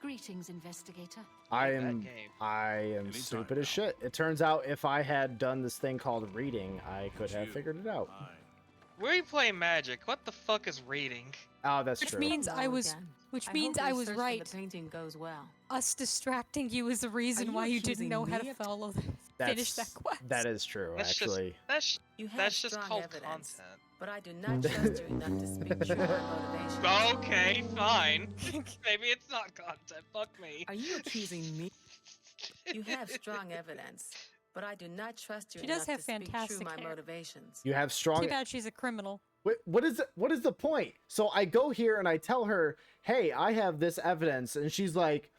Greetings, investigator. I That am Anytime stupid as now. shit. It turns out if I had done this thing called reading, I could have figured it out. Fine. We play Magic. What the fuck is reading? Oh, that's Which true. means I Hello was, again. which I means hope I your was search for right. The painting goes well. Us distracting you is the reason you why you didn't accusing know how me to of- follow, finish that quest. That is true, That's actually. Just You have that's just strong called evidence, content. but I do not trust you enough to speak true to my motivation. Okay, fine. Maybe it's not content. Fuck me. Are you accusing me? You have strong evidence, but I do not trust you She enough does have to speak true fantastic my hair. motivations. You have strong... Too bad she's a criminal. Wait, what is the point? So I go here and I tell her, hey, I have this evidence, and she's like,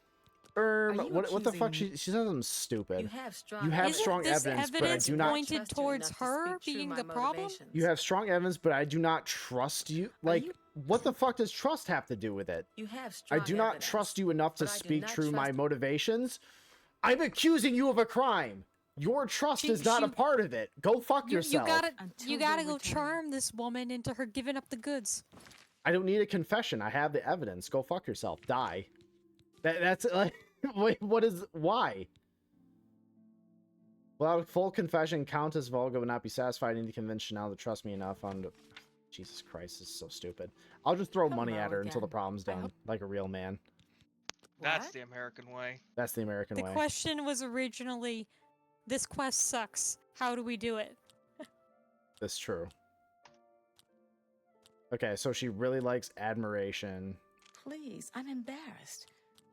you what the fuck? accusing She says I'm stupid. You have strong You have Isn't strong this evidence, but I do not... pointed trust you towards enough to her speak true being my the problem? motivations. You have strong evidence, but I do not trust you. Like, you- what the fuck does trust have to do with it? You have I strong do not evidence, trust you enough to but I do speak not true my trust- motivations. I'm accusing you of a crime. Your trust is not a part of it. Go fuck You yourself. gotta, Until you gotta you go return. charm this woman into her giving up the goods. I don't need a confession. I have the evidence. Go fuck yourself. Die. That's like, wait, why? Without a full confession, Countess Volga would not be satisfied. I need to convince Chanel to trust me enough on... Jesus Christ, this is so stupid. I'll just throw money at her until the again. problem's I done, hope- like a real man. That's What? the American way. That's the American The way. question was originally, this quest sucks. How do we do it? That's true. Okay, so she really likes admiration. Please, I'm embarrassed.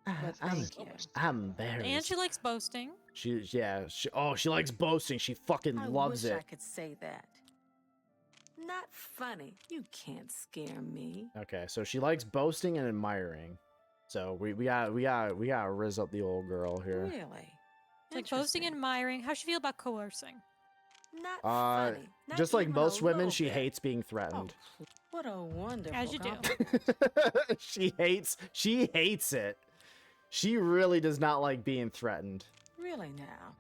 I'm, thank you. I'm embarrassed. And she likes boasting. She likes boasting. She fucking I loves wish it. I could say that. Not funny. You can't scare me. Okay, so she likes boasting and admiring. So we gotta riz up the old girl here. Really? Like boasting and admiring. How's she feel about coercing? Not Uh, funny. Not just like even most a women, little she bit. hates being Oh, threatened. what a wonderful As you do. compliment. She hates it. She really does not like being threatened. Really now,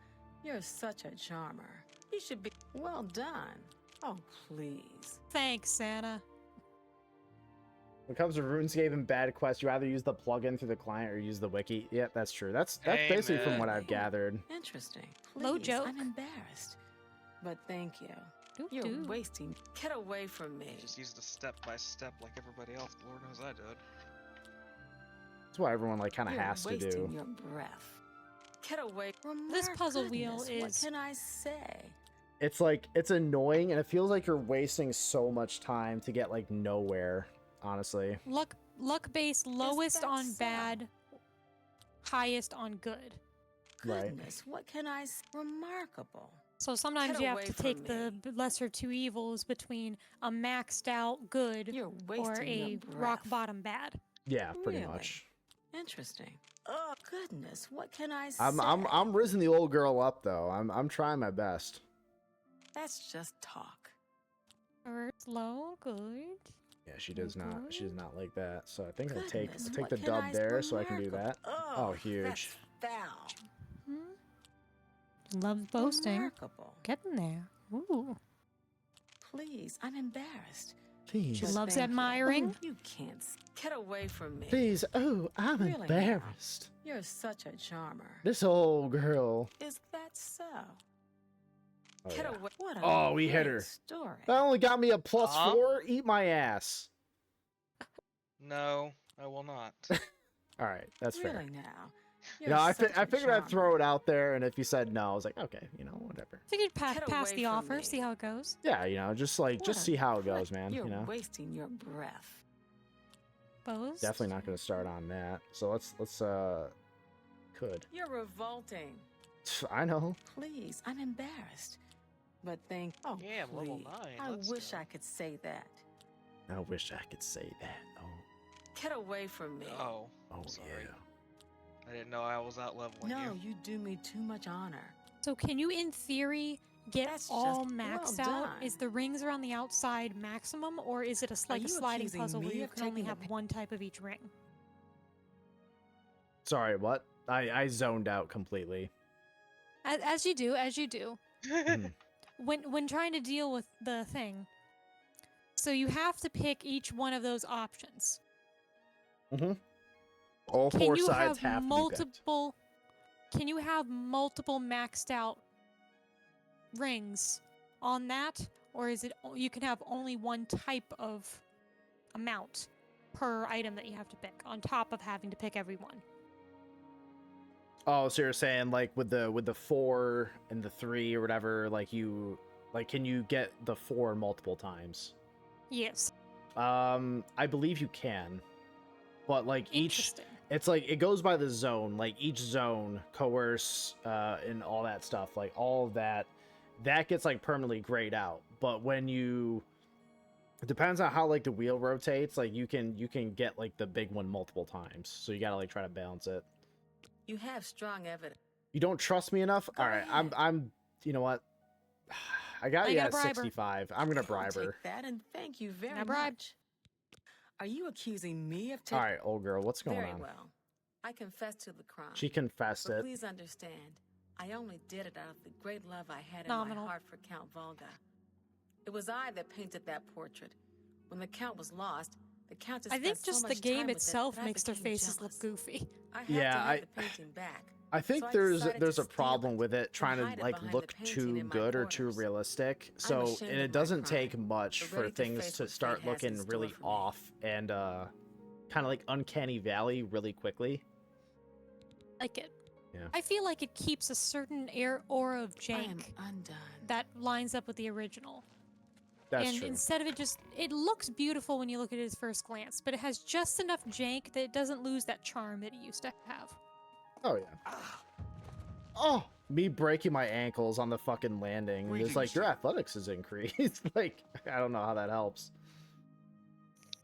you're such a charmer. You should be well done. Oh, please. Thanks, Santa. When it comes to RuneScape and bad quests, you either use the plugin through the client or use the wiki. Yep, that's true. That's basically from what I've gathered. Interesting. Low Please, joke. I'm embarrassed. But thank you. Doo You're doo. wasting. Get away from me. Just used a step by step like everybody else. Lord knows I did. That's what everyone like kind of You're has to wasting do. your breath. Get away. This My puzzle wheel goodness, is- What can I say? It's like it's annoying and it feels like you're wasting so much time to get like nowhere. Honestly, Luck base lowest that on so? bad, highest on good. Right. Goodness, what can I say? Remarkable. So sometimes Get you have away to from take the me. lesser two evils between a maxed out good You're wasting or a your rock breath. bottom bad. yeah, pretty Really? much. Interesting. Oh goodness, what can I say? I'm rizzing the old girl up though. I'm trying my best. That's just talk. First low, good. Yeah, she does not. She does not like that. So I think I'll take Goodness, the what can dub I- there, so I can do that. Remarkable. Oh, Ugh, huge. That's foul. Loves boasting. Remarkable. Getting there. Ooh. Please, I'm embarrassed. Please, She But loves thank you. admiring. You can't get away from me. please. Oh, I'm Really now? embarrassed. You're such a charmer. This old girl. Is that so? Oh, Get yeah. away. What a Oh, we hit great her. Story. That only got me a plus Huh? 4. Eat my ass. No, I will not. All right, that's fair. Really now. You know, I such a figured I'd throw charmer. it out there, and if you said no, I was like, okay, you know, whatever. Figured Get pass away the from offer, me. see how it goes. Yeah, you know, just like What just a see how it prick. goes, man. You're You know, wasting your breath. Boast. definitely not gonna start on that. So let's could. You're revolting. I know. Please, I'm embarrassed. But thank. Oh, Yeah, I'm level please. 9, I let's wish go. I could say that. I wish I could say that. Get away from me. Oh, Oh sorry. yeah. I didn't know I was out leveling No, you. you do me too much honor. So can you, in theory, get That's all just maxed well out? done. Is the rings around the outside maximum, or is it like a you sliding accusing puzzle where me you of can only taking have the one type of each ring? Sorry, what? I zoned out completely. As you do, as you do. Hmm. When trying to deal with the thing, so you have to pick each one of those options. Mm-hmm. All Can four you sides have have to be picked. multiple? Can you have multiple maxed out rings on that, or is it you can have only one type of amount per item that you have to pick on top of having to pick every one? Oh, so you're saying like with the 4 and the 3 or whatever, like can you get the 4 multiple times? Yes. I believe you can, but like each, Interesting. it's like it goes by the zone. Like each zone, coerce, and all that stuff. Like all of that gets like permanently grayed out. But when it depends on how like the wheel rotates. Like you can get like the big one multiple times. So you gotta like try to balance it. You have strong evidence. You don't trust me enough? Go All right, ahead. I'm. You know what? I got I you gotta at bribe her. 65. I'm gonna I'll bribe her. take that and thank you very Now bribe. much. Are you accusing me of All taking? right, old girl, what's going Very on? well. I confess to the crime. She confessed But it. please understand, I only did it out of the great love I had in Nominal. my heart for Count Volga. It was I that painted that portrait. When the Count was lost, the Countess I think spent so just the much game time with it itself that I makes their became faces look jealous. goofy. I had Yeah, to have I- the painting back, I think So I there's decided there's to a steal problem it with it trying hide to it like behind the look painting too in my good or too corners. realistic. I'm So ashamed and of it my doesn't crime, take much but for ready to things face to what fate start has in looking store really for me. off and kind of like uncanny valley really quickly. Like it. Yeah. I feel like it keeps a certain aura of I am jank undone. that lines up with the original. That's And true. instead of it looks beautiful when you look at it at first glance, but it has just enough jank that it doesn't lose that charm that it used to have. Oh yeah. Oh, me breaking my ankles on the fucking landing. It's like your athletics is increased. Like I don't know how that helps.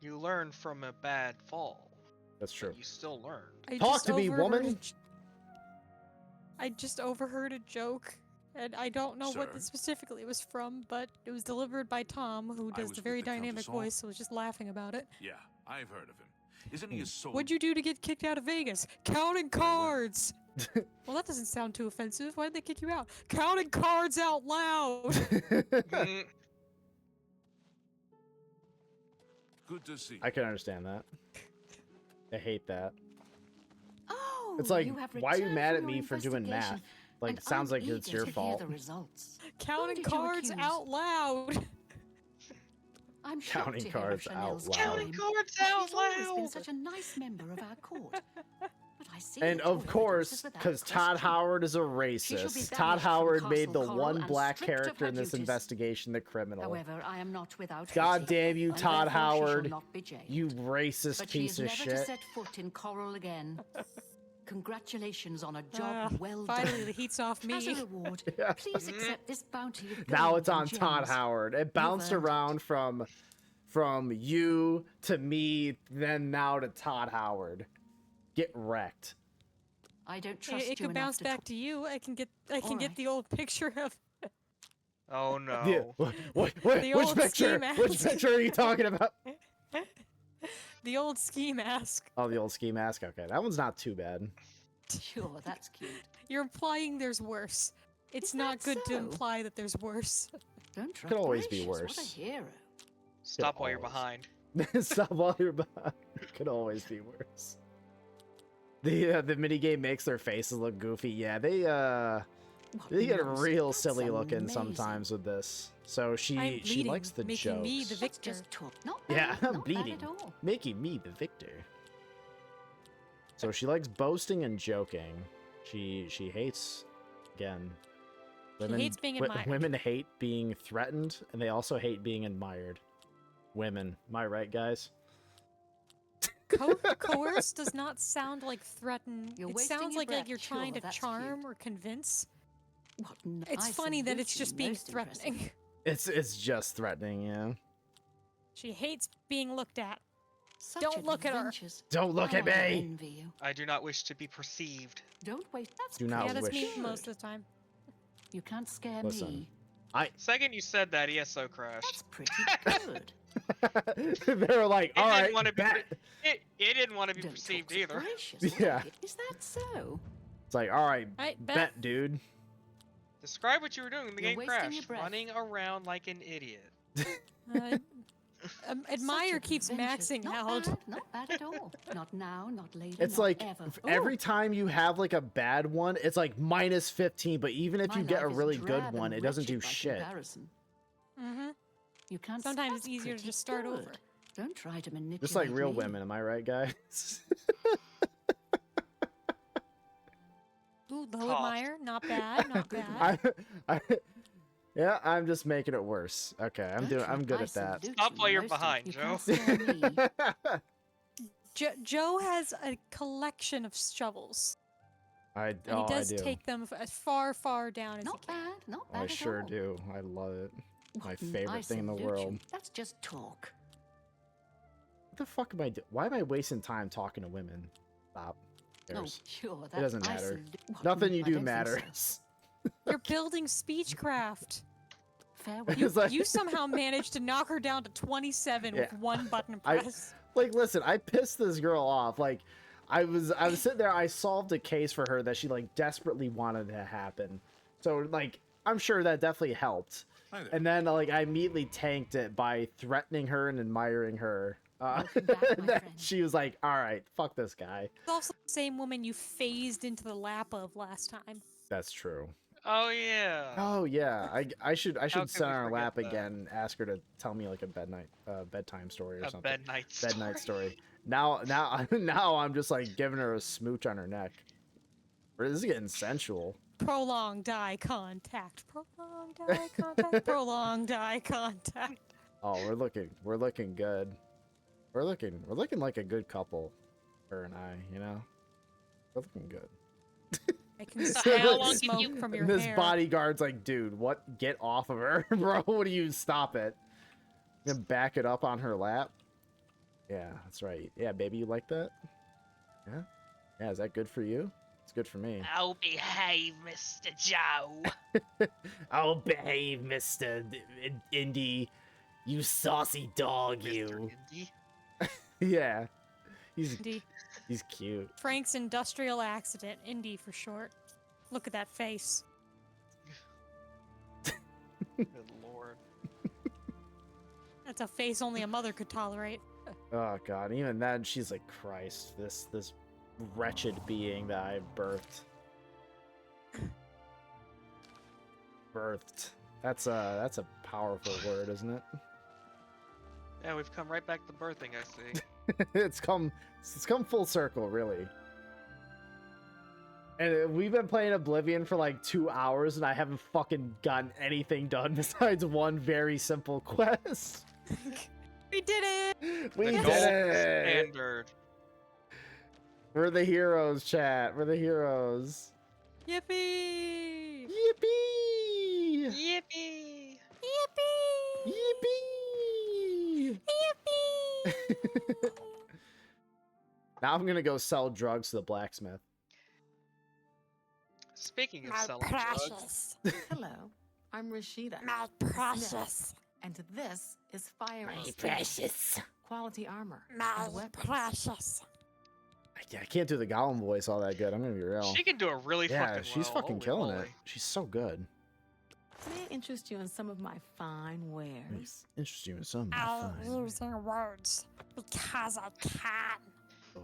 You learn from a bad fall. That's true. You still learned. I Talk just to me, overheard woman. I just overheard a joke, and I don't know what Sir? this specifically was from, but it was delivered by Tom, who I does was the with very the Countess dynamic Hall. voice, so I was just laughing about it. Yeah, I've heard of him. Isn't he a soul? What'd you do to get kicked out of Vegas? Counting cards! Well, that doesn't sound too offensive. Why'd they kick you out? Counting cards out loud! Mm, Good to see you. I can understand that. I hate that. Oh, It's like, you have why are you returned mad from at your me for doing math? investigation, Like, and it sounds I'm like it's eager your to hear fault. the results. Counting did you cards accuse? out loud! I'm shocked Counting to hear of cards Chanel's out loud. Counting crime. cards She's out always been loud. such a nice member of our court. But I see And that of your course, evidence is without because Todd question. Howard is a She shall be racist. Todd banished from Howard made the Castle Coral one and black stripped of character her in this duties. investigation the criminal. However, I am not without God pity, damn you, and Todd therefore she shall Howard. not be jailed. You racist But she piece is of never to shit. set foot in Coral again. Congratulations on a job Ah, well finally, done. the heat's off As a me. reward, Yeah. please accept this bounty of Now gold it's on and Todd gems. Howard. It bounced earned it. around from you to me, then now to Todd Howard. Get wrecked. I don't trust It you could enough bounce to back to you. I can get Alright. the old picture of Oh Yeah. no. What, The which old picture? ski Which mask. picture are you talking about? the old ski mask. Oh, the old ski mask. Okay, that one's not too bad. Sure, that's cute. You're implying there's worse. It's Is not that good to so? imply that there's worse. Don't trust Could always be What worse. a hero. Stop while you're always. behind. Stop while you're behind. Could always be worse. The minigame makes their faces look goofy. Yeah, they get nonsense. real That's silly looking amazing. sometimes with this. So I'm she bleeding, likes the making jokes. me the Let's victor. just talk. Not Yeah, bad, I'm not bleeding, bad at all. making me the victor. So she likes boasting and joking. She hates, again, women. hates being admired. Women hate being threatened, and they also hate being admired. Women, am I right, guys? Coerce does not sound like threaten. You're It wasting sounds your like breath. you're Sure, trying to that's charm cute. or convince. What It's I funny that it's salute you, just being most impressive. threatening. It's just threatening, yeah. She hates being looked at. Such Don't look at her. adventures. Don't look Oh, at I me. envy you. I do not wish to be perceived. Don't waste. That's Do not Yeah, that's me wish. most of the time. You can't scare Listen. me. Second you said that, ESO crashed. That's pretty good. They were like, It all didn't right, wanna be bet. It didn't want to be Don't perceived talk so either. gracious, Yeah. Is that so? It's like, all right, Right, bet, dude. Describe what you were doing when the You're game wasting your crashed. breath. Running around like an idiot. Uh, Admire Such keeps adventures. maxing Not out. Bad, not bad at all. Not now, not later. It's not like ever. every Ooh, time you have like a bad one, it's like minus 15. But even if my you get a life is really good drab one, and it doesn't do wretched by shit. comparison. Mm-hmm. You can't. Sometimes that's it's easier to pretty just start over. good. Don't try to manipulate Just like real me. women, am I right, guys? Ooh, low Cough. admire, not bad, not bad. Yeah, I'm just making it worse. Okay, I'm Don't good I at that. salute Stop you, while you're most of- behind, you Joe. can't scare me. Joe has a collection of shovels, I and oh, he does I do. take them as far, far down as Not he can. bad, not bad I at sure all. do. I love it. My What, favorite I thing in the salute you. world. That's just talk. What the fuck am I doing? Why am I wasting time talking to women? Stop. Who Oh, cares? sure. It doesn't I matter. salute- What, Nothing you I do don't think so. matters. You're building speechcraft. Fair It's like- You somehow managed to knock her down to 27 with Yeah. one button I- press. Like, listen, I pissed this girl off. Like, I was sitting there. I solved a case for her that she like desperately wanted to happen. So like, I'm sure that definitely helped. Hi there. And then like, I immediately tanked it by threatening her and admiring her Welcome back, my that friend. she was like, all right, fuck this guy. It's also the same woman you phased into the lap of last time. That's true. Oh yeah. Oh yeah, I should could sit we on her forget lap that? again, ask her to tell me like a bedtime story or A something. bed night Bed story. night story. Now now I'm just like giving her a smooch on her neck. This is getting sensual. Prolonged eye contact. Prolonged eye contact. Prolonged eye contact. Oh, we're looking good. We're looking like a good couple, her and I. You know, we're looking good. I can So smell how the long have smoke you- from your And this hair. bodyguard's like, dude, what? Get off of her, bro. What do you stop it? You gonna back it up on her lap? Yeah, that's right. Yeah, baby, you like that? Yeah? Yeah, is that good for you? It's good for me. Oh, behave, Mr. Joe. Oh, behave, Mr. Indy. You saucy dog, Mr. Indy. Yeah. Indy. He's cute. Frank's industrial accident. Indy for short. Look at that face. Good lord. That's a face only a mother could tolerate. Oh god, even then she's like, Christ, this wretched being that I birthed. Birthed. That's a powerful word, isn't it? Yeah, we've come right back to birthing, I see. it's come full circle, really. And we've been playing Oblivion for like 2 hours, and I haven't fucking gotten anything done besides one very simple quest. We did it! We The did gold it! standard. We're the heroes, chat. We're the heroes. Yippee! Yippee! Yippee! Yippee! Yippee! Yippee! Now I'm gonna go sell drugs to the blacksmith. Speaking of My selling drugs, precious. Hello, I'm Rashida. My precious. And this is Fire My and Steel. precious. Quality armor. My and weapons. precious. I can't do the Gollum voice all that good. I'm gonna be real. she can do it really Yeah, fucking she's well. fucking Holy killing moly. it. She's so good. May I interest you in some of my fine wares? Interesting with some. I'm Fine. using words because I can. Oh.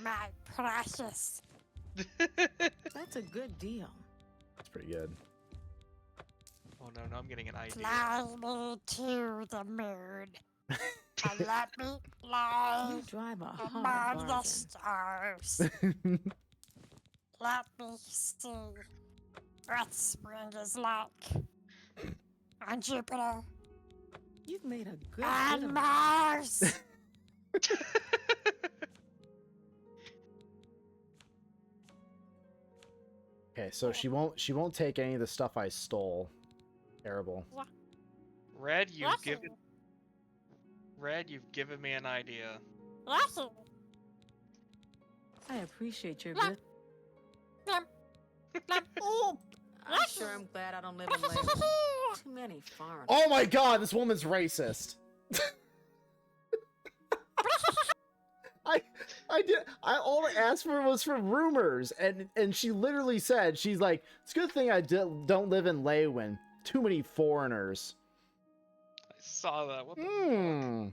My precious. That's a good deal. That's pretty good. Oh no, I'm getting an idea. Fly me to the moon. And let me fly You drive a hard among the bargain. stars. Let me see what spring is like on Jupiter You've made a good bit and of Mars. Okay, so she won't take any of the stuff I stole. Terrible. Red, you've Lucky. given me an idea. Lucky. I appreciate your Lum. good. Lum. Lum. Ooh. I'm sure I'm glad I don't live in Lagos. Too many foreigners. Oh my god, this woman's racist. I all I asked for was for rumors, and she literally said, she's like, it's a good thing I don't live in Lewin. Too many foreigners. I saw that. What the Hmm.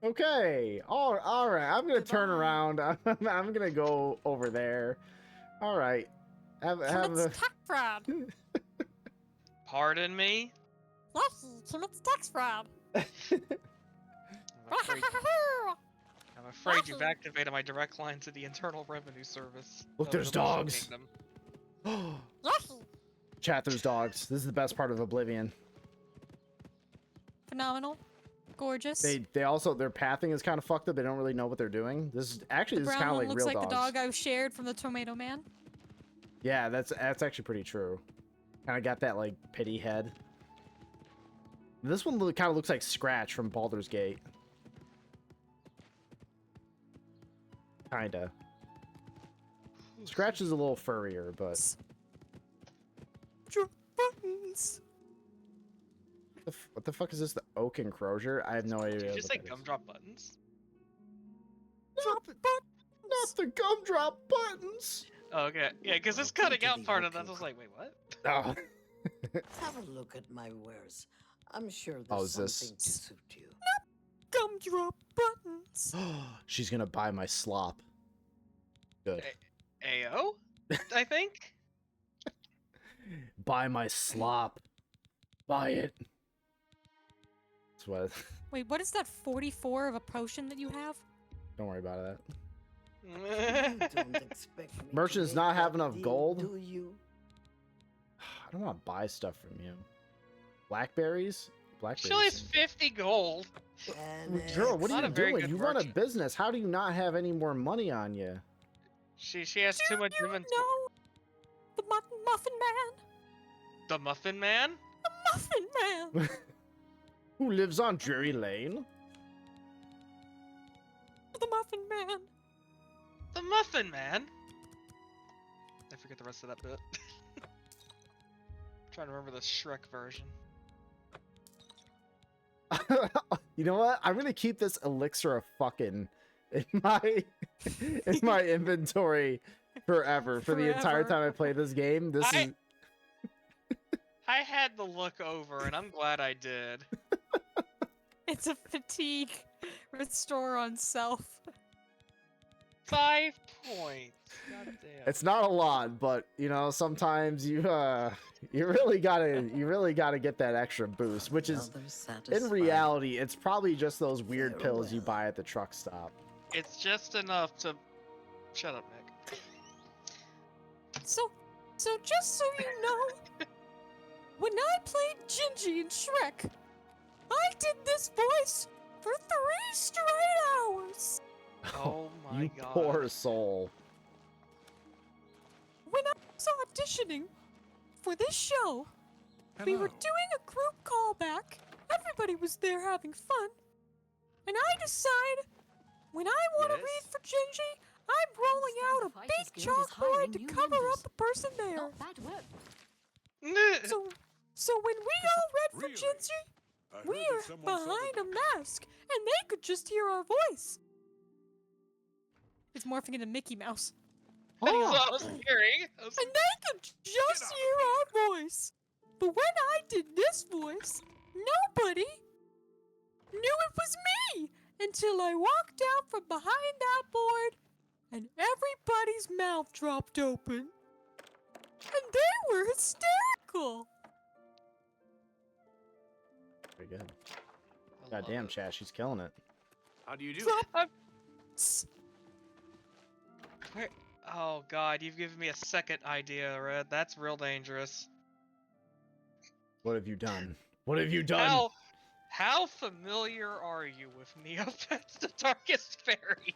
Okay. All right. I'm gonna turn Goodbye. around. I'm gonna go over there. All right. Have Commits a. tax fraud. Pardon me? Lucky commits tax fraud. I'm afraid you've activated my direct line to the Internal Revenue Service. Look, of there's the Mushroom dogs. Kingdom. Lucky. Chat, there's dogs. This is the best part of Oblivion. Phenomenal. Gorgeous. They also, their pathing is kind of fucked up. They don't really know what they're doing. This is the kind of brown like one looks real like dogs. the dog I shared from the Tomato Man. Yeah, that's actually pretty true. Kind of got that like pity head. This one kind of looks like Scratch from Baldur's Gate. Kinda. Scratch is a little furrier, but Buttons. what the fuck is this? The Oak Encrosure? I have no idea. Did you what just say that is. gumdrop buttons? Not the gumdrop buttons. Oh, okay. Yeah, because this Welcome cutting to out the part of that, I Oak was like, wait, what? Oh. Have a look at my wares. I'm sure Oh, there's is this- something to suit you. gumdrop buttons. She's gonna buy my slop. Good. Ayo, I think. Buy my slop. Buy it. That's what. Wait, what is that 44 of a potion that you have? Don't worry about that. You don't expect me to Merchants make not have that enough deal, gold? do you? I don't want to buy stuff from you. Blackberries? She only has Blackberries. 50 gold. Girl, what Not are a you very doing? good You run a merchant. business. How do you not have any more money on you? She has too much You inventory. know the muffin man? The Muffin Man? The muffin man! Who lives on Drury Lane? The muffin man! The Muffin Man? I forget the rest of that bit. Trying to remember the Shrek version. You know what? I'm gonna keep this elixir of fucking in my inventory forever for the entire Forever. time I play this game. This is I had to look over, and I'm glad I did. It's a fatigue restore on self. 5 points. God damn. it's not a lot, but you know sometimes you really gotta get that extra boost, which is Another in satisfying reality it's probably just those weird pills you farewell. buy at the truck stop. It's just enough to. Shut up, Nick. So just so you know, when I played Gingy in Shrek, I did this voice for 3 straight hours. Oh my You god. poor soul. When I was auditioning for this show, we were Hello. doing a group callback. Everybody was there having fun. And I decide, when I want to Yes? read for Gingy, I'm rolling out a The Fighters big Guild is chalkboard hiring to new cover members. up the person there. Not bad work. So when we all read for Really? Gingy, I heard we that are someone said behind that- a mask, and they could just hear our voice. It's morphing into Mickey Mouse. That's what I was hearing. I was- And they could just hear our voice. But when I did this voice, nobody knew it was me until I walked out from behind that board and everybody's mouth dropped open. And they were hysterical. Very good. I love Goddamn, it. chat, she's killing it. How do you do? Drop. Where- Oh god, you've given me a second idea, Red. That's real dangerous. What have you done? What have you done? How familiar are you with Neopets the Darkest Fairy?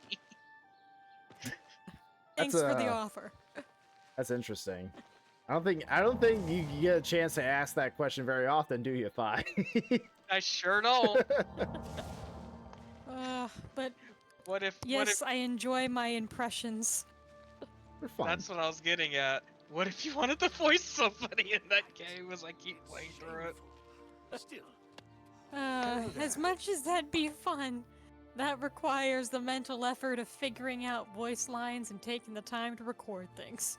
Thanks for the a- offer. That's interesting. I don't think you get a chance to ask that question very often, do you, Phi? I sure don't. But What if yes, I enjoy my impressions. They're fun. that's what I was getting at. What if you wanted to voice somebody in that game as I keep playing through it? Still, As much as that'd be fun, that requires the mental effort of figuring out voice lines and taking the time to record things.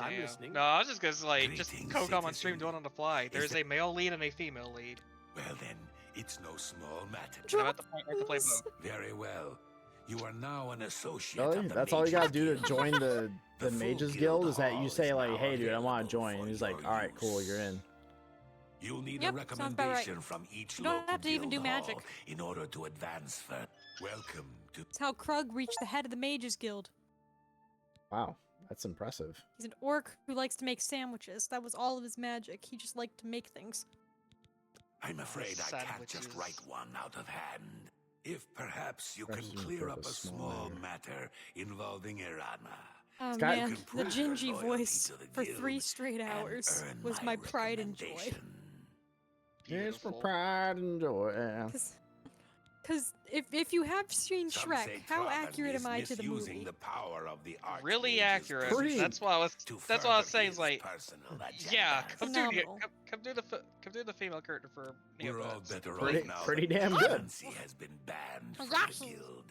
I'm Damn. listening. No, I was just gonna like just Greetings, co-com on stream citizen. doing it on the fly. Is There's it- a male lead and a female lead. Well then, it's no small matter. And I'm at the point where I can play Please. both. Very well. You are now an associate Really? of the That's all you Mages gotta do to Guild. join the The Mages full Guild? guild Is that you hall say is like, now hey dude, I want to available join? for And he's like, your alright, cool, use. you're in. You'll need Yep, a sounds about right. recommendation from each You don't local have to even guild do magic. hall in order to advance further. Welcome to It's how Krug reached the head of the Mages Guild. Wow, that's impressive. He's an orc who likes to make sandwiches. That was all of his magic. He just liked to make things. I'm afraid I can't just Sandwiches. write one out of hand. If perhaps you can Question clear for up the a small small area. matter involving Irana. Oh Scott- man, You can the prove your Gingy loyalty voice to the for guild 3 straight and hours earn was my pride and joy. recommendation. Yes, for Beautiful. pride and joy. Yeah. Cause if you have seen Some Shrek, say how Traven accurate is am I to the misusing movie? the power of the Really Archmage's accurate. Pretty- That's why I was. to That's what I was further saying. Is his like, personal yeah, agenda. come do the Phenomenal. come do the female character for We're all Neopets. better Pretty- off now pretty that damn good. Nancy has been banned from Yes. the guild.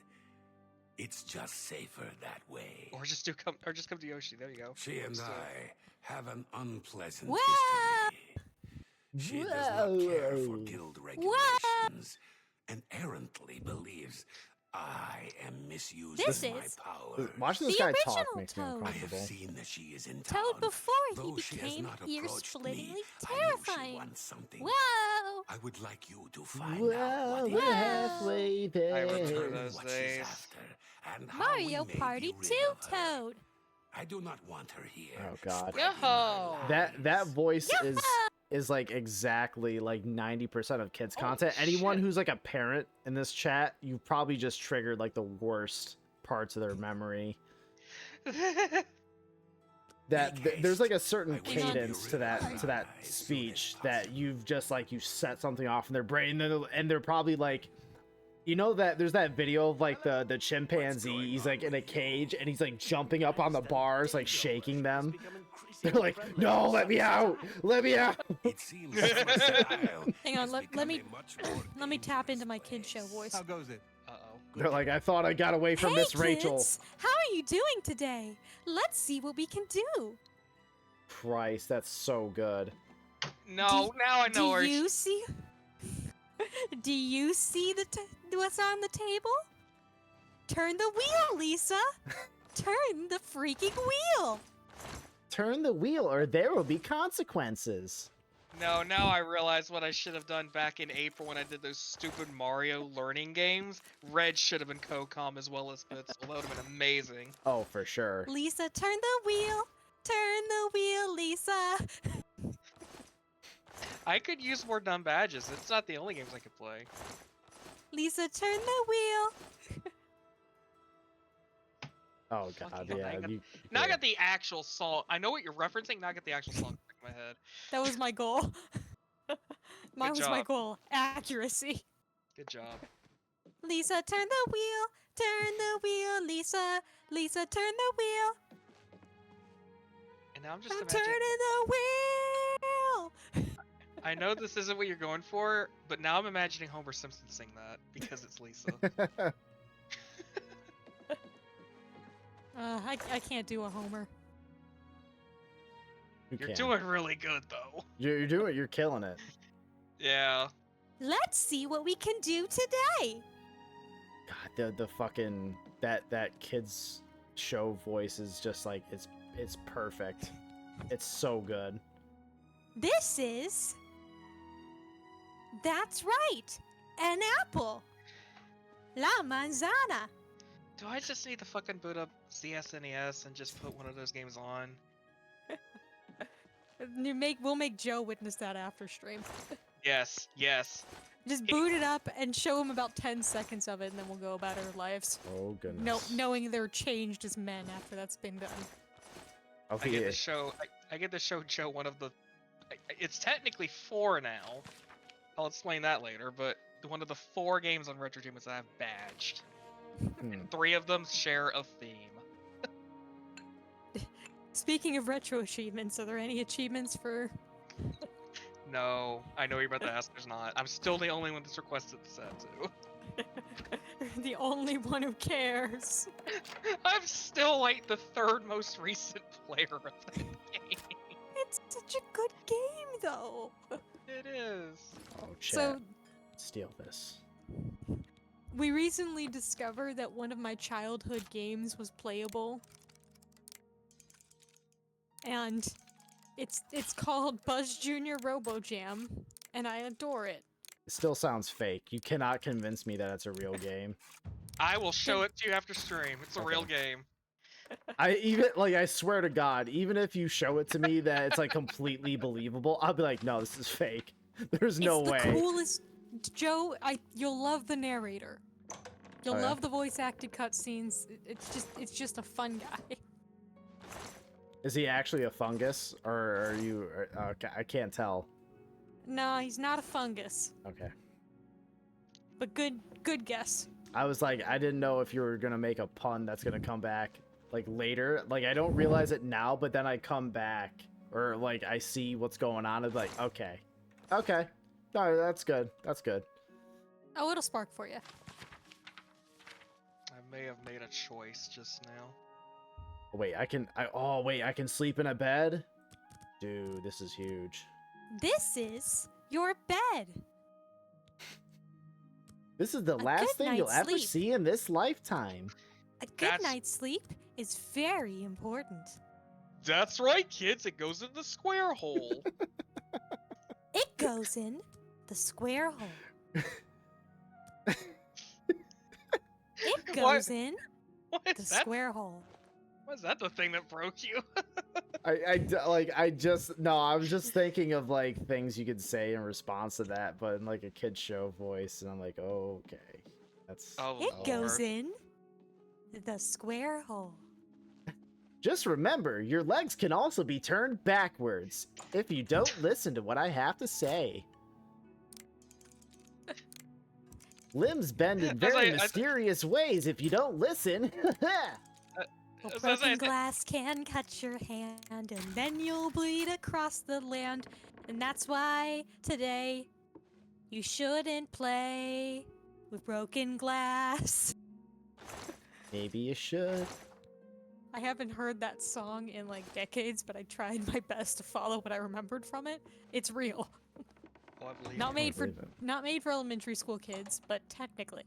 It's just safer that way. Or just come to Yoshi. There you go. She and Just do it. I have an unpleasant Whoa. history. She does not care for Whoa. guild regulations, and errantly believes I am misusing This my is power. Watching this the guy talk original makes me Toad. I have uncomfortable. seen that she is in Toad town. before he Though she has became not approached me, ear-splittingly I know she terrifying. wants something. Whoa! I would like you to find out Well, what it we're is. halfway I there. remember Learn those what she's days. after and how Mario we may Party be rid 2 of her. Toad. I do not want her here. Oh, God. spreading her Yo-ho! That lies. voice is like exactly like 90% of kids Holy content. Anyone shit. who's like a parent in this chat, you probably just triggered like the worst parts of their memory. That there's like a certain I wish you cadence to that realized to that as soon as speech that possible. you've just like you set something off in their brain, and they're probably like, you know, that there's that video of like the chimpanzee, he's like in a cage and he's like jumping up on the bars, like shaking them. They're like, no, let me out, let me out. It seems that my style Hang on, has let become me a much more let me tap into my dangerous kid show place. voice. goes it? Uh-oh. They're like, I thought I got away from Hey Miss Rachel. kids, how are you doing today? Let's see what we can do. Christ, that's so good. No, now I know Do where you see? Do you see what's on the table? Turn the wheel, Lisa. Turn the freaking wheel. Turn the wheel or there will be consequences. No, now I realize what I should have done back in April when I did those stupid Mario learning games. Red should have been co-com as well as Bits. That would have been amazing. Oh, for sure. Lisa, turn the wheel. Turn the wheel, Lisa. I could use more dumb badges. It's not the only games I could play. Lisa, turn the wheel. Oh god, Fucking yeah. hell, You, Now I yeah. got the actual song. I know what you're referencing. Now I got the actual song stuck in my head. That was my goal. Mine was my job. goal. Accuracy. Good job. Lisa, turn the wheel. Turn the wheel, Lisa. Lisa, turn the wheel. And now I'm just I'm imagining. turning the wheel. I know this isn't what you're going for, but now I'm imagining Homer Simpson sing that because it's Lisa. I can't do a Homer. You're can. doing really good though. You're doing it. You're killing it. Yeah. Let's see what we can do today. God, the fucking that kids show voice is just like it's perfect. It's so good. This is... That's right. An apple. La manzana. Do I just need to fucking boot up CSNES and just put one of those games on? We'll make Joe witness that after stream. Yes, yes. Just boot it up and show him about 10 seconds of it, and then we'll go about our lives. Oh goodness. Knowing they're changed as men after that's been done. Oh, I get yeah. to show. I get to show Joe one of the. It's technically 4 now. I'll explain that later, but one of the 4 games on Retro Achievements that I've badged. And 3 of them share a theme. Speaking of retro achievements, are there any achievements for... No, I know you're about to ask. There's not. I'm still the only one that's requested the set to. the only one who cares. I'm still like the 3rd most recent player of that game. It's such a good game, though. It is. Oh, chat. So, Steal this. we recently discovered that one of my childhood games was playable. And it's called Buzz Jr. RoboJam, and I adore it. It still sounds fake. You cannot convince me that it's a real game. I will show it to you after stream. It's a real game. I swear to God, even if you show it to me that it's like completely believable, I'll be like, no, this is fake. There's no way. It's the coolest, Joe. You'll love the narrator. You'll Oh, yeah? love the voice acted cutscenes. It's just a fun guy. Is he actually a fungus, or are you? Okay, I can't tell. No, he's not a fungus. Okay. But good guess. I was like, I didn't know if you were gonna make a pun that's gonna come back like later. Like I don't realize it now, but then I come back or like I see what's going on. It's like, okay, no, that's good. That's good. Oh, it'll spark for you. I may have made a choice just now. Wait, I can sleep in a bed? Dude, this is huge. This is your bed. This is the A last good thing you'll night's ever sleep. see in this lifetime. A good That's- night's sleep is very important. That's right, kids. It goes in the square hole. It goes in the square hole. It goes in What the is that? square hole. Was that the thing that broke you? I was just thinking of like things you could say in response to that, but in like a kid show voice, and I'm like, oh, okay, that's. Oh, It goes Lord. in the square hole. Just remember, your legs can also be turned backwards if you don't listen to what I have to say. Limbs bend in very mysterious ways if you don't listen. A As I broken said- glass can cut your hand, and then you'll bleed across the land. And that's why today you shouldn't play with broken glass. Maybe you should. I haven't heard that song in like decades, but I tried my best to follow what I remembered from it. It's real. Oh, I believe Not you. made for believe it. not made for elementary school kids, but technically.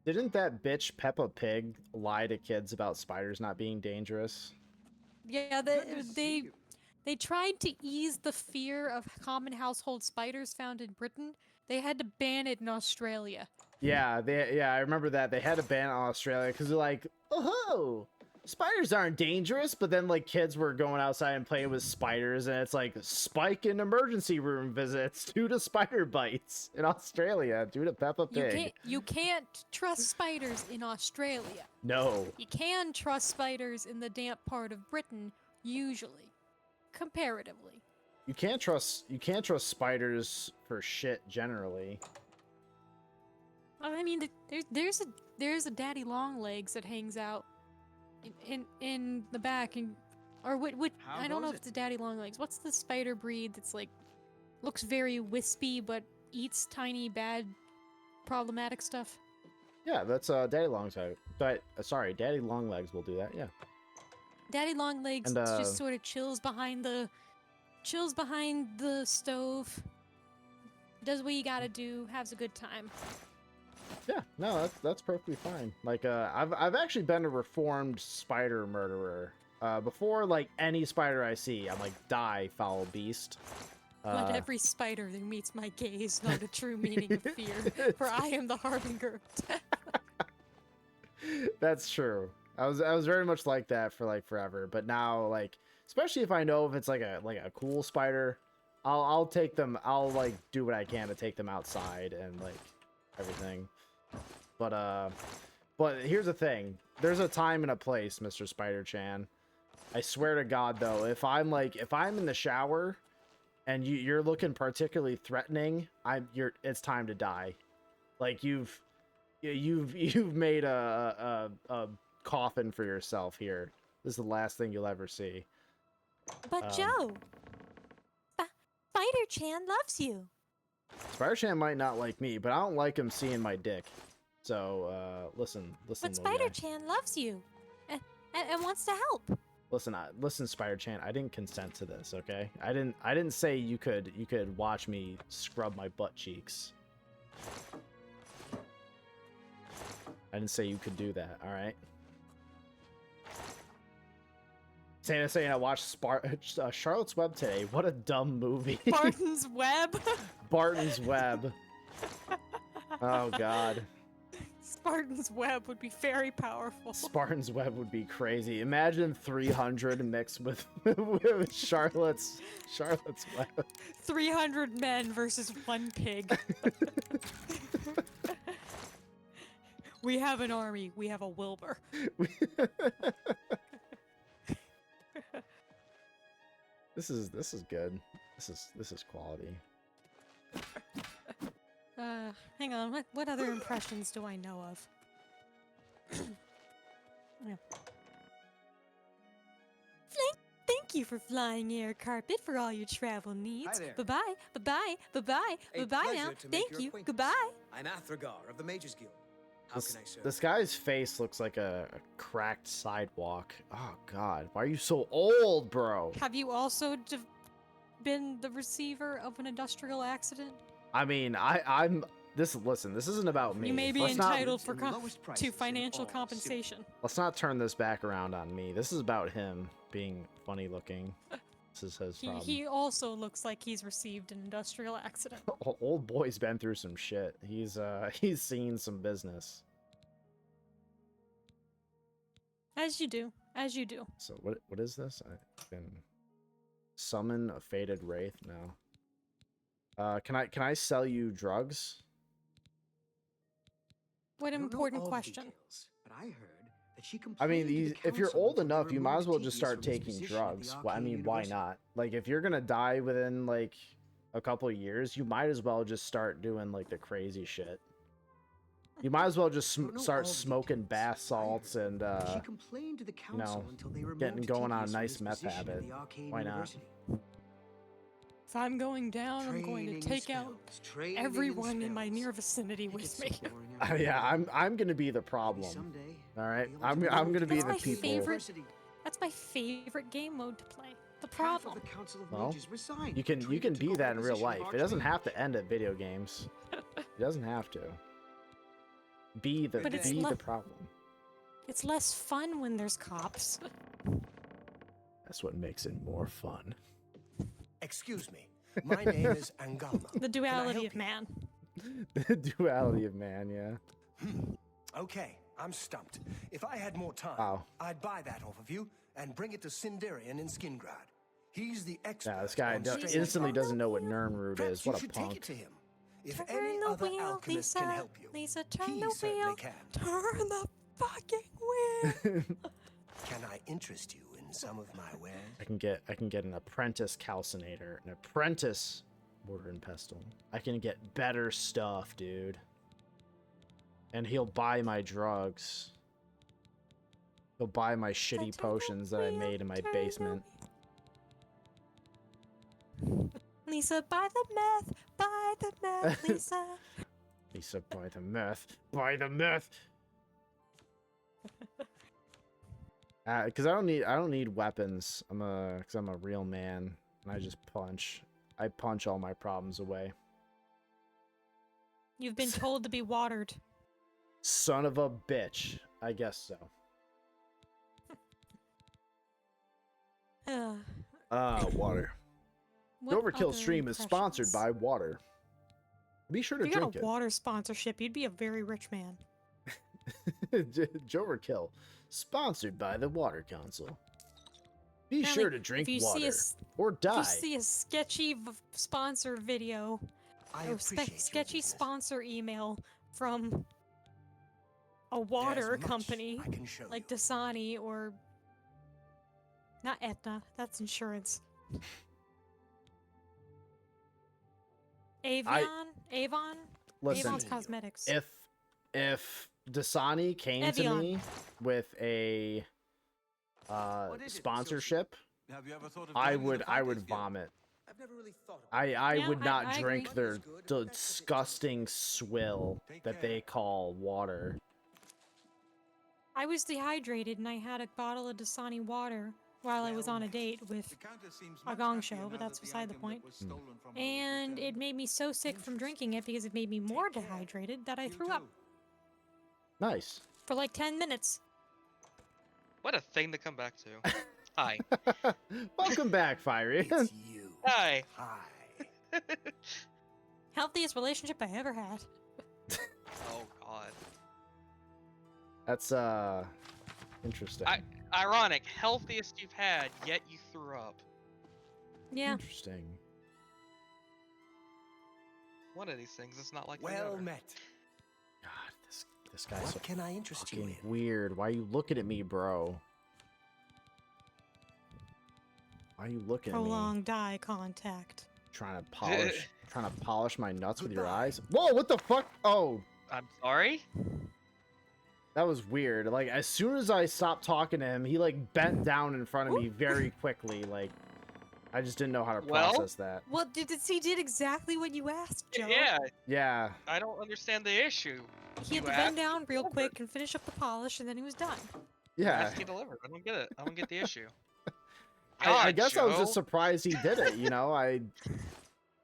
Didn't that bitch Peppa Pig lie to kids about spiders not being dangerous? Yeah, they tried to ease the fear of common household spiders found in Britain. They had to ban it in Australia. Yeah, I remember that. They had to ban it in Australia because they're like, oh, spiders aren't dangerous. But then like kids were going outside and playing with spiders, and it's like spike in emergency room visits due to spider bites in Australia due to Peppa Pig. You can't trust spiders in Australia. No. You can trust spiders in the damp part of Britain, usually, comparatively. You can't trust spiders for shit generally. I mean, there's a daddy long legs that hangs out in the back, and or what I don't know if it's a daddy long legs. What's the spider breed that's like looks very wispy but eats tiny bad problematic stuff? Yeah, that's daddy long legs. But daddy long legs will do that. Yeah. Daddy long legs And, just sort of chills behind the stove. Does what you gotta do. Has a good time. Yeah, no, that's perfectly fine. Like, I've actually been a reformed spider murderer. Before, like, any spider I see, I'm like, die, foul beast. Let every spider that meets my gaze know the true meaning of fear, for I am the harbinger of death. That's true. I was very much like that for like forever, but now, like, especially if I know if it's like a cool spider, I'll take them. I'll like do what I can to take them outside and like everything. But here's the thing. There's a time and a place, Mr. Spider-Chan. I swear to God, though, if I'm in the shower and you're looking particularly threatening, it's time to die. Like you've made a coffin for yourself here. This is the last thing you'll ever see. But Joe, Spider-Chan loves you. Spider-Chan might not like me, but I don't like him seeing my dick. So, listen, But little guy. Spider-Chan loves you, and wants to help. Listen, Spider-Chan. I didn't consent to this, okay? I didn't say you could watch me scrub my butt cheeks. I didn't say you could do that. All right. Saying I watched Charlotte's Web today. What a dumb movie. Barton's Web. Barton's Web. Oh God. Spartan's Web would be very powerful. Spartan's Web would be crazy. Imagine 300 mixed with Charlotte's Web. 300 men versus one pig. We have an army. We have a Wilbur. This is good. This is quality. Hang on. What other impressions do I know of? Yeah. Thank you for flying air carpet for all your travel needs. there. Bye-bye. Bye-bye. Bye-bye. A Bye-bye pleasure now. to make Thank your you. acquaintance. Goodbye. I'm Athragar of the Mages Guild. How can I serve? This guy's face looks like a cracked sidewalk. Oh God, why are you so old, bro? Have you also been the receiver of an industrial accident? I mean, I'm listen, this isn't about me. You may be Let's not- entitled and the lowest prices to in financial all compensation. Let's not turn this back around on me. This is about him being funny looking. This is his problem. He also looks like he's received an industrial accident. Old boy's been through some shit. He's seen some business. As you do. As you do. So what is this? I can summon a faded wraith now. Can I sell you drugs? What I don't know important all the question. details, but I heard that she I mean, complained to the if you're council old until they enough, you might removed as well just Titius start from his taking position at the drugs. Well, I Arcane mean, why University. not? Like, if you're gonna die within like a couple of years, you might as well just start doing like the crazy shit. You might as well just Don't know start all the smoking details. bath salts and She complained to the you know, council until they removed getting going on a Titius nice from meth his position at habit. the Arcane Why not? University. If I'm going down, I'm going to Training take out spells, training everyone in my spells. near vicinity It with gets me. so boring after a yeah, while. I'm gonna be the Maybe problem. someday All right, I'll be able to I'm gonna be That's the my people. favorite. That's my favorite game mode to play. The Half problem. of the Council of Well, Mages resigned. You can Treated to be go that in real position of life. It doesn't Archmage. have to end at video games. It doesn't have to. Be the But it's be the le- problem. It's less fun when there's cops. That's what makes it more fun. Excuse me. My name is Angalma. The Can I duality help of you? man. The duality of man, yeah. Okay, I'm stumped. If I had more time, Wow. I'd buy that off of you and bring it to Sindarian in Skingrad. He's the expert. Yeah, this guy on strange instantly drugs. doesn't know what Nirnroot Perhaps is. you What a should take it punk. to him. If Turn any the other wheel, alchemist Lisa. can help you, Lisa, turn he the certainly wheel. can. Turn the fucking wheel. Can I interest you in some of my wares? I can get an apprentice calcinator, an apprentice mortar and pestle. I can get better stuff, dude. And he'll buy my drugs. He'll buy my shitty Turn the potions that I wheel, made in my turn the basement. Lisa, buy the meth. Buy the meth, Lisa. Lisa, buy the meth. Buy the meth. Cause I don't need weapons. Cause I'm a real man and I just punch. I punch all my problems away. You've been told to be watered. Son of a bitch. I guess so. Water. What Overkill other stream is sponsored impressions? by water. Be sure to If you drink got a water sponsorship, you'd be a very rich man. it. J0everkill, sponsored by the Water Council. Be Apparently, sure to drink if you water see a, or If die. you see a sketchy sponsor video I or appreciate your sketchy business. sponsor email from a There's water much company I can show like you. Dasani or not Aetna, that's insurance. Avon? Listen, Avon's Cosmetics. if Dasani came to Evian. me with a What is it, sponsorship, Have you ever thought of I joining the would Fighters Guild? vomit. I've never really thought of I Yeah, would not I drink agree. their disgusting swill that they call water. I was dehydrated and I had a bottle of Dasani water while I was on a date with The Countess seems a much gong happier show, now but that's that the beside the item point. that was stolen from her was And returned. it made me so sick from drinking it because it made me more dehydrated that I You threw up too. Nice. for like 10 minutes. What a thing to come back to. Hi. Welcome back, Fiery. It's you. Hi. Hi. Healthiest relationship I ever had. Oh god. That's interesting. Ironic. Healthiest you've had, yet you threw up. Yeah. Interesting. One of these things is not like the Well other. met. God, this guy's so What can I interest you fucking in? weird. Why are you looking at me, bro? Why are you looking at me? Prolonged eye contact. Trying to polish my nuts with your Goodbye. eyes. Whoa, what the fuck? Oh, I'm sorry? that was weird. Like, as soon as I stopped talking to him, he like bent down in front of me very quickly. Like, I just didn't know how to Well? process that. Well, he did exactly what you asked, Joe. Yeah, Yeah. I don't understand the issue. He had You to asked, bend down real delivered. quick and finish up the polish, and then he was done. Yeah. Ask, he delivered. I don't get it. I don't get the issue. I God, guess I was just Joe. surprised he did it, you know?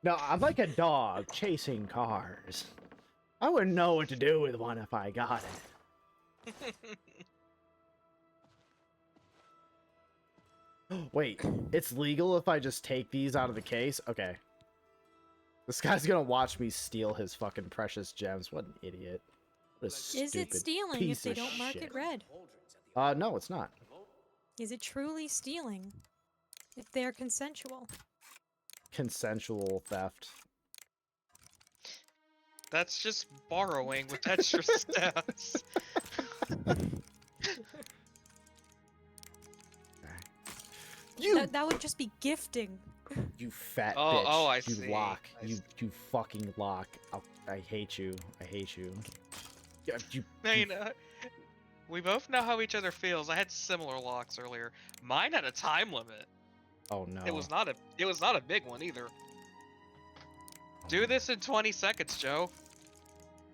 No, I'm like a dog chasing cars. I wouldn't know what to do with one if I got it. Wait, it's legal if I just take these out of the case? Okay. This guy's gonna watch me steal his fucking precious gems. What an idiot. What a Is it stupid stealing if piece they of don't mark shit. it red? No, it's not. Is it truly stealing if they're consensual? Consensual theft. That's just borrowing with extra steps. That would just be gifting. You fat Oh, bitch. oh, I you see. lock. I You fucking lock. I hate you. I hate you. Yeah, No, you know, we both know how each other feels. I had similar locks earlier. Mine had a time limit. Oh no. It was not a big one either. Do this in 20 seconds, Joe.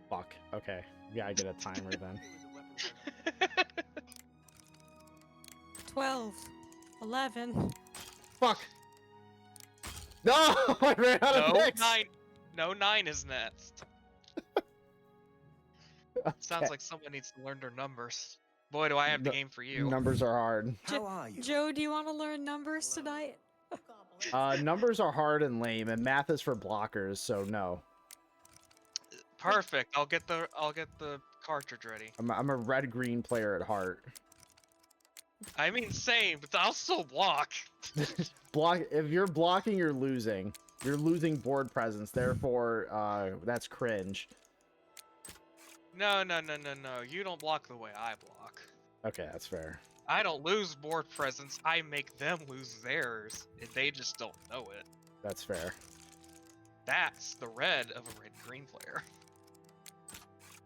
Fuck. Okay. Yeah, I get a timer then. 12, 11. Fuck. No, I ran out of No, picks. 9. No, 9 is next. Sounds like someone needs to learn their numbers. Boy, do I have the game for you. Numbers are hard. How are you? Joe, do you want to learn numbers tonight? Numbers are hard and lame, and math is for blockers, so no. Perfect. I'll get the cartridge ready. I'm a red-green player at heart. I mean, same, but I'll still block. If you're blocking, you're losing. You're losing board presence. Therefore, that's cringe. No. You don't block the way I block. Okay, that's fair. I don't lose board presence. I make them lose theirs. And they just don't know it. That's fair. That's the red of a red-green player.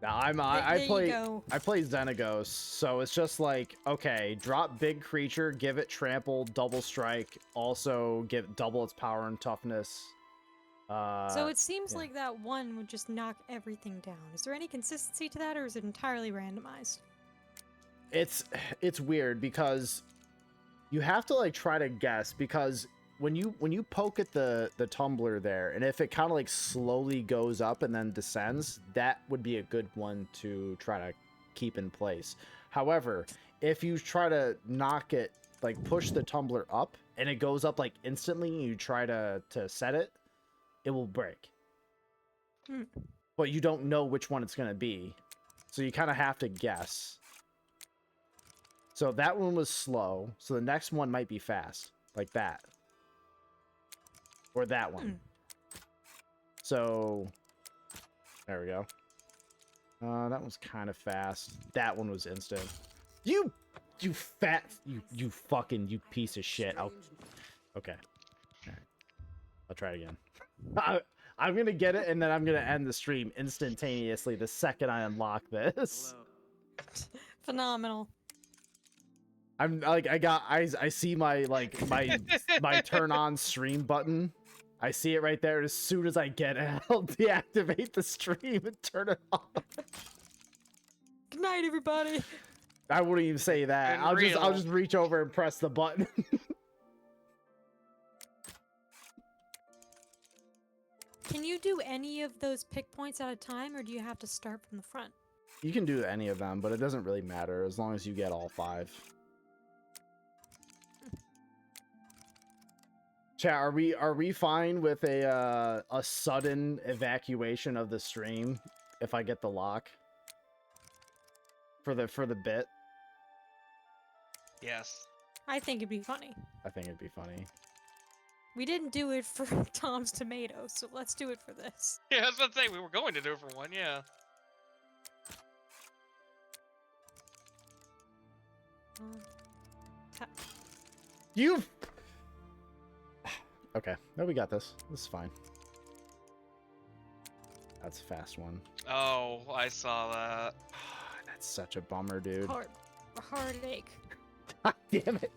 Now I play Xenagos, so it's just like, okay, drop big creature, give it trample, double strike, also give double its power and toughness. So it seems like that one would just knock everything down. Is there any consistency to that, or is it entirely randomized? It's weird because you have to like try to guess, because when you poke at the tumbler there, and if it kind of like slowly goes up and then descends, that would be a good one to try to keep in place. However, if you try to knock it, like push the tumbler up and it goes up like instantly, and you try to set it, it will break. But you don't know which one it's gonna be, so you kind of have to guess. So that one was slow, so the next one might be fast, like that. Or that one. So, there we go. That was kind of fast. That one was instant. You fat, you fucking, you piece of shit. Okay. All right. I'll try it again. I'm gonna get it, and then I'm gonna end the stream instantaneously the second I unlock this. Phenomenal. I'm like, I see my my turn on stream button. I see it right there. As soon as I get it, I'll deactivate the stream and turn it off. Good night, everybody. I wouldn't even say that. I'll just reach over and press the button. Can you do any of those pick points at a time, or do you have to start from the front? You can do any of them, but it doesn't really matter as long as you get all 5. Chat, are we fine with a sudden evacuation of the stream if I get the lock for the bit? Yes. I think it'd be funny. I think it'd be funny. We didn't do it for Tom's Tomatoes, so let's do it for this. Yeah, I was about to say, we were going to do it for one, yeah. You... Okay, no, we got this. This is fine. That's a fast one. Oh, I saw that. That's such a bummer, dude. Heartache. God damn it.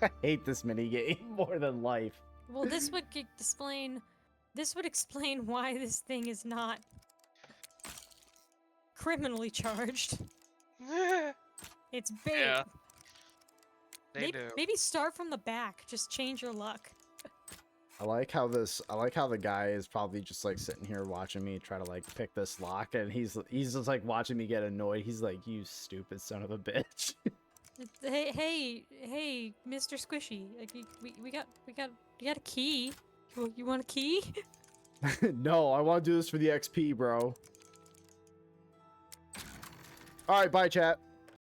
I hate this minigame more than life. Well, this would explain why this thing is not criminally charged. It's bait. Yeah. They do. Maybe start from the back. Just change your luck. I like how the guy is probably just like sitting here watching me try to like pick this lock, and he's just like watching me get annoyed. He's like, "You stupid son of a bitch." Hey, Mr. Squishy, like, we got a key. You want a key? No, I want to do this for the XP, bro. All right, bye, chat.